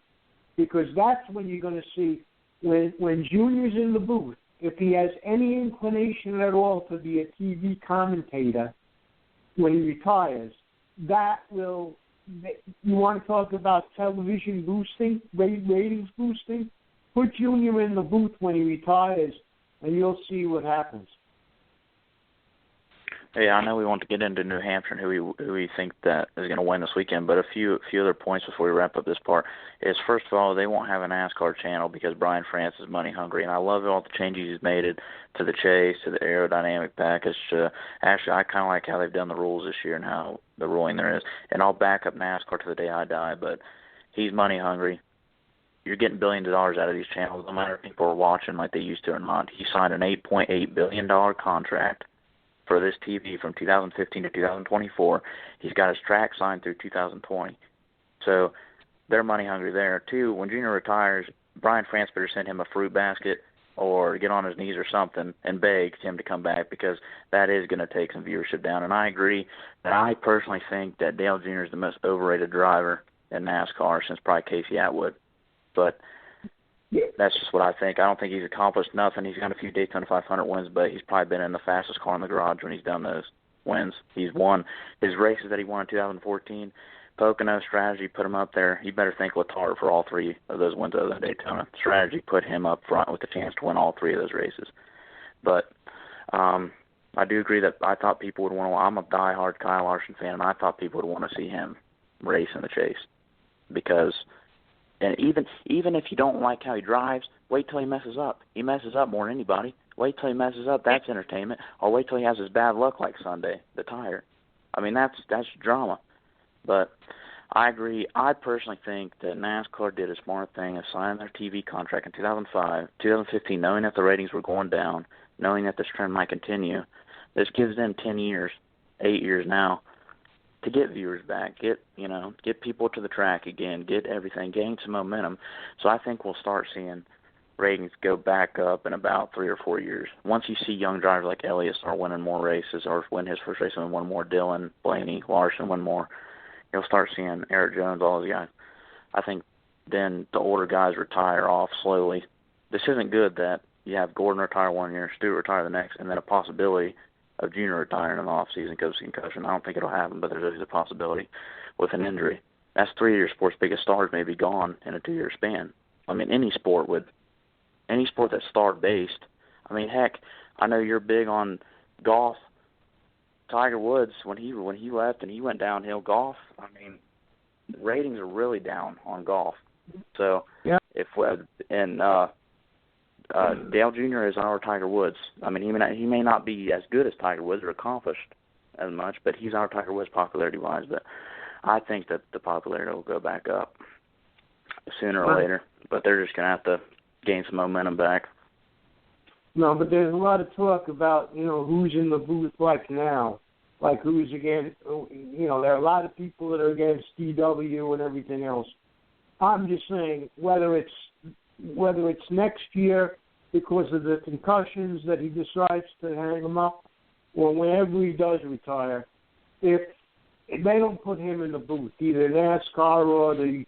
Because that's when you're going to see, when Junior's in the booth, if he has any inclination at all to be a TV commentator when he retires, that will, you want to talk about television boosting, ratings boosting? Put Junior in the booth when he retires, and you'll see what happens. Yeah, I know we want to get into New Hampshire and who we think that is going to win this weekend, but a few other points before we wrap up this part is, first of all, they won't have a NASCAR channel because Brian France is money hungry, and I love all the changes he's made to the chase, to the aerodynamic package. Actually, I kind of like how they've done the rules this year and how the ruling there is, and I'll back up NASCAR to the day I die, but he's money hungry. You're getting billions of dollars out of these channels, no matter if people are watching like they used to or not. He signed an $8.8 billion contract for this TV from 2015 to 2024. He's got his track signed through 2020. So they're money hungry there. Two, when Junior retires, Brian France better send him a fruit basket or get on his knees or something and beg him to come back, because that is going to take some viewership down. And I agree that I personally think that Dale Jr. is the most overrated driver in NASCAR since probably Casey Atwood. But that's just what I think. I don't think he's accomplished nothing. He's got a few Daytona 500 wins, but he's probably been in the fastest car in the garage when he's done those wins. He's won his races that he won in 2014. Pocono, strategy put him up there. You better thank Letard for all three of those wins other than Daytona. Strategy put him up front with the chance to win all three of those races. But I do agree that I thought people would want to – I'm a diehard Kyle Larson fan, and I thought people would want to see him race in the chase because – and even if you don't like how he drives, wait till he messes up. He messes up more than anybody. Wait till he messes up. That's entertainment. Or wait till he has his bad luck like Sunday, the tire. I mean, that's drama. But I agree. I personally think that NASCAR did a smart thing of signing their TV contract in 2015, knowing that the ratings were going down, knowing that this trend might continue. This gives them 10 years, 8 years now, to get viewers back, get people to the track again, get everything, gain some momentum. So I think we'll start seeing ratings go back up in about 3 or 4 years. Once you see young drivers like Elliott start winning more races, or win his first race and win more, Dillon, Blaney, Larson win more, you'll start seeing Eric Jones, all those guys. I think then the older guys retire off slowly. This isn't good that you have Gordon retire 1 year, Stewart retire the next, and then a possibility of Junior retiring in the off-season because of concussion. I don't think it'll happen, but there's always a possibility with an injury. That's 3 of your sport's biggest stars may be gone in a 2-year span. I mean, any sport that's star-based. I mean, heck, I know you're big on golf. Tiger Woods, when he left and he went downhill golf, I mean, the ratings are really down on golf. So yeah. Dale Jr. is our Tiger Woods. I mean, he may not be as good as Tiger Woods or accomplished as much, but he's our Tiger Woods popularity-wise. But I think that the popularity will go back up sooner or later. But they're just going to have to gain some momentum back. No, but there's a lot of talk about, who's in the booth like now. Like who's against, there are a lot of people that are against DW and everything else. I'm just saying whether it's next year because of the concussions that he decides to hang him up, or whenever he does retire, if they don't put him in the booth, either NASCAR or the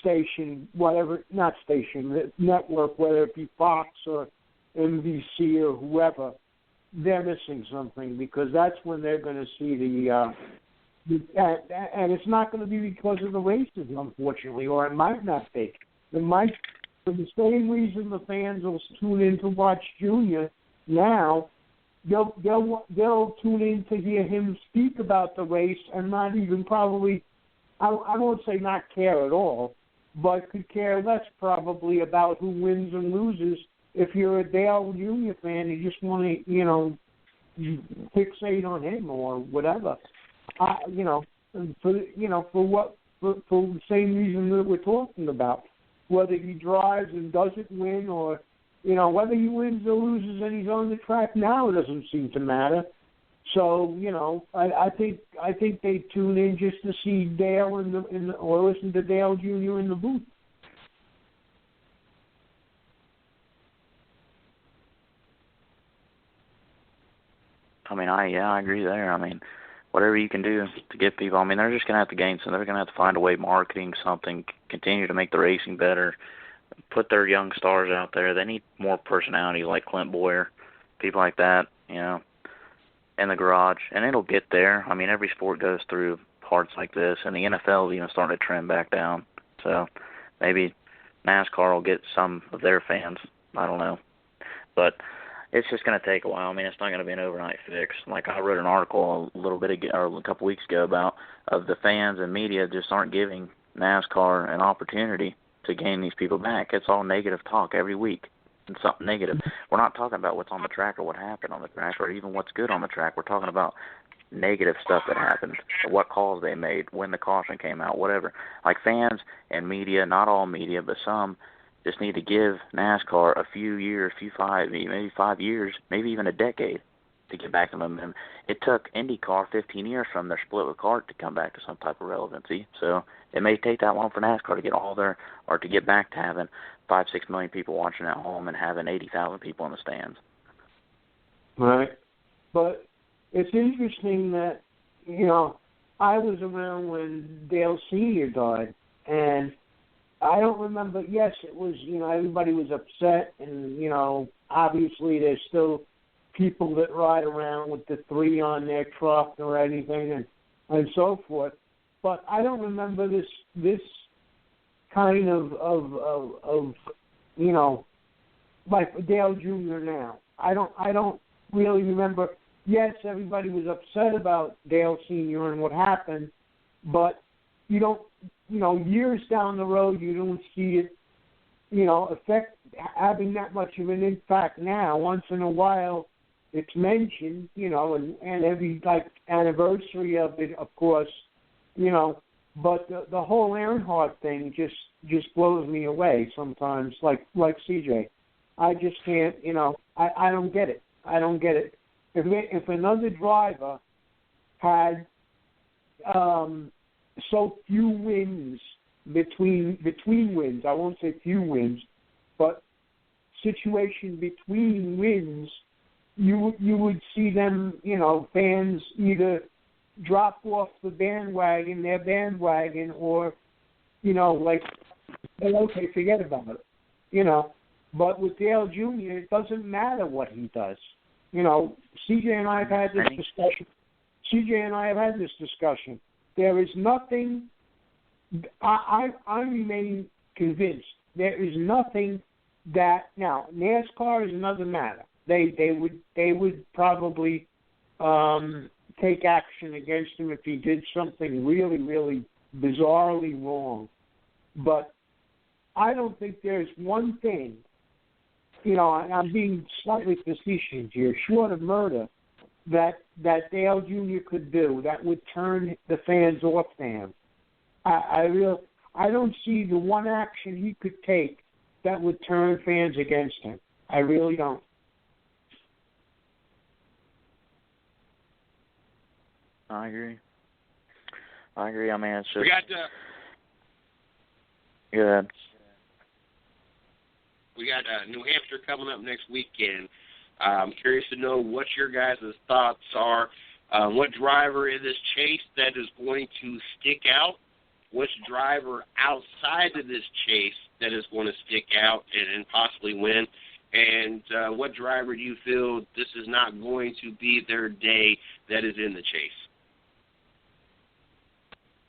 station, whatever, not station, the network, whether it be Fox or NBC or whoever, they're missing something, because that's when they're going to see and it's not going to be because of the races, unfortunately, or it might not be. It might, for the same reason the fans will tune in to watch Junior now, they'll tune in to hear him speak about the race and not even probably, I won't say not care at all, but could care less probably about who wins and loses. If you're a Dale Jr. fan, you just want to, fixate on him or whatever. For the same reason that we're talking about, whether he drives and doesn't win, or whether he wins or loses and he's on the track now, doesn't seem to matter. So I think they tune in just to see Dale or listen to Dale Jr. in the booth. I mean, I agree there. I mean, whatever you can do to get people. I mean, they're just going to have to gain some. They're going to have to find a way, marketing something, continue to make the racing better, put their young stars out there. They need more personality like Clint Boyer, people like that, in the garage. And it'll get there. I mean, every sport goes through parts like this, and the NFL is starting to trend back down. So maybe NASCAR will get some of their fans. I don't know. But it's just going to take a while. I mean, it's not going to be an overnight fix. Like I wrote an article a couple weeks ago about the fans and media just aren't giving NASCAR an opportunity to gain these people back. It's all negative talk every week. It's something negative. We're not talking about what's on the track or what happened on the track or even what's good on the track. We're talking about negative stuff that happened, what calls they made, when the caution came out, whatever. Like fans and media, not all media, but some, just need to give NASCAR a few years, maybe 5 years, maybe even a decade to get back to momentum. It took IndyCar 15 years from their split with CART to come back to some type of relevancy. So it may take that long for NASCAR to get to get back to having 5-6 million people watching at home and having 80,000 people in the stands. Right. But it's interesting that, I was around when Dale Sr. died, and I don't remember. Yes, it was, everybody was upset, and, obviously there's still people that ride around with the 3 on their truck or anything and so forth. But I don't remember this kind of like Dale Jr. now. I don't really remember. Yes, everybody was upset about Dale Sr. and what happened, but you don't, years down the road, you don't see it, affect having that much of an impact now. Once in a while, it's mentioned, and every anniversary of it, of course, but the whole Earnhardt thing just blows me away sometimes, like CJ. I just can't, I don't get it. I don't get it. If another driver had so few wins between wins, I won't say few wins, but situation between wins, you would see them, fans either drop off their bandwagon, or, like, okay, forget about it, But with Dale Jr., it doesn't matter what he does. CJ and I have had this discussion. There is nothing. I remain convinced there is nothing that now NASCAR is another matter. They would probably take action against him if he did something really, really bizarrely wrong. But I don't think there's one thing, I'm being slightly facetious here, short of murder, that Dale Jr. could do that would turn the fans off to him. I don't see the one action he could take that would turn fans against him. I really don't. I agree. I mean, it's just... We got... Go ahead. We got New Hampshire coming up next weekend. I'm curious to know what your guys' thoughts are. What driver in this chase that is going to stick out? Which driver outside of this chase that is going to stick out and possibly win? And what driver do you feel this is not going to be their day that is in the chase?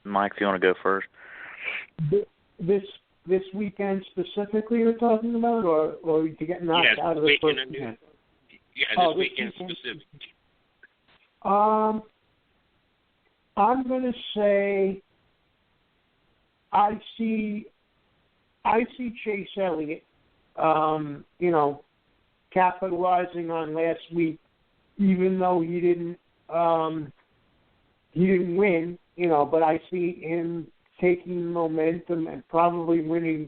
Mike, if you want to go first. This weekend specifically you're talking about, or to get knocked out of the first weekend? Yeah, this weekend specifically. I'm going to say I see Chase Elliott, capitalizing on last week, even though he didn't win, but I see him taking momentum and probably winning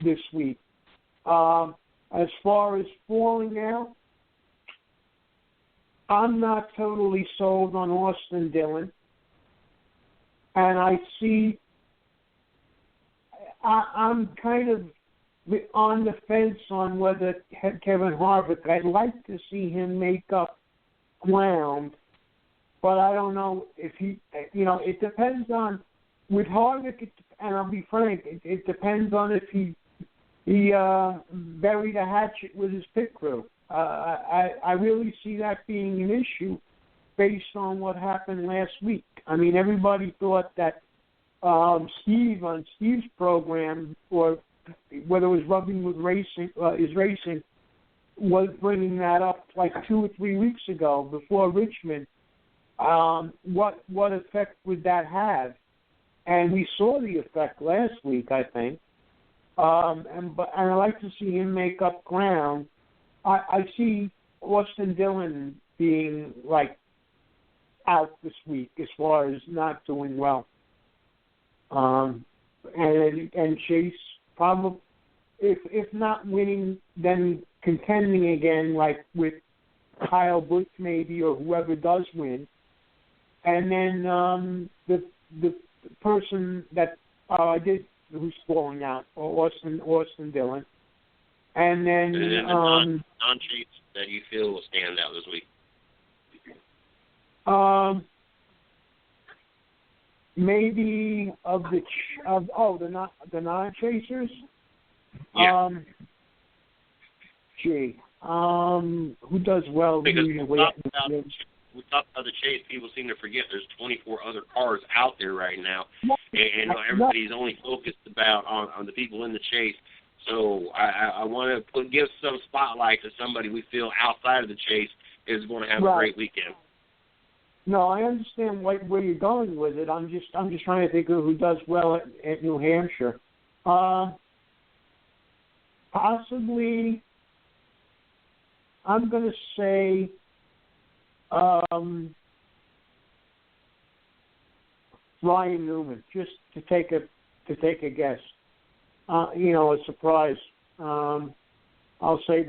this week. As far as falling out, I'm not totally sold on Austin Dillon. And I'm kind of on the fence on whether Kevin Harvick, I'd like to see him make up ground, but I don't know if he, it depends on, with Harvick, and I'll be frank, it depends on if he buried a hatchet with his pit crew. I really see that being an issue based on what happened last week. I mean, everybody thought that Steve on Steve's program, or whether it was Rubbing with Racing, was bringing that up like 2 or 3 weeks ago before Richmond. What effect would that have? And we saw the effect last week, I think. And I'd like to see him make up ground. I see Austin Dillon being like out this week as far as not doing well. And Chase probably, if not winning, then contending again, like with Kyle Busch maybe, or whoever does win. And then the person that who's falling out, or Austin Dillon. And then non-Chase that you feel will stand out this week. Maybe the non-chasers. Yeah. Who does well? Because we talked about the chase. People seem to forget there's 24 other cars out there right now, and everybody's only focused on the people in the chase. So I want to give some spotlight to somebody we feel outside of the chase is going to have a great weekend. No, I understand where you're going with it. I'm just trying to think of who does well at New Hampshire. Possibly, I'm going to say Ryan Newman, just to take a guess. A surprise. I'll say,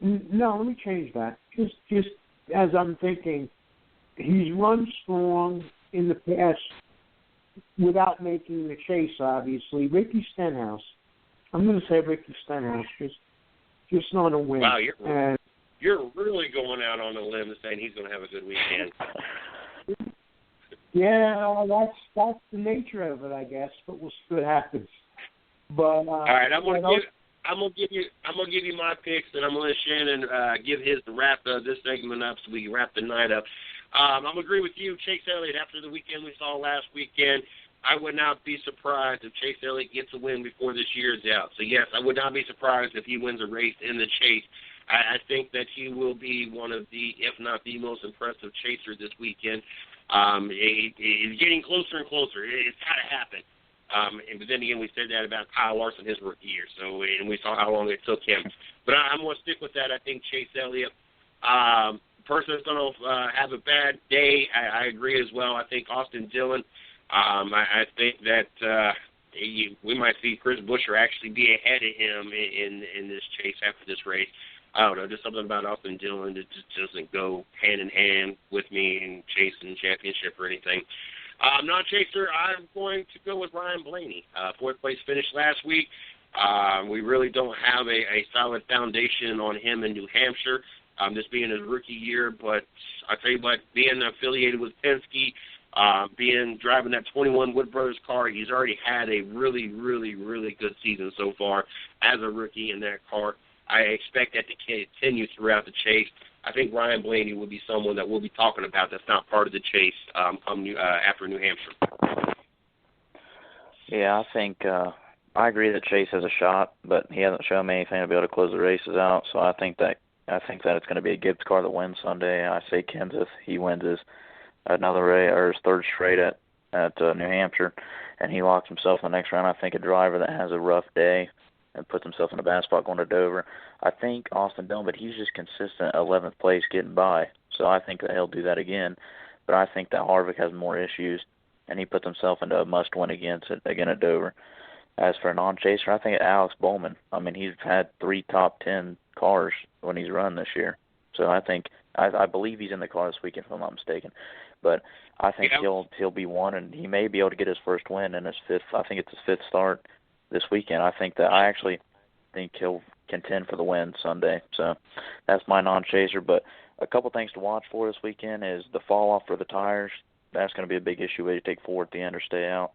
no, let me change that. Just as I'm thinking, he's run strong in the past without making the chase, obviously. Ricky Stenhouse. I'm going to say Ricky Stenhouse, just on a win. Wow, you're really going out on a limb and saying he's going to have a good weekend. Yeah, that's the nature of it, I guess. But we'll see what happens. But all right, I'm gonna give you my picks, and I'm gonna let Shannon give his to wrap this segment up, so we can wrap the night up. I'm gonna agree with you, Chase Elliott. After the weekend we saw last weekend, I would not be surprised if Chase Elliott gets a win before this year's out. So yes, I would not be surprised if he wins a race in the chase. I think that he will be one of the, if not the most impressive chaser this weekend. He's getting closer and closer. It's got to happen. But then again, we said that about Kyle Larson his rookie year, and we saw how long it took him. But I'm going to stick with that. I think Chase Elliott, person that's going to have a bad day, I agree as well. I think Austin Dillon, I think that we might see Chris Buescher actually be ahead of him in this chase after this race. I don't know, just something about Austin Dillon that just doesn't go hand in hand with me in chasing championship or anything. Non-chaser, I'm going to go with Ryan Blaney. Fourth place finish last week. We really don't have a solid foundation on him in New Hampshire, this being his rookie year. But I tell you what, being affiliated with Penske, driving that 21 Wood Brothers car, he's already had a really, really, really good season so far as a rookie in that car. I expect that to continue throughout the chase. I think Ryan Blaney will be someone that we'll be talking about that's not part of the chase after New Hampshire. Yeah, I think I agree that Chase has a shot, but he hasn't shown me anything to be able to close the races out. So I think that it's going to be a Gibbs car that wins Sunday. I say Kenseth. He wins his another race or his third straight at New Hampshire, and he locks himself in the next round. I think a driver that has a rough day and puts himself in a bad spot going to Dover. I think Austin Dillon, but he's just consistent 11th place getting by. So I think that he'll do that again. But I think that Harvick has more issues, and he puts himself into a must-win again at Dover. As for a non-chaser, I think Alex Bowman. I mean, he's had 3 top 10 cars when he's run this year. So I believe he's in the car this weekend, if I'm not mistaken. But I think he'll be one, and he may be able to get his first win in his fifth. I think it's his 5th start this weekend. I actually think he'll contend for the win Sunday. So that's my non-chaser. But a couple things to watch for this weekend is the fall-off for the tires. That's going to be a big issue whether you take 4 at the end or stay out.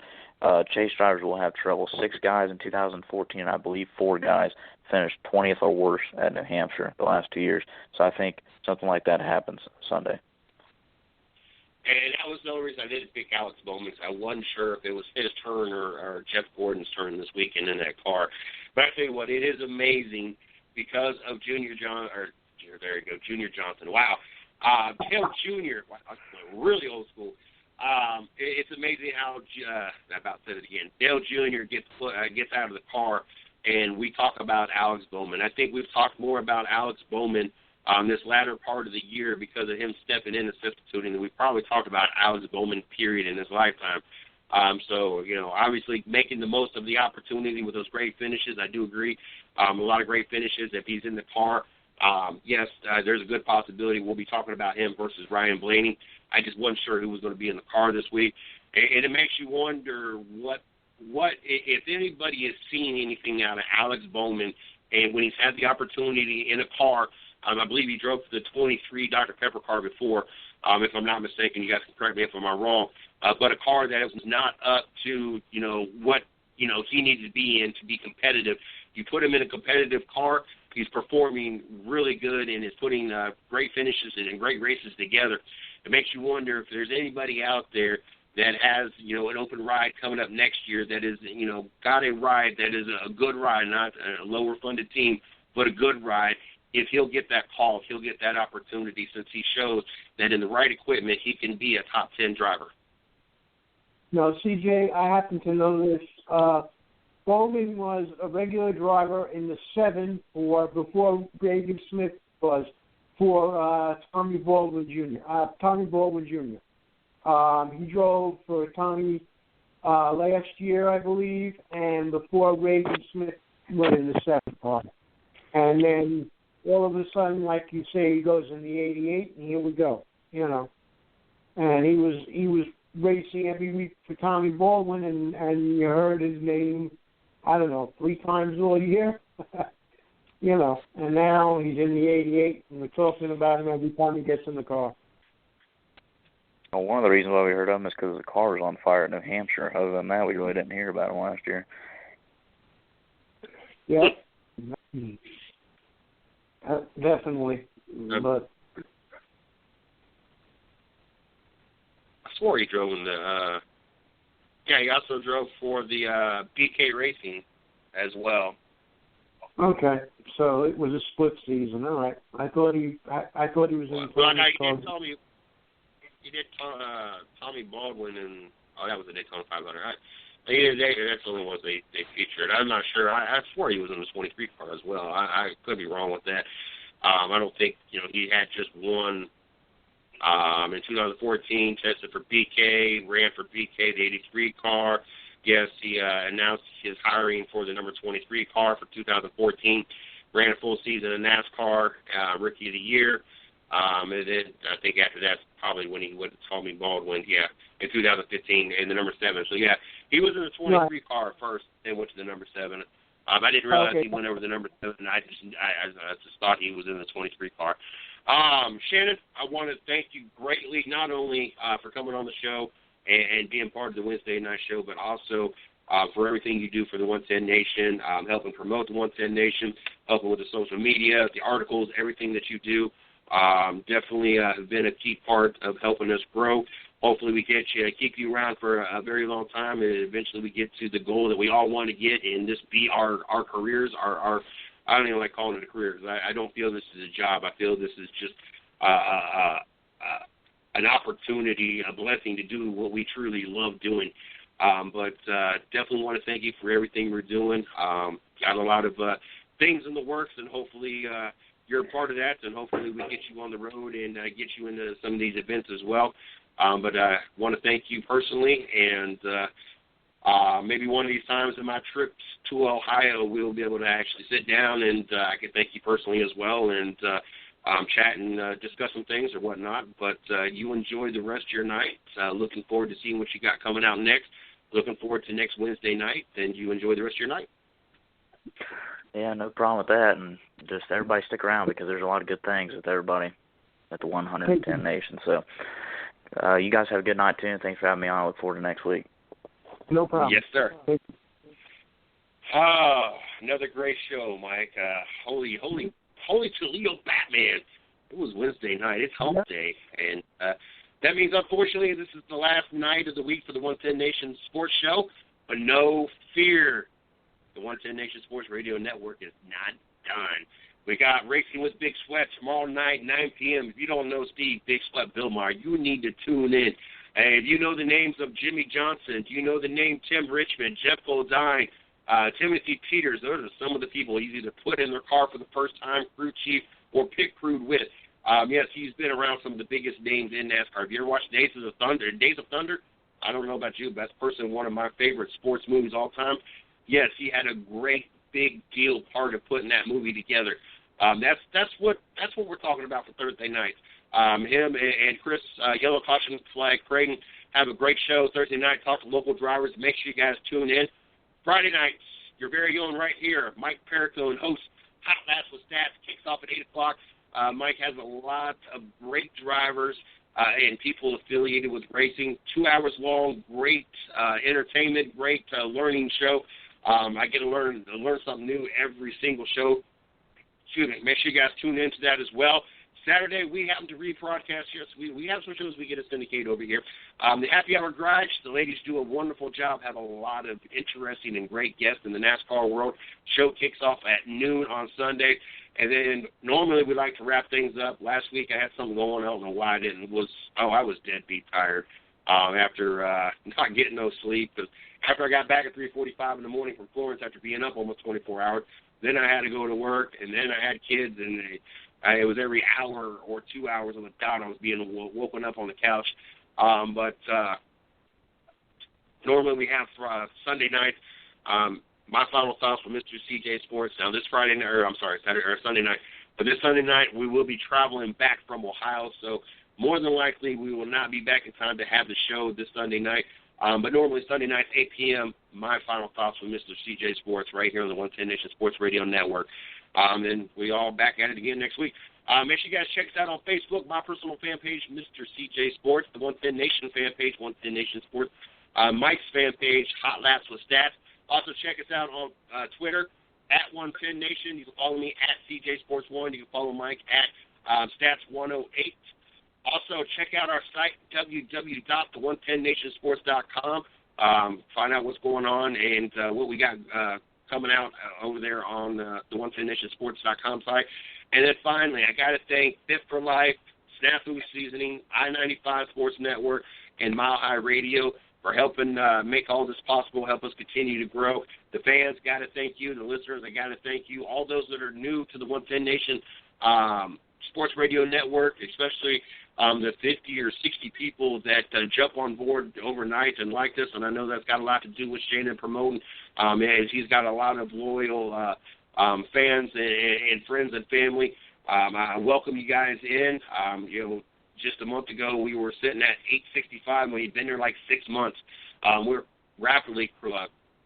Chase drivers will have trouble. 6 guys in 2014, I believe 4 guys finished 20th or worse at New Hampshire the last 2 years. So I think something like that happens Sunday. And that was the only reason I didn't pick Alex Bowman. I wasn't sure if it was his turn or Jeff Gordon's turn this weekend in that car. But I tell you what, it is amazing because of Junior Johnson. Wow. Dale Jr., really old school. It's amazing how, I about said it again, Dale Jr. gets out of the car, and we talk about Alex Bowman. I think we've talked more about Alex Bowman this latter part of the year because of him stepping in and substituting, and we probably talked about Alex Bowman, period, in his lifetime. So, obviously making the most of the opportunity with those great finishes, I do agree. A lot of great finishes if he's in the car. Yes, there's a good possibility we'll be talking about him versus Ryan Blaney. I just wasn't sure who was going to be in the car this week. And it makes you wonder what if anybody has seen anything out of Alex Bowman, and when he's had the opportunity in a car. I believe he drove the 23 Dr. Pepper car before, if I'm not mistaken. You guys can correct me if I'm wrong. But a car that was not up to, what, he needed to be in to be competitive. You put him in a competitive car, he's performing really good and is putting great finishes and great races together. It makes you wonder if there's anybody out there that has, an open ride coming up next year that is, got a ride that is a good ride, not a lower funded team, but a good ride. If he'll get that call, he'll get that opportunity since he shows that in the right equipment, he can be a top 10 driver. No, CJ, I happen to know this. Bowman was a regular driver in the 7 before Reagan Smith was for Tommy Baldwin Jr. He drove for Tommy last year, I believe, and before Reagan Smith running the second part. And then all of a sudden, like you say, he goes in the 88, and here we go, you know. And he was racing every week for Tommy Baldwin, and you heard his name, I don't know, 3 times all year, you know. And now he's in the 88, and we're talking about him every time he gets in the car. Well, one of the reasons why we heard of him is because the car was on fire at New Hampshire. Other than that, we really didn't hear about him last year. Yeah, definitely. But I swore he drove in the. He also drove for the BK Racing as well. Okay, so it was a split season. All right, I thought he was in. Well, he did Tommy Baldwin and that was the Daytona 500. That's the only ones they featured. I'm not sure. I swore he was in the 23 car as well. I could be wrong with that. I don't think he had just one. In 2014, tested for BK, ran for BK, the 83 car. Yes, he announced his hiring for the number 23 car for 2014. Ran a full season in NASCAR, Rookie of the Year. And then I think after that's probably when he went to Tommy Baldwin, in 2015 in the number 7. So, he was in the 23 car first, then went to the number 7. I didn't realize he went over the number 7. I just thought he was in the 23 car. Shannon, I want to thank you greatly, not only for coming on the show and being part of the Wednesday night show, but also for everything you do for the 110 Nation, helping promote the 110 Nation, helping with the social media, the articles, everything that you do. Definitely have been a key part of helping us grow. Hopefully we keep you around for a very long time, and eventually we get to the goal that we all want to get, and this be our careers, our I don't even like calling it a career because I don't feel this is a job. I feel this is just an opportunity, a blessing to do what we truly love doing. But definitely want to thank you for everything we're doing. Got a lot of things in the works, and hopefully you're a part of that, and hopefully we get you on the road and get you into some of these events as well. But I want to thank you personally, and maybe one of these times in my trips to Ohio, we'll be able to actually sit down and I can thank you personally as well and chat and discuss some things or whatnot. But you enjoy the rest of your night. Looking forward to seeing what you got coming out next. Looking forward to next Wednesday night, and you enjoy the rest of your night. Yeah, no problem with that. And just everybody stick around because there's a lot of good things with everybody at the 110 Nation. So you guys have a good night, too, and thanks for having me on. I look forward to next week. No problem. Yes, sir. Another great show, Mike. Holy Toledo Batman. It was Wednesday night. It's hump day. And that means, unfortunately, this is the last night of the week for the 110 Nation Sports Show. But no fear. The 110 Nation Sports Radio Network is not done. We got Racing with Big Sweat tomorrow night, 9 p.m. If you don't know Steve Big Sweat Billmeyer, you need to tune in. If you know the names of Jimmy Johnson, do you know the name Tim Richmond, Jeff Goldine, Timothy Peters? Those are some of the people he's either put in their car for the first time, crew chief, or pit crewed with. Yes, he's been around some of the biggest names in NASCAR. Have you ever watched Days of Thunder? I don't know about you, but that's personally one of my favorite sports movies all time. Yes, he had a great big deal part of putting that movie together. That's what we're talking about for Thursday nights. Him and Chris, Yellow Caution Flag Creighton, have a great show Thursday night. Talk to local drivers. Make sure you guys tune in. Friday nights, your very own right here, Mike Perricone hosts Hot Laps with Stats. Kicks off at 8 o'clock. Mike has a lot of great drivers and people affiliated with racing. 2 hours long, great entertainment, great learning show. I get to learn something new every single show. Excuse me. Make sure you guys tune into that as well. Saturday, we happen to rebroadcast here. So we have some shows we get to syndicate over here. The Happy Hour Garage, the ladies do a wonderful job, have a lot of interesting and great guests in the NASCAR world. Show kicks off at noon on Sunday. And then normally we like to wrap things up. Last week I had something going on. I don't know why I didn't. I was deadbeat tired after not getting no sleep. After I got back at 3:45 in the morning from Florence after being up almost 24 hours, then I had to go to work, and then I had kids, and it was every hour or 2 hours on the dot I was being woken up on the couch. But normally we have Sunday night. my final thoughts for Mr. CJ Sports. Now, this Sunday night. But this Sunday night, we will be traveling back from Ohio, so more than likely we will not be back in time to have the show this Sunday night. But normally Sunday nights, 8 p.m., my final thoughts from Mr. CJ Sports right here on the 110 Nation Sports Radio Network. And we all back at it again next week. Make sure you guys check us out on Facebook, my personal fan page, Mr. CJ Sports, the 110 Nation fan page, 110 Nation Sports, Mike's fan page, Hot Laps with Stats. Also check us out on Twitter, at 110 Nation. You can follow me at CJ Sports 1. You can follow Mike at Stats108. Also, check out our site, www.the110nationsports.com. Find out what's going on and what we got coming out over there on the 110nationsports.com site. And then finally, I got to thank Fit for Life, Snafu Seasoning, I-95 Sports Network, and Mile High Radio for helping make all this possible, help us continue to grow. The fans, got to thank you. The listeners, I got to thank you. All those that are new to the 110 Nation Sports Radio Network, especially the 50 or 60 people that jump on board overnight and like this, and I know that's got a lot to do with Shannon promoting, as he's got a lot of loyal fans and friends and family. I welcome you guys in. Just a month ago, we were sitting at 865, and we've been there like 6 months. We're rapidly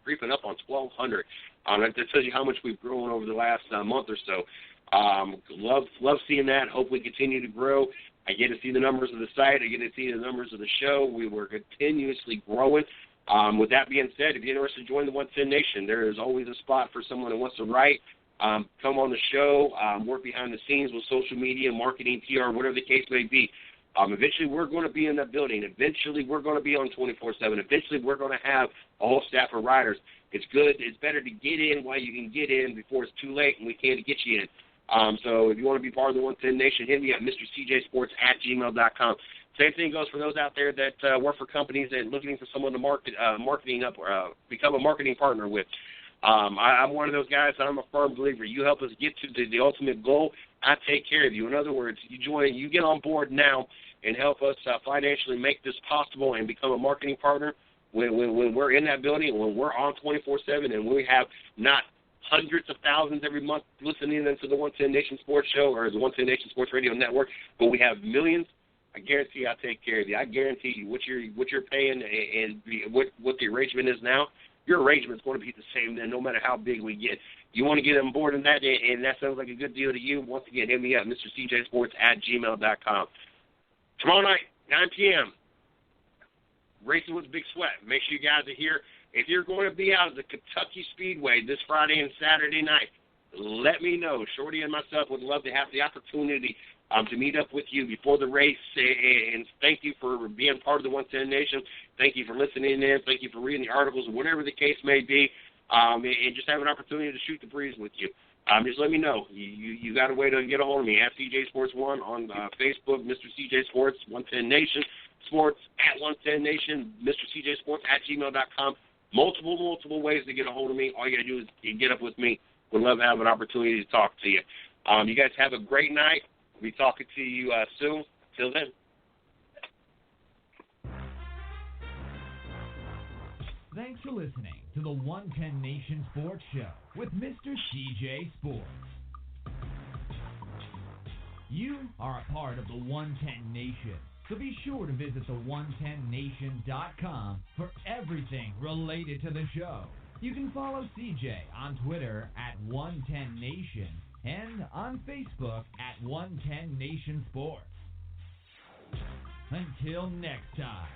creeping up on 1,200. That tells you how much we've grown over the last month or so. Love seeing that. Hope we continue to grow. I get to see the numbers of the site. I get to see the numbers of the show. We were continuously growing. With that being said, if you're interested in joining the 110 Nation, there is always a spot for someone who wants to write, come on the show, work behind the scenes with social media, marketing, PR, whatever the case may be. Eventually, we're going to be in that building. Eventually, we're going to be on 24/7. Eventually, we're going to have a whole staff of writers. It's good. It's better to get in while you can get in before it's too late and we can't get you in. So if you want to be part of the 110 Nation, hit me at MrCJSports@gmail.com. Same thing goes for those out there that work for companies and looking for someone to marketing up or become a marketing partner with. I'm one of those guys. I'm a firm believer. You help us get to the ultimate goal, I take care of you. In other words, you get on board now and help us financially make this possible and become a marketing partner. When we're in that building, when we're on 24/7, and we have not hundreds of thousands every month listening into the 110 Nation Sports Show or the 110 Nation Sports Radio Network, but we have millions, I guarantee I take care of you. I guarantee you what you're paying and what the arrangement is now, your arrangement is going to be the same then, no matter how big we get. You want to get on board in that, and that sounds like a good deal to you, once again, hit me up, MrCJSports@gmail.com. Tomorrow night, 9 p.m., Racing with Big Sweat. Make sure you guys are here. If you're going to be out at the Kentucky Speedway this Friday and Saturday night, let me know. Shorty and myself would love to have the opportunity to meet up with you before the race, and thank you for being part of the 110 Nation. Thank you for listening in. Thank you for reading the articles, whatever the case may be, and just have an opportunity to shoot the breeze with you. Just let me know. You got a way to get a hold of me at CJ Sports 1 on Facebook, Mr. CJ Sports, 110 Nation Sports at 110 Nation, Mr. CJ Sports @gmail.com. Multiple ways to get a hold of me. All you got to do is get up with me. We'd love to have an opportunity to talk to you. You guys have a great night. We'll be talking to you soon. Till then. Thanks for listening to the 110 Nation Sports Show with Mr. CJ Sports. You are a part of the 110 Nation, so be sure to visit the110nation.com for everything related to the show. You can follow CJ on Twitter @110nation and on Facebook @110 Nation Sports. Until next time.